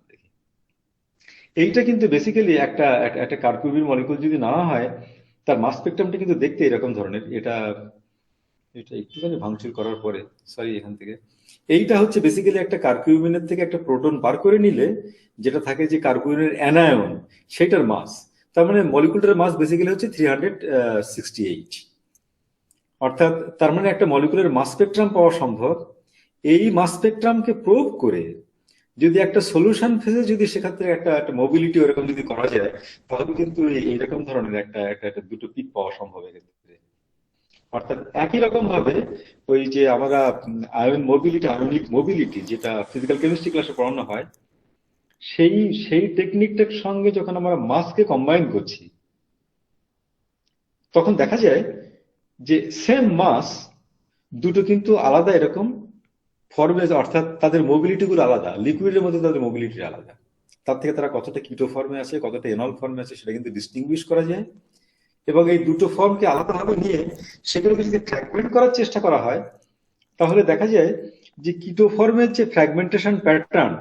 দেখি। এইটা কিন্তু বেসিক্যালি একটা একটা কার্কুমিন মলিকুল যদি নেওয়া হয়, তার মাস স্পেকট্রামটা কিন্তু দেখতে এরকম ধরনের। এটা এটা একটুখানি ভাঙচুর করার পরে, সরি, এখান থেকে। এইটা হচ্ছে বেসিক্যালি একটা কার্কিউমিনের থেকে একটা প্রোটন বার করে নিলে যেটা থাকে, যে কার্কিউমিনের অ্যানায়ন, সেটার মাস। তার মানে মলিকুলটার মাস বেসিক্যালি হচ্ছে 368। অর্থাৎ তার মানে একটা মলিকুলের মাস স্পেকট্রাম পাওয়া সম্ভব। এই মাস স্পেকট্রামকে প্রোব করে যদি একটা সলিউশন ফেজে যদি সেক্ষেত্রে একটা একটা মোবিলিটি ওরকম যদি করা যায়, তাহলে কিন্তু এইরকম ধরনের একটা একটা একটা দুটো পিক পাওয়া সম্ভব এক্ষেত্রে। অর্থাৎ একই রকম ভাবে ওই যে আমরা আয়ন মোবিলিটি, আয়নিক মোবিলিটি, যেটা ফিজিক্যাল কেমিস্ট্রি ক্লাসে পড়ানো হয়, সেই সেই টেকনিকটার সঙ্গে যখন আমরা মাসকে কম্বাইন করছি, তখন দেখা যায় যে সেম মাস দুটো কিন্তু আলাদা এরকম ফর্মে, অর্থাৎ তাদের মোবিলিটি গুলো আলাদা, লিকুইডের মধ্যে তাদের মোবিলিটি আলাদা। তার থেকে তারা কতটা কিটো ফর্মে আছে, কতটা এনল ফর্মে আছে, সেটা কিন্তু ডিস্টিংগুইশ করা যায়। এবং এই দুটো ফর্মকে আলাদাভাবে নিয়ে সেগুলোকে যদি ফ্র্যাগমেন্ট করার চেষ্টা করা হয়, তাহলে দেখা যায় যে কিটো ফর্মের যে ফ্র্যাগমেন্টেশন প্যাটার্ন,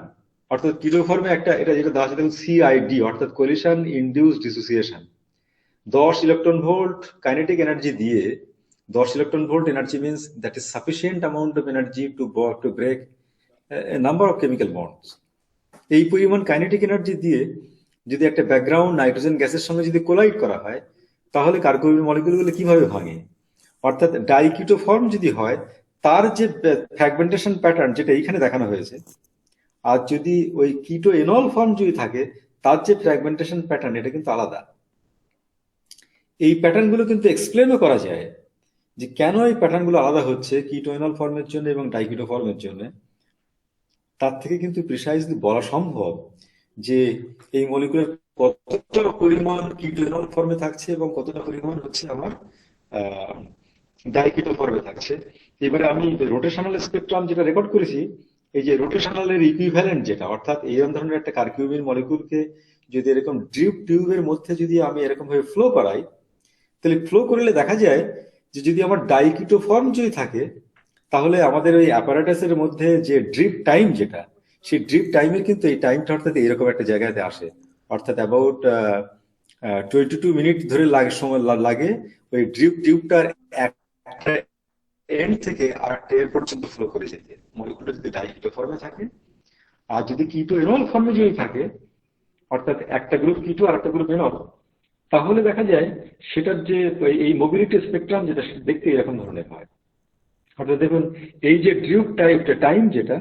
অর্থাৎ কিটো ফর্মে একটা, এটা যেটা দেওয়া আছে দেখুন, সিআইডি, অর্থাৎ collision induced dissociation. 10 electron volt kinetic energy দিয়ে, 10 electron volt energy means that is sufficient amount of energy to break number of chemical bonds. এই পরিমাণ কাইনেটিক এনার্জি দিয়ে যদি একটা ব্যাকগ্রাউন্ড নাইট্রোজেন গ্যাসের সঙ্গে যদি কোলাইড করা হয়, তাহলে কার্বন মলিকুলগুলো কিভাবে ভাঙে। অর্থাৎ ডাইকিটো ফর্ম যদি হয়, তার যে ফ্র্যাগমেন্টেশন প্যাটার্ন যেটা এইখানে দেখানো হয়েছে, আর যদি ওই কিটো এনল ফর্ম যদি থাকে, তার যে ফ্র্যাগমেন্টেশন প্যাটার্ন, এটা কিন্তু আলাদা। এই প্যাটার্ন গুলো কিন্তু এক্সপ্লেনও করা যায়, যে কেন এই প্যাটার্ন গুলো আলাদা হচ্ছে কিটো এনল ফর্মের জন্য এবং ডাইকিটো ফর্মের জন্য। তার থেকে কিন্তু প্রিসাইজলি বলা সম্ভব যে এই মলিকুলের কতটা পরিমাণ কিটো এনল ফর্মে থাকছে এবং কতটা পরিমাণ হচ্ছে আমার ডাইকিটো ফর্মে থাকছে। এবারে আমি রোটেশনাল স্পেকট্রাম যেটা রেকর্ড করেছি, এই যে রোটেশনালের ইকুইভ্যালেন্ট যেটা, অর্থাৎ এইরকম ধরনের একটা কার্কিউমিন মলিকুলকে যদি এরকম ড্রিপ টিউবের মধ্যে যদি আমি এরকম ভাবে ফ্লো করাই, তাহলে ফ্লো করলে দেখা যায় যে যদি আমার ডাইকিটো ফর্ম যদি থাকে, তাহলে আমাদের ওই অ্যাপারেটাসের মধ্যে যে ড্রিপ টাইম যেটা, সেই ড্রিপ টাইমের কিন্তু এই টাইমটা অর্থাৎ এইরকম একটা জায়গাতে আসে। অর্থাৎ অ্যাবাউট 22 মিনিট ধরে সময় লাগে ওই ড্রিপ টিউবটার একটা এন্ড থেকে আরেকটা এন্ড পর্যন্ত ফ্লো করে যেতে, মলিকুলটা যদি ডাইকিটো ফর্মে থাকে। আর যদি কিটো এনল ফর্মে যদি থাকে, অর্থাৎ একটা গ্রুপ কিটো আর একটা গ্রুপ এনল, তাহলে দেখা যায় সেটার যে এই মোবিলিটি স্পেকট্রাম যেটা, দেখতে এরকম ধরনের হয়। অর্থাৎ দেখুন, এই যে ড্রিপ টাইম যেটা,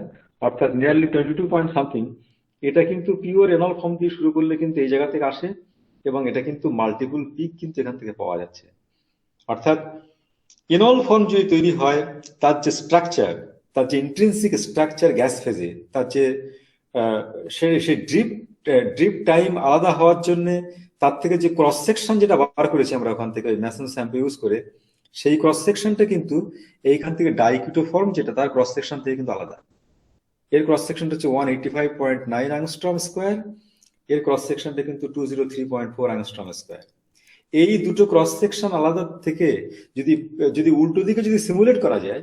অর্থাৎ নিয়ারলি 22 পয়েন্ট সামথিং, এটা কিন্তু পিওর এনল ফর্ম দিয়ে শুরু করলে কিন্তু এই জায়গা থেকে আসে, এবং এটা কিন্তু মাল্টিপল পিক কিন্তু এখান থেকে পাওয়া যাচ্ছে। অর্থাৎ এনল ফর্ম যদি তৈরি হয়, তার যে স্ট্রাকচার, তার যে ইন্ট্রিনসিক স্ট্রাকচার গ্যাস ফেজে, তার যে সে ড্রিপ টাইম আলাদা হওয়ার জন্য তার থেকে যে ক্রস সেকশন যেটা বার করেছি আমরা ওখান থেকে ওই ম্যাসন স্যাম্পল ইউজ করে, সেই ক্রস সেকশনটা কিন্তু এইখান থেকে ডাইকিটো ফর্ম যেটা, তার ক্রস সেকশন থেকে কিন্তু আলাদা। এর ক্রস সেকশনটা হচ্ছে 185.9 অ্যাংস্ট্রম স্কোয়ার, এর ক্রস সেকশনটা কিন্তু 203.4 অ্যাংস্ট্রম স্কোয়ার। এই দুটো ক্রস সেকশন আলাদা থেকে যদি যদি উল্টো দিকে যদি সিমুলেট করা যায়,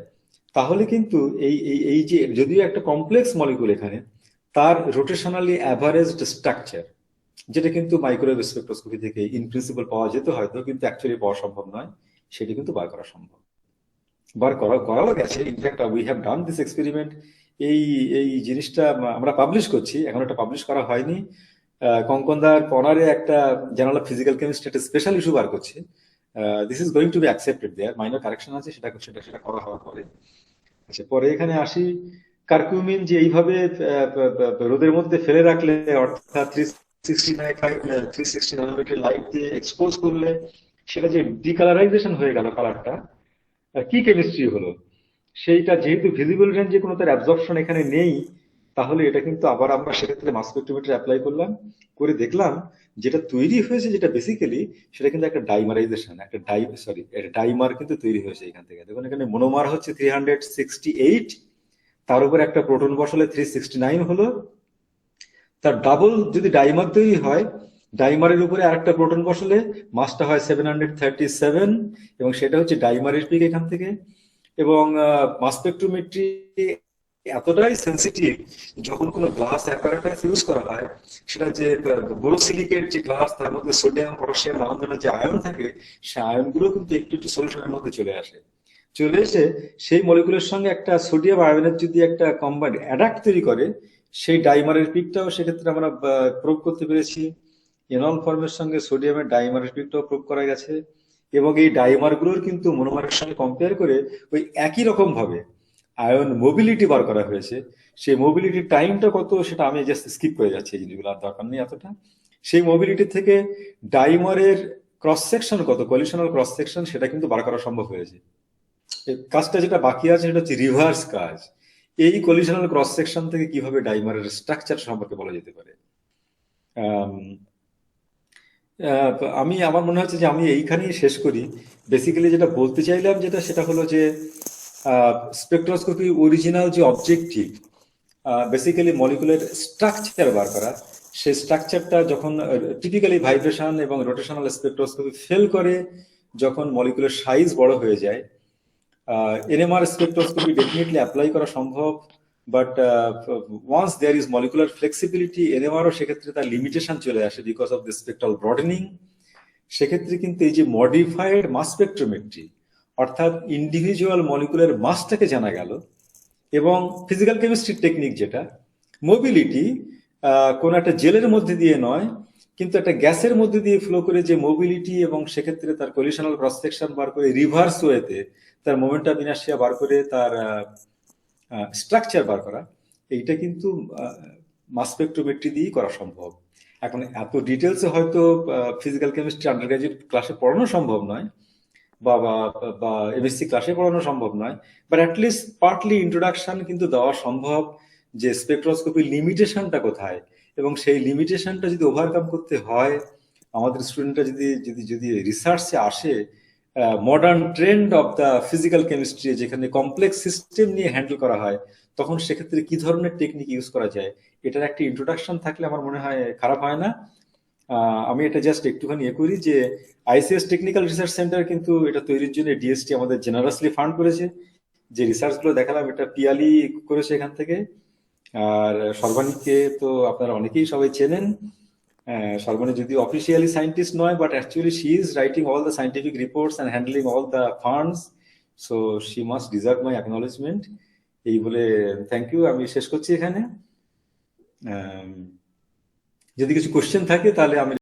তাহলে কিন্তু এই এই এই যে যদিও একটা কমপ্লেক্স মলিকুল এখানে, তার রোটেশনালি অ্যাভারেজড স্ট্রাকচার, যেটা কিন্তু মাইক্রোওয়েভ স্পেকট্রোস্কোপি থেকে ইন প্রিন্সিপাল পাওয়া যেত হয়তো, কিন্তু অ্যাকচুয়ালি পাওয়া সম্ভব নয়, সেটি কিন্তু বার করা সম্ভব, করাও গেছে। In fact we have done this experiment. এই এই জিনিসটা আমরা পাবলিশ করছি, এখন এটা পাবলিশ করা হয়নি। কঙ্কনদার পনারে একটা জার্নাল অফ ফিজিক্যাল কেমিস্ট্রি একটা স্পেশাল ইস্যু বার করছে। This is going to be accepted there, minor correction আছে, সেটা করা হওয়ার পরে। আচ্ছা, পরে এখানে আসি কার্কিউমিন যে এইভাবে রোদের মধ্যে ফেলে রাখলে, অর্থাৎ 360 ন্যানোমিটার লাইট দিয়ে এক্সপোজ করলে সেটা যে ডিকালারাইজেশন হয়ে গেল, কালারটা কি কেমিস্ট্রি হলো, সেইটা যেহেতু ভিজিবল রেঞ্জে কোনো তার অ্যাবজর্পশন এখানে নেই, তাহলে এটা কিন্তু আবার আমরা সেক্ষেত্রে মাস স্পেক্ট্রোমিটার অ্যাপ্লাই করলাম, করে দেখলাম যেটা তৈরি হয়েছে, যেটা বেসিক্যালি সেটা কিন্তু একটা ডাইমারাইজেশন, একটা ডাইমার কিন্তু তৈরি হয়েছে এখান থেকে। দেখুন এখানে মনোমার হচ্ছে 368, তার উপর একটা প্রোটন বসালে 369 হলো, তার ডাবল যদি ডাইমার তৈরি হয়, ডাইমারের উপরে আরেকটা প্রোটন বসালে মাসটা হয় 737, এবং সেটা হচ্ছে ডাইমারের পিক এখান থেকে। এবং মাস স্পেকট্রোমেট্রি এতটাই সেন্সিটিভ, যখন কোনো গ্লাস অ্যাপারেটাস ইউজ করা হয়, সেটা যে বোরোসিলিকেট যে গ্লাস, তার মধ্যে সোডিয়াম পটাশিয়াম নানান ধরনের যে আয়ন থাকে, সেই আয়নগুলো কিন্তু একটু একটু সলিউশনের মধ্যে চলে আসে। চলে এসে সেই মলিকুলের সঙ্গে একটা সোডিয়াম আয়নের যদি একটা কম্বাইন্ড অ্যাডাক্ট তৈরি করে, সেই ডাইমারের পিকটাও সেক্ষেত্রে আমরা প্রুভ করতে পেরেছি। এনল ফর্মের সঙ্গে সোডিয়ামের ডাইমারের পিকটাও প্রুভ করা গেছে, এবং এই ডাইমার গুলোর কিন্তু মনোমারের সঙ্গে কম্পেয়ার করে ওই একই রকম ভাবে আয়ন মোবিলিটি বার করা হয়েছে। সেই মোবিলিটি টাইমটা কত সেটা আমি জাস্ট স্কিপ করে যাচ্ছি, এই জিনিসগুলো আর দরকার নেই এতটা। সেই মোবিলিটি থেকে ডাইমারের ক্রস সেকশন কত, কলিশনাল ক্রস সেকশন, সেটা কিন্তু বার করা সম্ভব হয়েছে। কাজটা যেটা বাকি আছে সেটা হচ্ছে রিভার্স কাজ, এই কলিশনাল ক্রস সেকশন থেকে কিভাবে ডাইমারের স্ট্রাকচার সম্পর্কে বলা যেতে পারে। আমি আমার মনে হচ্ছে যে আমি এইখানেই শেষ করি। বেসিক্যালি যেটা বলতে চাইলাম সেটা হলো যে স্পেকট্রোস্কোপি অরিজিনাল যে অবজেক্টিভ, বেসিক্যালি মলিকুলার স্ট্রাকচার বার করা, সেই স্ট্রাকচারটা যখন টিপিক্যালি ভাইব্রেশন এবং রোটেশনাল স্পেকট্রোস্কোপি ফেল করে, যখন মলিকুলার সাইজ বড় হয়ে যায়, NMR স্পেকট্রোস্কোপি ডেফিনেটলি অ্যাপ্লাই করা সম্ভব, but once there is molecular flexibility, NMRও সেক্ষেত্রে তার লিমিটেশন চলে আসে because of the spectral broadening. সেক্ষেত্রে কিন্তু এই যে মডিফাইড মাস স্পেকট্রোমেট্রি, অর্থাৎ ইন্ডিভিজুয়াল মলিকুলার মাসটাকে জানা গেল, এবং ফিজিক্যাল কেমিস্ট্রির টেকনিক যেটা মোবিলিটি, কোন একটা জেলের মধ্যে দিয়ে নয়, কিন্তু একটা গ্যাসের মধ্যে দিয়ে ফ্লো করে যে মোবিলিটি, এবং সেক্ষেত্রে তার কলিশনাল ক্রস সেকশন বার করে রিভার্স ওয়েতে তার মোমেন্টাম ইনার্শিয়া বার করে তার স্ট্রাকচার বার করা, এইটা কিন্তু মাস স্পেকট্রোমেট্রি দিয়েই করা সম্ভব। এখন এত ডিটেলসে হয়তো ফিজিক্যাল কেমিস্ট্রি আন্ডার গ্রাজুয়েট ক্লাসে পড়ানো সম্ভব নয়, বা বা এমএসসি ক্লাসে পড়ানো সম্ভব নয়, বাট অ্যাটলিস্ট পার্টলি ইন্ট্রোডাকশন কিন্তু দেওয়া সম্ভব, যে স্পেকট্রোস্কোপির লিমিটেশনটা কোথায়, এবং সেই লিমিটেশনটা যদি ওভারকাম করতে হয়, আমাদের স্টুডেন্টরা যদি যদি যদি রিসার্চে আসে, modern trend of the physical chemistry, যেখানে কমপ্লেক্স সিস্টেম নিয়ে হ্যান্ডেল করা হয়, তখন সেক্ষেত্রে কি ধরনের টেকনিক ইউজ করা যায়, এটার একটা ইন্ট্রোডাকশন থাকলে আমার মনে হয় খারাপ হয় না। আমি এটা জাস্ট একটুখানি করি যে আইসিএস টেকনিক্যাল রিসার্চ সেন্টার কিন্তু এটা তৈরির জন্য ডিএসটি আমাদের জেনারাসলি ফান্ড করেছে। যে রিসার্চ গুলো দেখালাম এটা পিয়ালি করেছে এখান থেকে। আর সর্বাণীকে তো আপনারা অনেকেই সবাই চেনেন। সর্বাণী যদি অফিসিয়ালি সায়েন্টিস্ট নয়, but actually she is writing all the scientific reports and handling all the funds, so she must deserve my acknowledgement. এই বলে থ্যাংক ইউ, আমি শেষ করছি এখানে। যদি কিছু কোশ্চেন থাকে তাহলে আমি